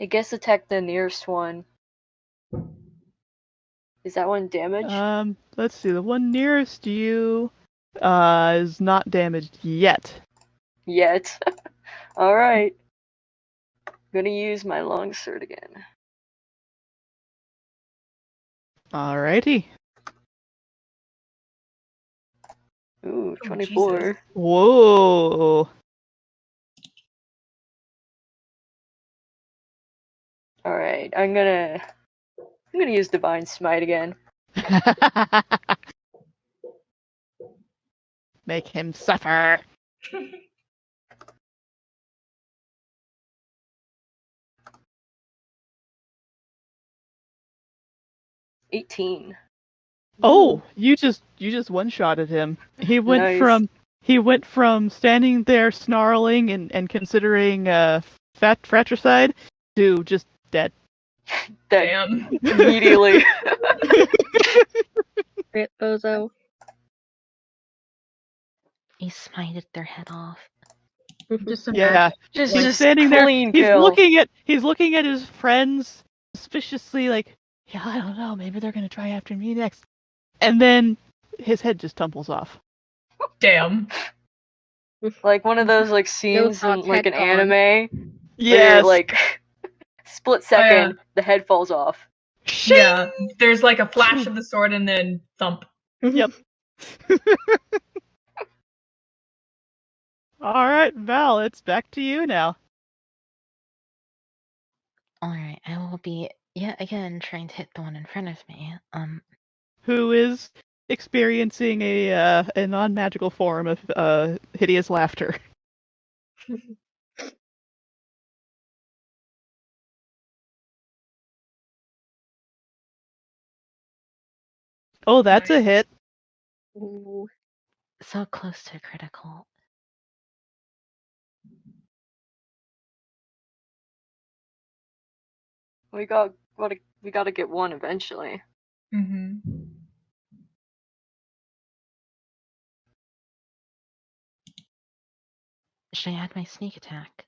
I guess attack the nearest one. Is that one damaged? Let's see. The one nearest you is not damaged yet. Yet. Alright. Gonna use my longsword again. Alrighty. Ooh, Oh, 24. Jesus. Whoa. Alright, I'm gonna use Divine Smite again. Make him suffer. 18. Oh, you just one-shotted him. He went Nice. from standing there snarling and considering fratricide to just dead. Damn. Immediately. Rip bozo. He smited their head off. Just Yeah. Just He's standing there. clean He's kill. looking at his friends suspiciously, like, yeah, I don't know, maybe they're gonna try after me next. And then his head just tumbles off. Damn. Like one of those like scenes in thoughts, like an head gone. anime. Yes. Where, like split second, the head falls off. Yeah. There's like a flash of the sword and then thump. Yep. All right, Val, it's back to you now. Alright, I will be yet again trying to hit the one in front of me. Who is experiencing a non-magical form of hideous laughter. Oh, that's a hit. Ooh. So close to critical. We got what We gotta get one eventually. Mm-hmm. Should I add my sneak attack?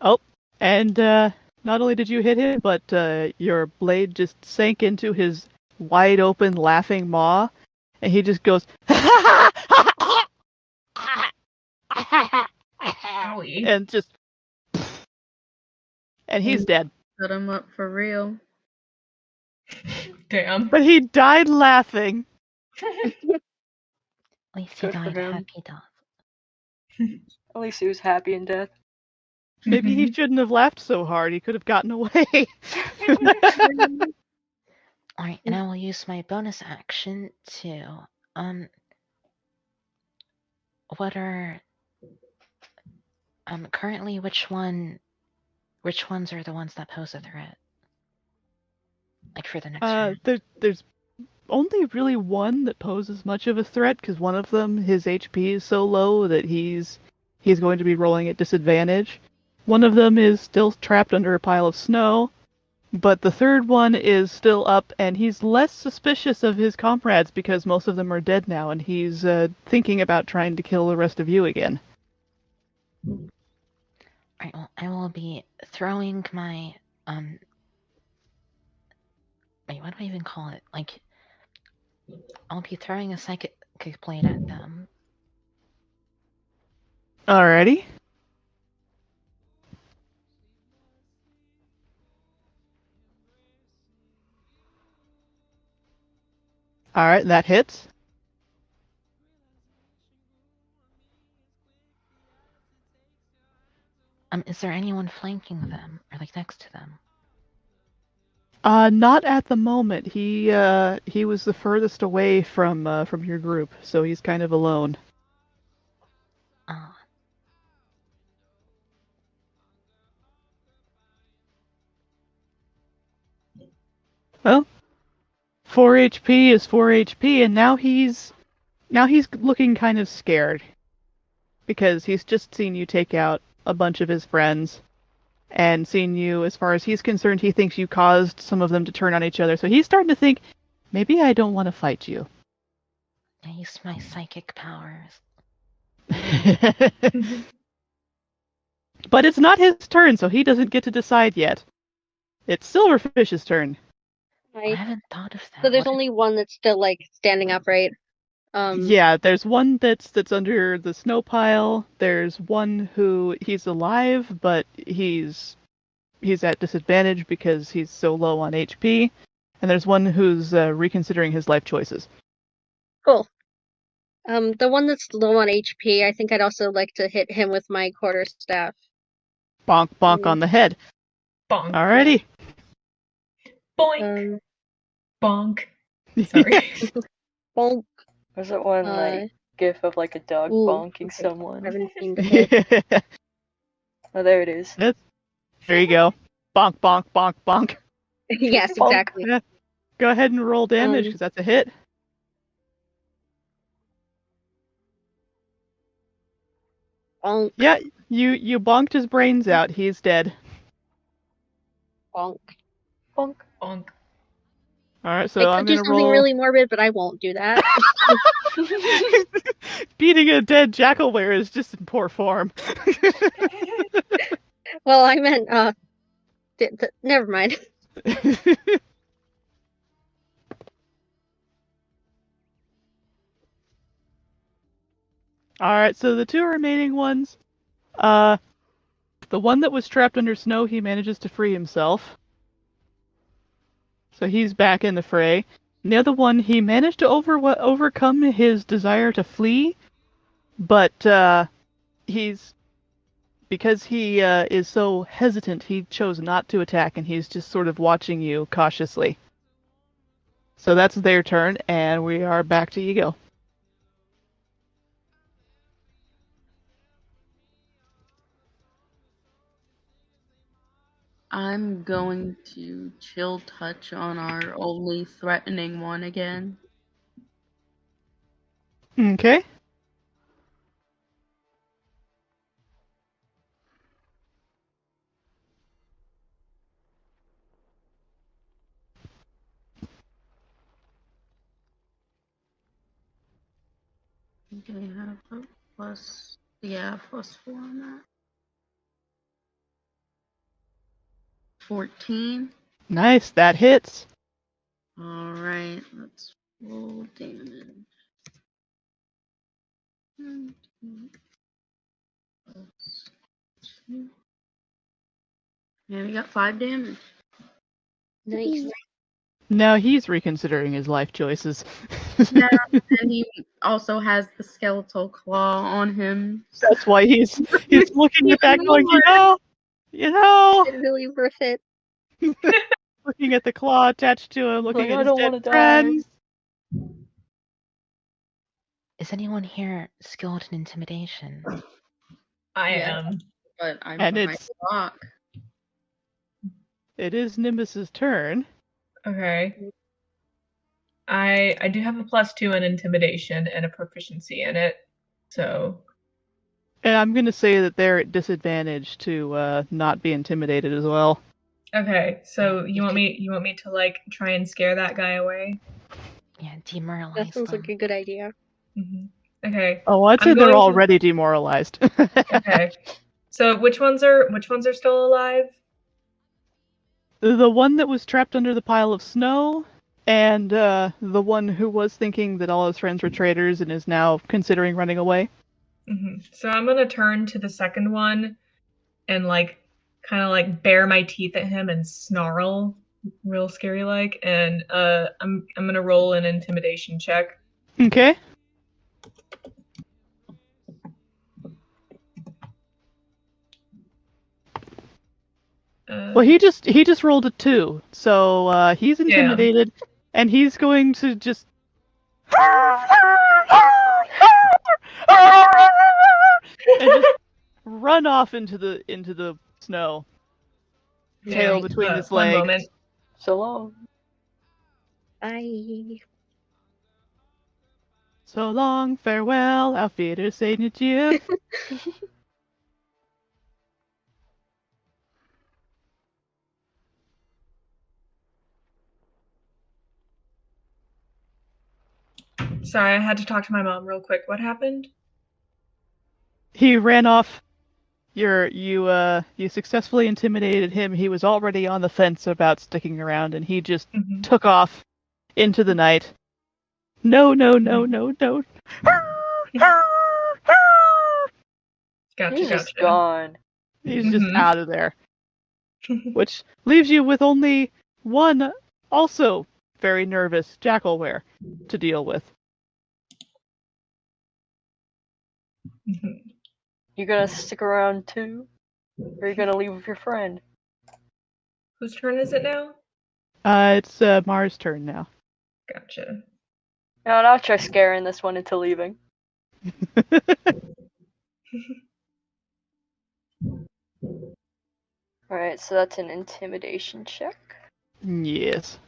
Oh, and not only did you hit him, but your blade just sank into his wide open, laughing maw, and he just goes, Owie. and just, and he's dead. Set him up for real. Damn. But he died laughing. At least he Good for died him. happy death. At least he was happy in death. Maybe he shouldn't have laughed so hard. He could have gotten away. Alright, and I will use my bonus action to, what are, currently which ones are the ones that pose a threat? Like for the next round? There's only really one that poses much of a threat, because one of them, his HP is so low that he's going to be rolling at disadvantage. One of them is still trapped under a pile of snow, but the third one is still up, and he's less suspicious of his comrades because most of them are dead now, and he's thinking about trying to kill the rest of you again. Alright, well, I will be throwing my, wait, what do I even call it? Like, I'll be throwing a psychic blade at them. Alrighty. Alright, that hits. Is there anyone flanking them or like next to them? Not at the moment. He was the furthest away from your group, so he's kind of alone. Oh, Well, 4 HP is 4 HP, and now he's looking kind of scared because he's just seen you take out a bunch of his friends, and seen you, as far as he's concerned, he thinks you caused some of them to turn on each other. So he's starting to think, maybe I don't want to fight you. I use my psychic powers. But it's not his turn, so he doesn't get to decide yet. It's Silverfish's turn. I haven't thought of that. So there's What only one that's still like standing upright. Yeah, there's one that's under the snow pile. There's one who he's alive, but he's at disadvantage because he's so low on HP. And there's one who's reconsidering his life choices. Cool. The one that's low on HP, I think I'd also like to hit him with my quarterstaff. Bonk, bonk on the head. Bonk. Alrighty. Boink. Bonk. Sorry. Bonk. Was it one like gif of like a dog bonking okay. someone? 17 to hit. Oh, there it is. There you go. Bonk, bonk, bonk, bonk. Yes, exactly. Yeah. Go ahead and roll damage, because that's a hit. Bonk. Yeah, you bonked his brains out. He's dead. Bonk. Bonk. Bonk. Alright, so I I'm could do gonna something roll. really morbid, but I won't do that. Beating a dead jackalware is just in poor form. Well, I meant, never mind. Alright, so the two remaining ones, the one that was trapped under snow, he manages to free himself. So he's back in the fray. And the other one, he managed to overcome his desire to flee, but because he is so hesitant, he chose not to attack, and he's just sort of watching you cautiously. So that's their turn, and we are back to Ego. I'm going to chill touch on our only threatening one again. Okay. I think I have a +4 on that. 14. Nice, that hits. Alright, let's roll damage. 1, 2, +2. Yeah, we got 5 damage. Nice. Now he's reconsidering his life choices. Yeah, and he also has the skeletal claw on him. That's why he's looking at that Even going, more. you know, It's really worth it. looking at the claw attached to him, looking Like, at I his don't dead want to die. friends. Is anyone here skilled in intimidation? I Yes. am. But I'm And behind it's- the rock. It is Nimbus's turn. Okay. I do have a +2 in intimidation and a proficiency in it. So And I'm gonna say that they're at disadvantage to not be intimidated as well. okay. So You you want me to like try and scare that guy away? Yeah, demoralize That sounds them. like a good idea. Okay. Oh, I'd say I'm they're going to- already demoralized. Okay. So which ones are still alive? The one that was trapped under the pile of snow, and the one who was thinking that all his friends were traitors and is now considering running away. So I'm gonna turn to the second one and like kind of like bare my teeth at him and snarl, real scary like, and I'm gonna roll an intimidation check. Okay. Well, he just rolled a 2, so he's intimidated, and he's going to just and just run off into the snow, tail between his One legs. moment. So long. Bye. So long, farewell, auf Wiedersehen, adieu. Sorry, I had to talk to my mom real quick. What happened? He ran off. You successfully intimidated him. He was already on the fence about sticking around, and he just took off into the night. No. Gotcha, He's just gotcha. gone. He's just out of there. Which leaves you with only one, also very nervous Jackalware to deal with. You gonna stick around too? Or are you gonna leave with your friend? Whose turn is it now? It's Mars' turn now. Gotcha. No, and I'll try scaring this one into leaving. Alright, so that's an intimidation check. Yes.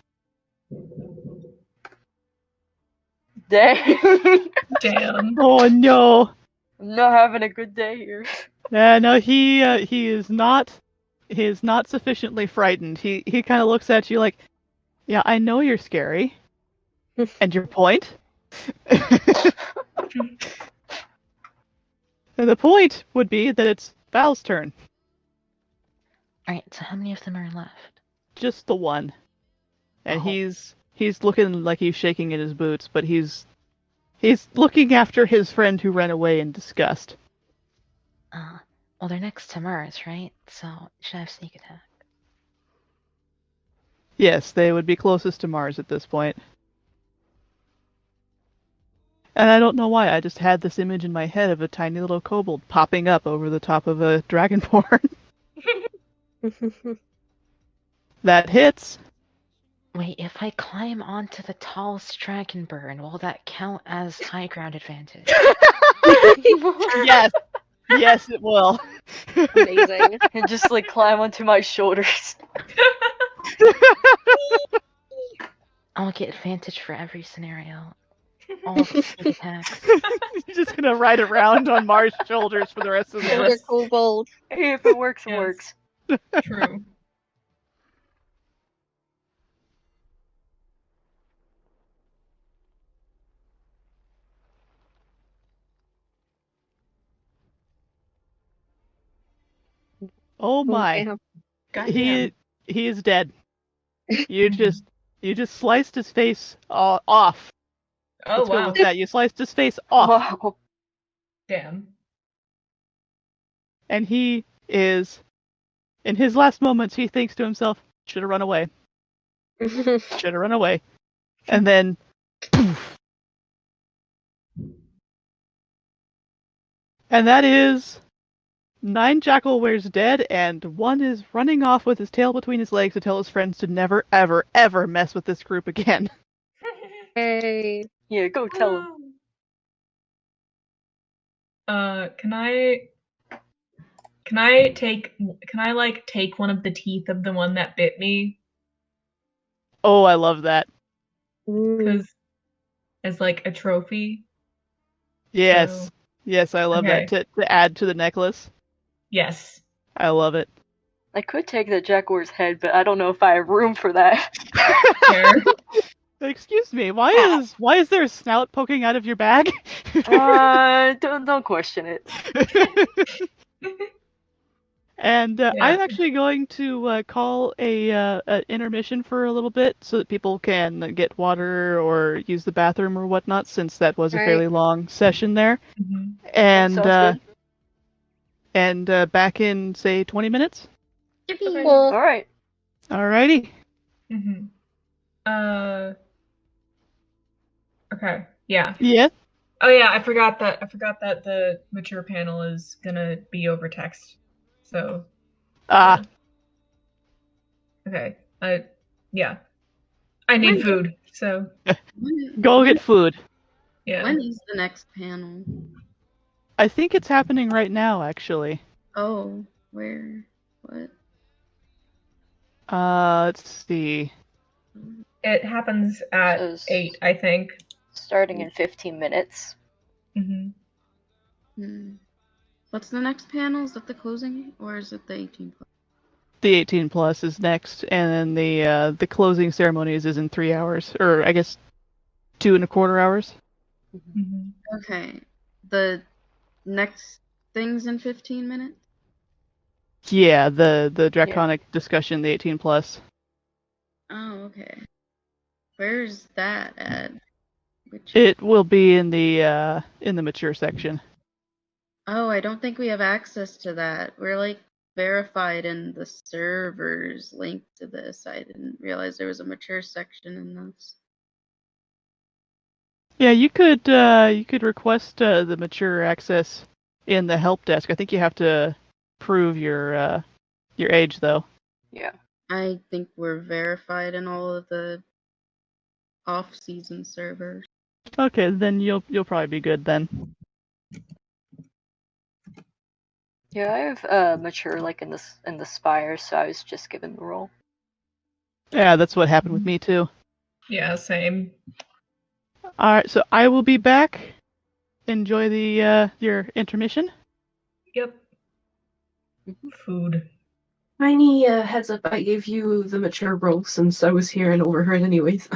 Dang! Damn. Oh no. I'm not having a good day here. No, he is not. He is not sufficiently frightened. He kind of looks at you like, yeah, I know you're scary. And your point? And the point would be that it's Val's turn. Alright, so how many of them are left? Just the one. And Oh. he's looking like he's shaking in his boots, but he's looking after his friend who ran away in disgust. Well, they're next to Mars, right? So, should I have sneak attack? Yes, they would be closest to Mars at this point. And I don't know why, I just had this image in my head of a tiny little kobold popping up over the top of a dragonborn. That hits. Wait, if I climb onto the tallest dragonborn, will that count as high ground advantage? Yes. Yes, it will. Amazing. And just like climb onto my shoulders. I'll get advantage for every scenario. All of the sneak attacks. You're just gonna ride around on Mars' shoulders for the rest of the Yes. book. Shoulder kobold. Hey, if it works, it Yes. works. True. Oh my. Damn. He is dead. You just sliced his face off. Oh Let's go wow. with that. You sliced his face off, Wow. Damn. and he is in his last moments. He thinks to himself, "Should have run away. Should have run away." And then, poof. And that is 9 Jackalwares dead, and 1 is running off with his tail between his legs to tell his friends to never, ever, ever mess with this group again. Yay. Yeah, go tell him. Can I like take one of the teeth of the one that bit me? Oh, I love that. Mm. Because as like a trophy. Yes. So, Yes, I love okay. that to add to the necklace. Yes. I love it. I could take the Jaguar's head, but I don't know if I have room for that. Fair. Excuse me, why is there a snout poking out of your bag? Don't question it. And Yeah. I'm actually going to call a intermission for a little bit so that people can get water or use the bathroom or whatnot, since that was a Right. fairly long session there. Mhm. And Sounds good. back in say 20 minutes. Okay. Cool. Alright. Alrighty. Mhm. Okay. Yeah. Yeah. Oh yeah, I forgot that the mature panel is gonna be over text. So Ah, okay. Yeah. I need food. So go get food. yeah. When is the next panel? I think it's happening right now, actually. Oh, where? What? Let's see. It happens at So 8, I think. starting in 15 minutes. Mhm. What's the next panel? Is that the closing, or is it the 18 plus? The 18 plus is next, and then the closing ceremonies is in 3 hours, or I guess 2.25 hours. Mhm. Okay. The next thing's in 15 minutes? Yeah, the Draconic discussion, the 18 plus. Oh, okay. Where's that at? Which... It will be in the mature section. Oh, I don't think we have access to that. We're like verified in the servers linked to this. I didn't realize there was a mature section in this. Yeah, you could request the mature access in the help desk. I think you have to prove your age though. Yeah. I think we're verified in all of the off-season servers. Okay, then you'll probably be good then. Yeah, I have mature like in the spire, so I was just given the role. Yeah, that's what happened with me too. Yeah, same. All right, so I will be back. Enjoy the your intermission. Yep. Food. Tiny heads up, I gave you the mature role since I was here and overheard anyways.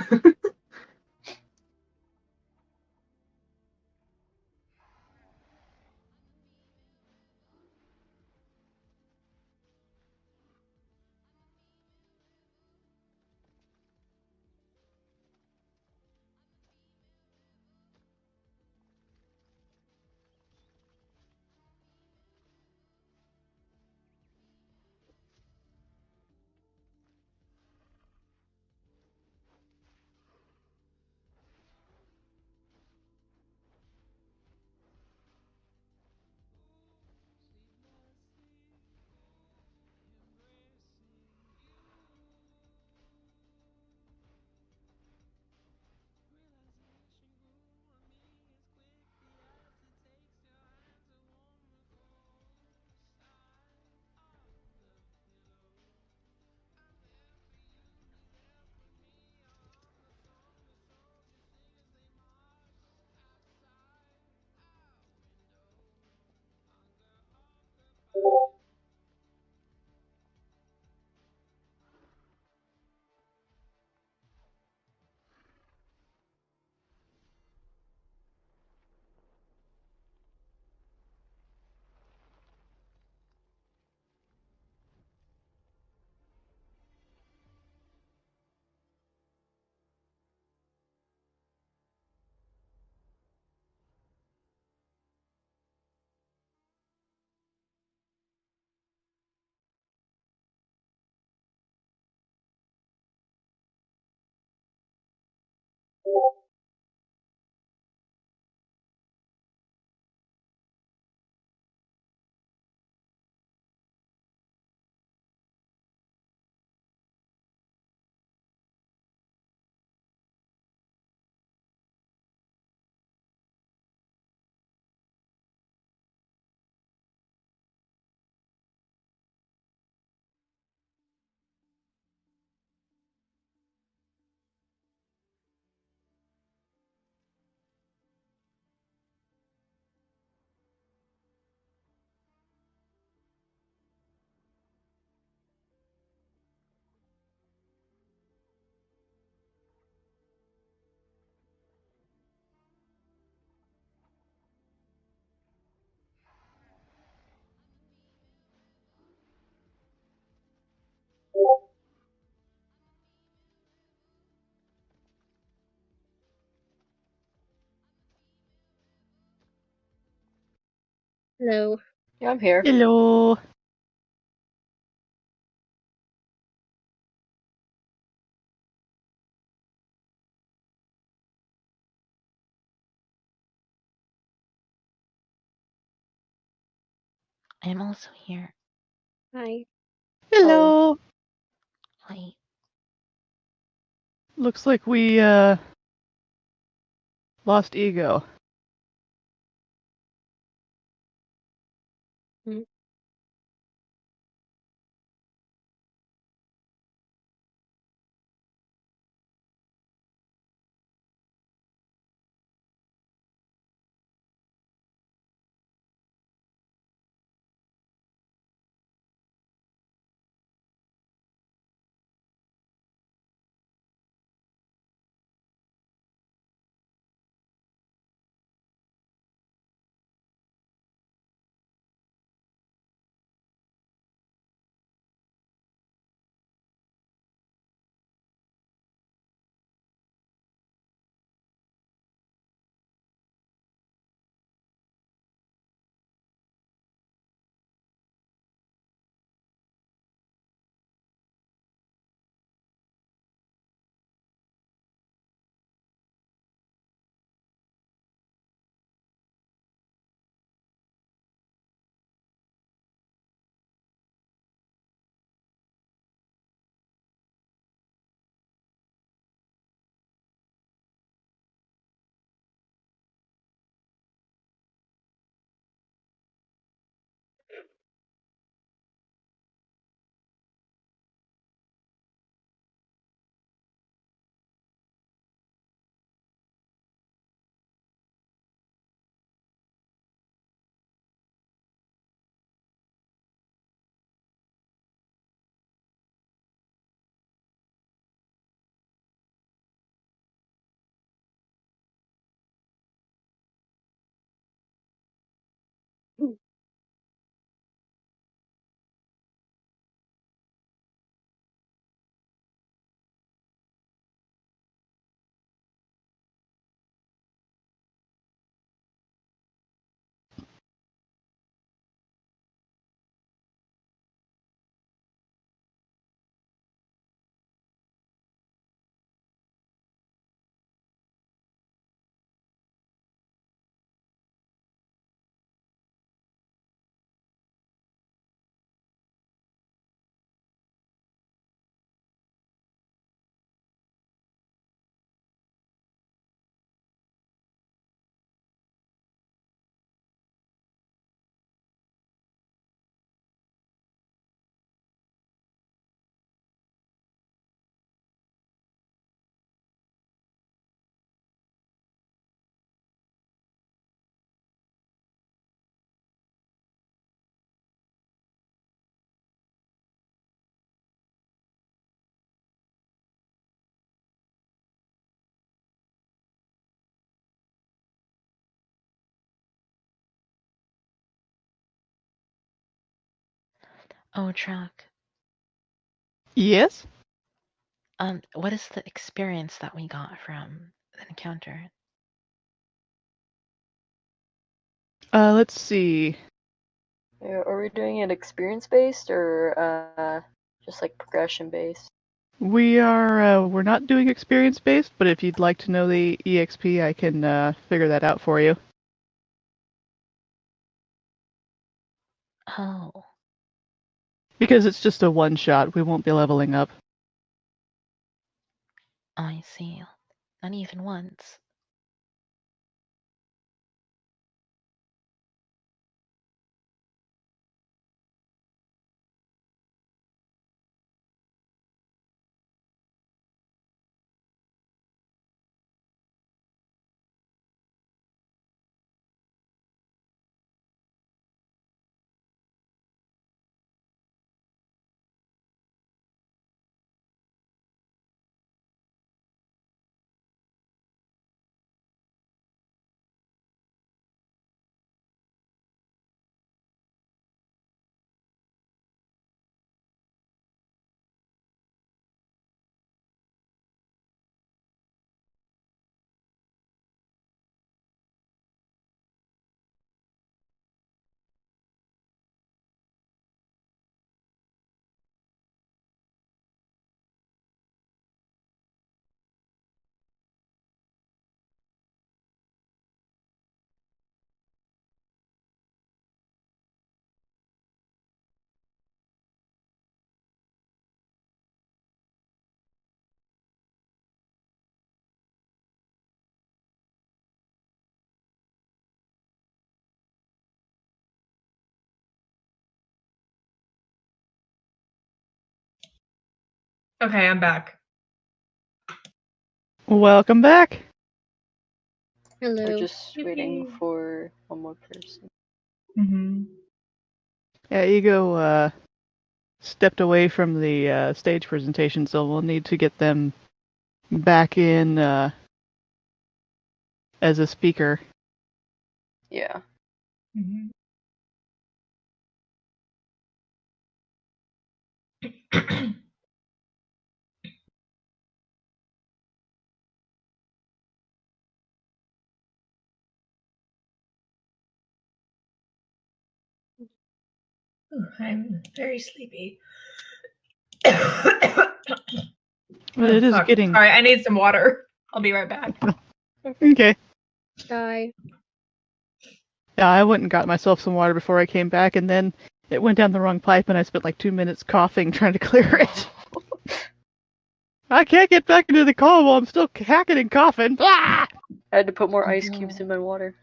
No. Yeah, I'm here. Hello. I'm also here. Hi. Hello. Hi. Looks like we lost Ego. Mm. Oh, Truck. Yes? What is the experience that we got from the encounter? Let's see. Are we doing it experience based or just like progression based? We're not doing experience based, but if you'd like to know the EXP, I can figure that out for you. Oh, Because it's just a one shot, we won't be leveling up. I see. Not even once. Okay, I'm back. Welcome back. We're Hello. just waiting for one more person. Mm-hmm. Yeah, Ego stepped away from the stage presentation, so we'll need to get them back in as a speaker. Yeah. Mm-hmm. I'm very sleepy. But it is fuck. getting Sorry, I need some water. I'll be right back. okay. Die. Yeah, I went and got myself some water before I came back, and then it went down the wrong pipe, and I spent like 2 minutes coughing trying to clear it. I can't get back into the call while I'm still hacking and coughing. Ah! I had to put more ice cubes in my water.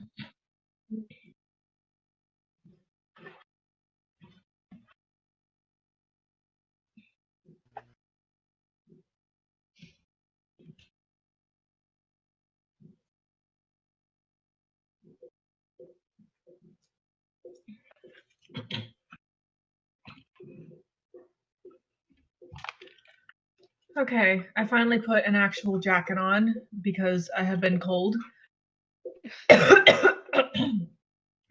Okay, I finally put an actual jacket on because I have been cold.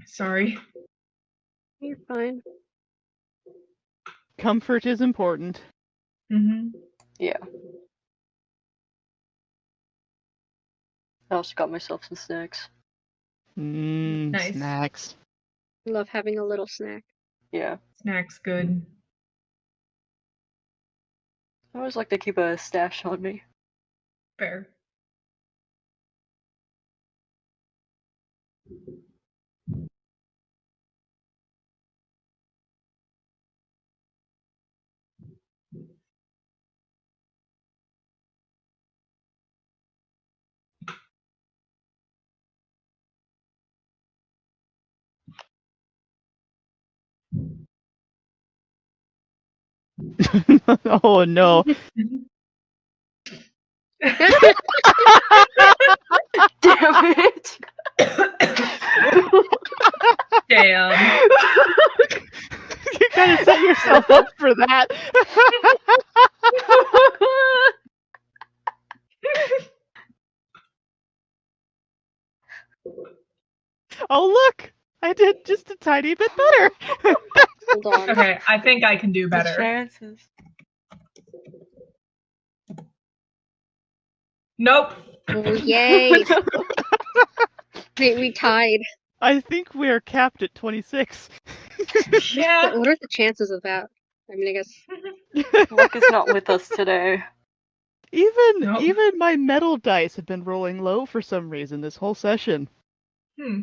Sorry. You're fine. Comfort is important. Mm-hmm. Yeah. I also got myself some snacks. Nice. Snacks. Love having a little snack. Yeah. Snack's good. I always like to keep a stash on me. Fair. Oh no. Damn it! Damn. You kind of set yourself up for that. Oh look! I did just a tiny bit better. Hold on. Okay, I think I can do The better. chances. Nope. Oh, yay! We tied. I think we are capped at 26. Yeah. What are the chances of that? I mean, I guess. Luck is not with us today. Nope. Even my metal dice have been rolling low for some reason this whole session. Hmm.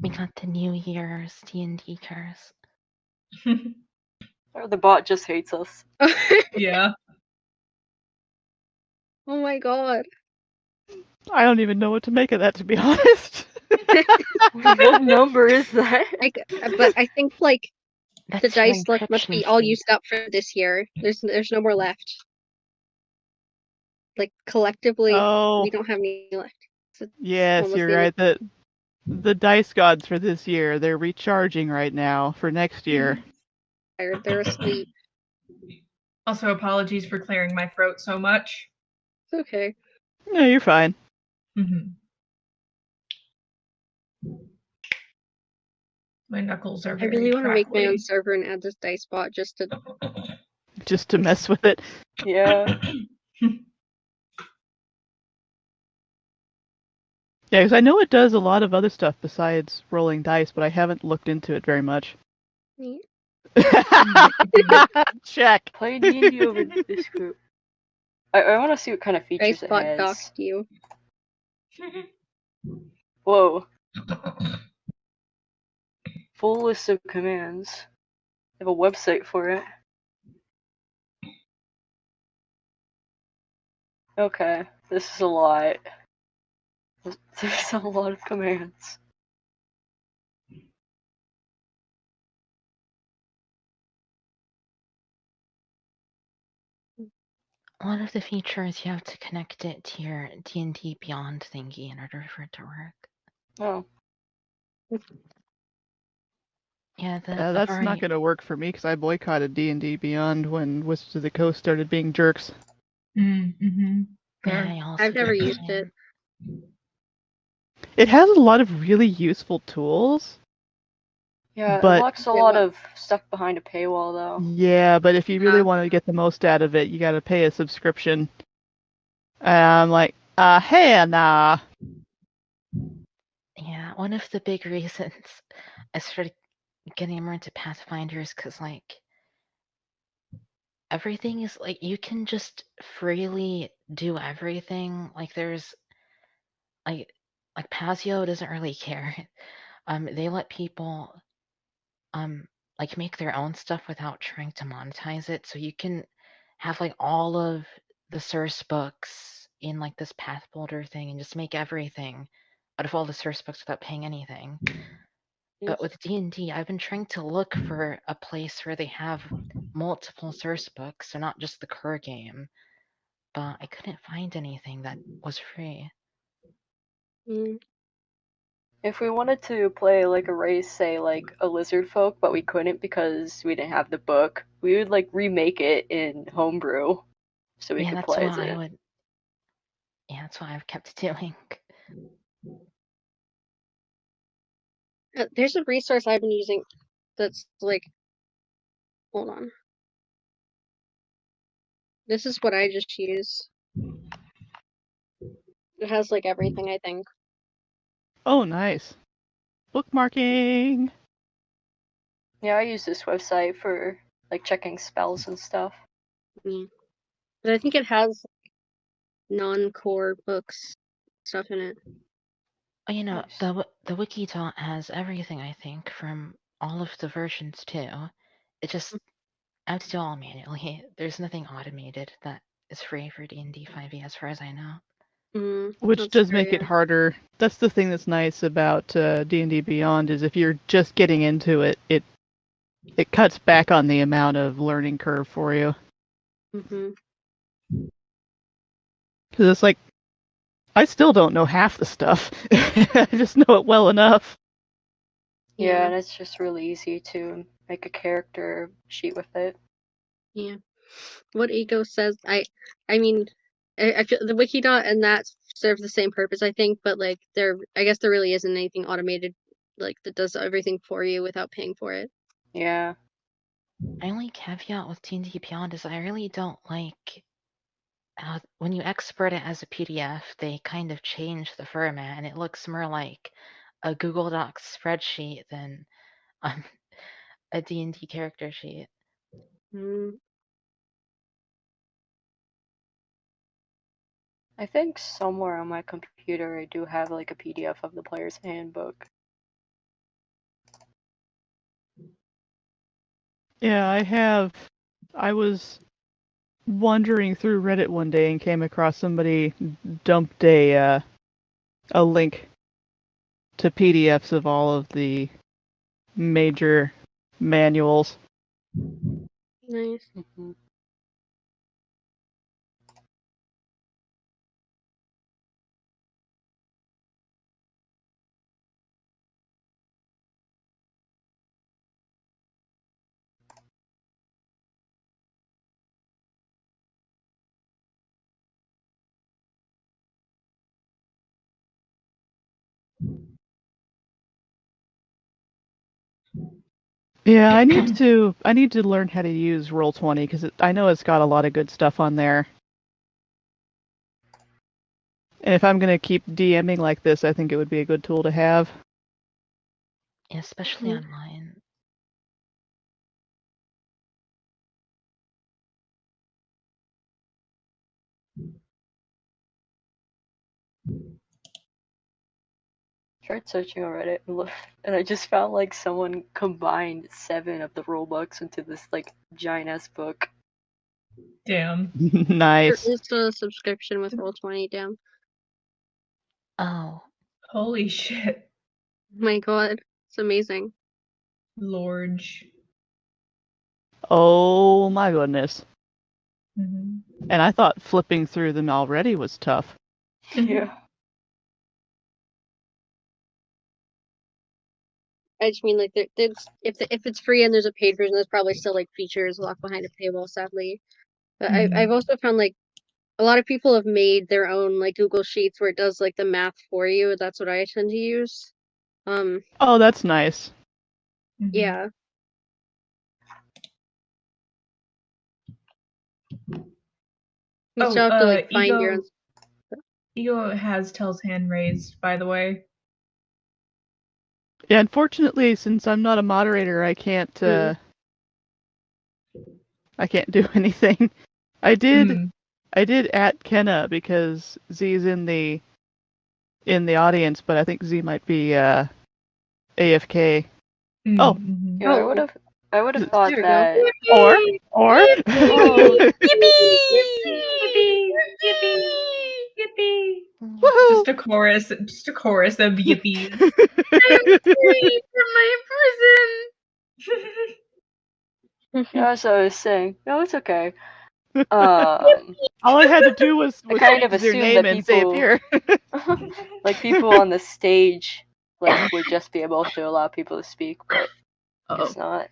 We got the New Year's D&D curse. Or the bot just hates us. Yeah. Oh my god. I don't even know what to make of that, to be honest. What number is that? But I think like That's the your dice like must be all encryption used up for this year. There's no more left. Like collectively, Oh, we don't have any left. It's yes, almost you're the end right. The dice gods for this year, they're recharging right now for next year. of they're asleep. Also, apologies for clearing my throat so much. It's okay. No, you're fine. Mm-hmm. My knuckles are I very really want to make my own crackly. server and add this dice bot just to. Just to mess with it. Yeah. Yeah, because I know it does a lot of other stuff besides rolling dice, but I haven't looked into it very much. Check. Play D&D over this group. I want to see what kind of features Dice it bot has. doxed you. Whoa. Full list of commands. I have a website for it. Okay, this is a lot. There's a lot of commands. One of the features, you have to connect it to your D&D Beyond thingy in order for it to work. Oh, Yeah, That's not variety. going to work for me because I boycotted D&D Beyond when Wizards of the Coast started being jerks. Mm-hmm. Yeah, Fair. I also I've never did the used it. same. It has a lot of really useful tools, yeah, it but locks a Yeah, lot but of stuff behind a paywall, though. yeah, but if you really yeah. want to get the most out of it, you got to pay a subscription. And I'm like, hey, nah. Yeah, one of the big reasons I started getting more into Pathfinders because, like, everything is like you can just freely do everything. Like, there's like Pazio doesn't really care. They let people like make their own stuff without trying to monetize it. So you can have like all of the source books in like this path builder thing and just make everything out of all the source books without paying anything. But with D&D, I've been trying to look for a place where they have multiple source books, so not just the core game. But I couldn't find anything that was free. Mm. If we wanted to play like a race, say like a lizard folk, but we couldn't because we didn't have the book, we would like remake it in homebrew so we Yeah, could that's play what as I it. would. Yeah, that's what I've kept doing. There's a resource I've been using that's like, hold on. This is what I just use. It has like everything, I think. Oh, nice. Bookmarking. Yeah, I use this website for like checking spells and stuff. Mm. But I think it has non-core books stuff in it. Oh, you know, Nice. the Wikidot has everything, I think, from all of the versions too. It just I have to do all manually. There's nothing automated that is free for D&D 5e as far as I know. Which That's does true, make it yeah. harder. That's the thing that's nice about D&D Beyond is if you're just getting into it, it cuts back on the amount of learning curve for you. Mm-hmm. Because it's like, I still don't know half the stuff. I just know it well enough. Yeah, Yeah. and it's just really easy to make a character sheet with it. Yeah. What Ego says, I mean, I feel the Wikidot and that serve the same purpose, I think, but like I guess there really isn't anything automated like that does everything for you without paying for it. Yeah. My only caveat with D&D Beyond is I really don't like how when you export it as a PDF, they kind of change the format and it looks more like a Google Docs spreadsheet than um, a D&D character sheet. Mm. I think somewhere on my computer I do have like a PDF of the player's handbook. Yeah, I was wandering through Reddit one day and came across somebody dumped a link to PDFs of all of the major manuals. Nice. Mm-hmm. Yeah, I need to learn how to use Roll20 because I know it's got a lot of good stuff on there. And if I'm gonna keep DMing like this, I think it would be a good tool to have. Especially online. Tried searching on Reddit and I just found like someone combined 7 of the rule books into this like giant ass book. Damn. There Nice. is a subscription with Roll20 down. Oh, Holy shit. My God, it's amazing. Lord. Oh my goodness. Mm-hmm. And I thought flipping through them already was tough. Yeah. I just mean like if it's free and there's a paid version, there's probably still like features locked behind a paywall, sadly. But I've also found like a lot of people have made their own like Google Sheets where it does like the math for you. That's what I tend to use. Oh, that's nice. Yeah. You still have to like find your own. Ego has Tell's hand raised, by the way. Yeah, unfortunately, since I'm not a moderator, I can't do anything. I did at Kenna because Z's in the audience, but I think Z might be AFK. Oh, Yeah, I would have thought that. or Oh, Yippee! woohoo! Just a chorus of yippies. I'm free from my prison. yeah, so I was saying, no, it's okay. All I had to do was kind of use their assumed name that and say people- appear. like people on the stage, like would just be able to allow people to speak, but it's not.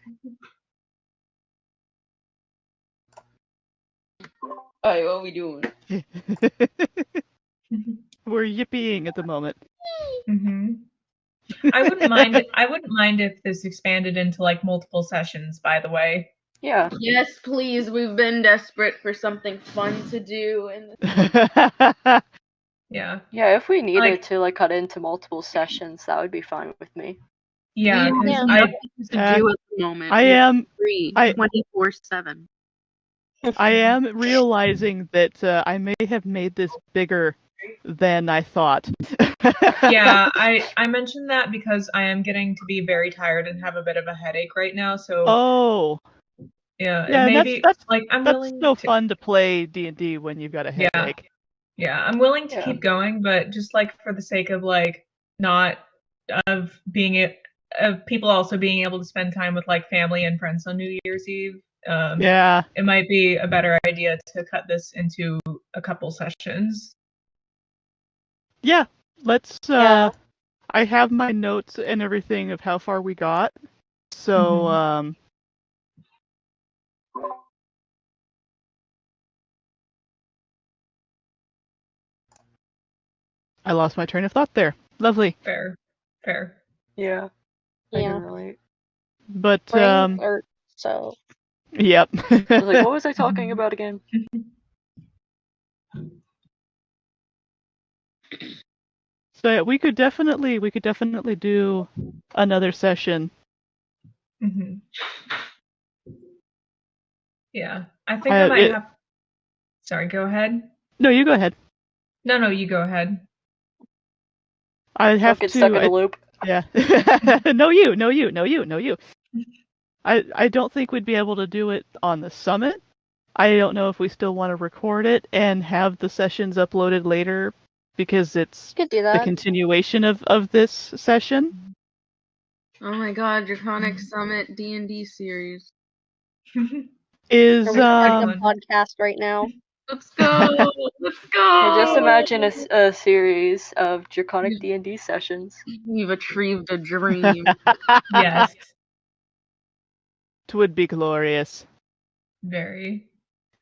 Alright, what are we doing? We're yippieing at the moment. I wouldn't mind if this expanded into like multiple sessions, by the way. Yeah. Yes, please. We've been desperate for something fun to do. Yeah. Yeah, if we needed to like cut into multiple sessions, that would be fine with me. Yeah, we because have nothing to do at the moment. I am free 24/7. I am realizing that I may have made this bigger than I thought. Yeah, I mentioned that because I am getting to be very tired and have a bit of a headache right now. So yeah, maybe that's like I'm that's willing no to, fun to play D&D when you've got a headache. Yeah, I'm willing to keep going, but just like for the sake of like not of people also being able to spend time with like family and friends on New Year's Eve. It might be a better idea to cut this into a couple sessions. Yeah, let's. I have my notes and everything of how far we got. So, I lost my train of thought there. Lovely. Fair. Yeah. I can relate. But so. Yep. I was like, what was I talking about again? So yeah, we could definitely do another session. Yeah, I think I might have. Sorry, go ahead. No, you go ahead. No, you go ahead. I'd have get to. Stuck in a loop. Yeah. No, you. I don't think we'd be able to do it on the summit. I don't know if we still want to record it and have the sessions uploaded later because it's the continuation of this session. Oh my god, Draconic Summit D&D series. Is a podcast right now. Let's go! Let's go! Yeah, just imagine a series of Draconic D&D sessions. You've achieved a dream. Yes. It would be glorious. Very.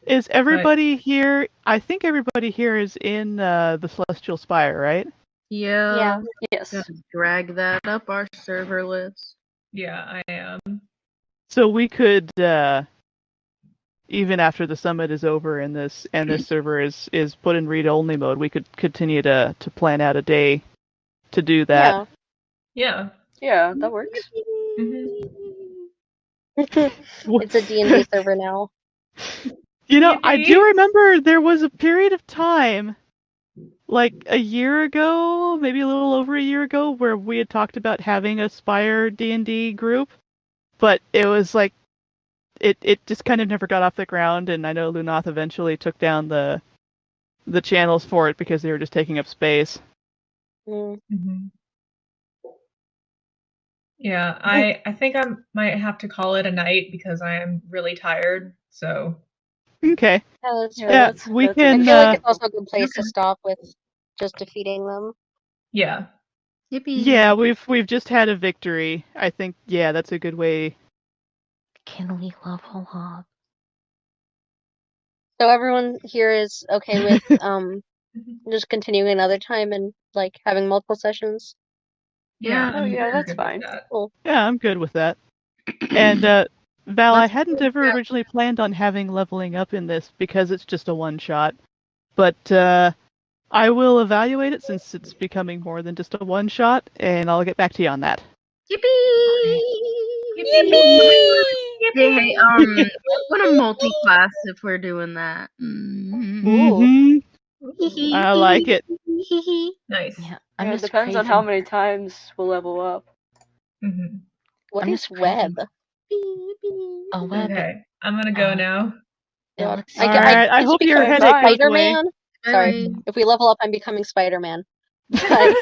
Is everybody here? I think everybody here is in the Celestial Spire, right? Yeah. Yes. Gotta drag that up our server list. Yeah, I am. So we could, even after the summit is over and this server is put in read-only mode, we could continue to plan out a day to do that. Yeah. Yeah, that works. It's a D&D server now. You know, I do remember there was a period of time, like a year ago, maybe a little over a year ago, where we had talked about having a Spire D&D group, but it was like, it just kind of never got off the ground, and I know Lunath eventually took down the channels for it because they were just taking up space. Yeah, I think I might have to call it a night because I am really tired, so. Okay. Yeah, that's Yeah, fair. Yeah, that's we that's I can. feel like interesting. it's also a good place to Okay. stop with just defeating them. Yeah. Yippee. Yeah, we've just had a victory. I think. Yeah, that's a good way. Can we level up? So everyone here is okay with just continuing another time and like having multiple sessions. Yeah, Yeah. Oh yeah, I'm that's good with fine. that. Cool. Yeah, I'm good with that. And Val, I Let's hadn't do ever that. originally planned on having leveling up in this because it's just a one shot. But I will evaluate it since it's becoming more than just a one shot, and I'll get back to you on that. Yippee! Hey, we're gonna multi-class if we're doing that. Ooh. Mm-hmm. Hee I like it. Nice. Yeah, I'm Yeah, it just depends on how craving. many times we'll level up. Hmm. What I'm is just web? craving a web. Okay, I'm gonna go now. It God. lets All you. right. I get to hope your become Okay, headache bye. goes away. Spider-Man. Sorry. Bye. If we level up, I'm becoming Spider-Man. Bye.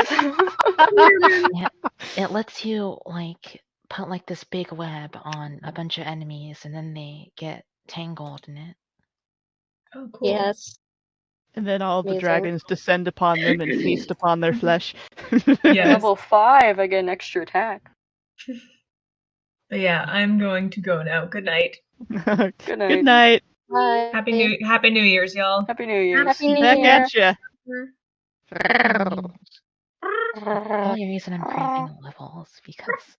Yeah, it lets you like put like this big web on a bunch of enemies, and then they get tangled in it. Oh, cool. Yes. And then all the Amazing. dragons descend upon them and feast upon their flesh. Yes. Level 5, I get an extra attack. But yeah, I'm going to go now. Good night. Good Good night. night. Bye. Happy New Year's, y'all. Happy New Year's. Happy New Back Year. at ya. The only reason I'm craving levels because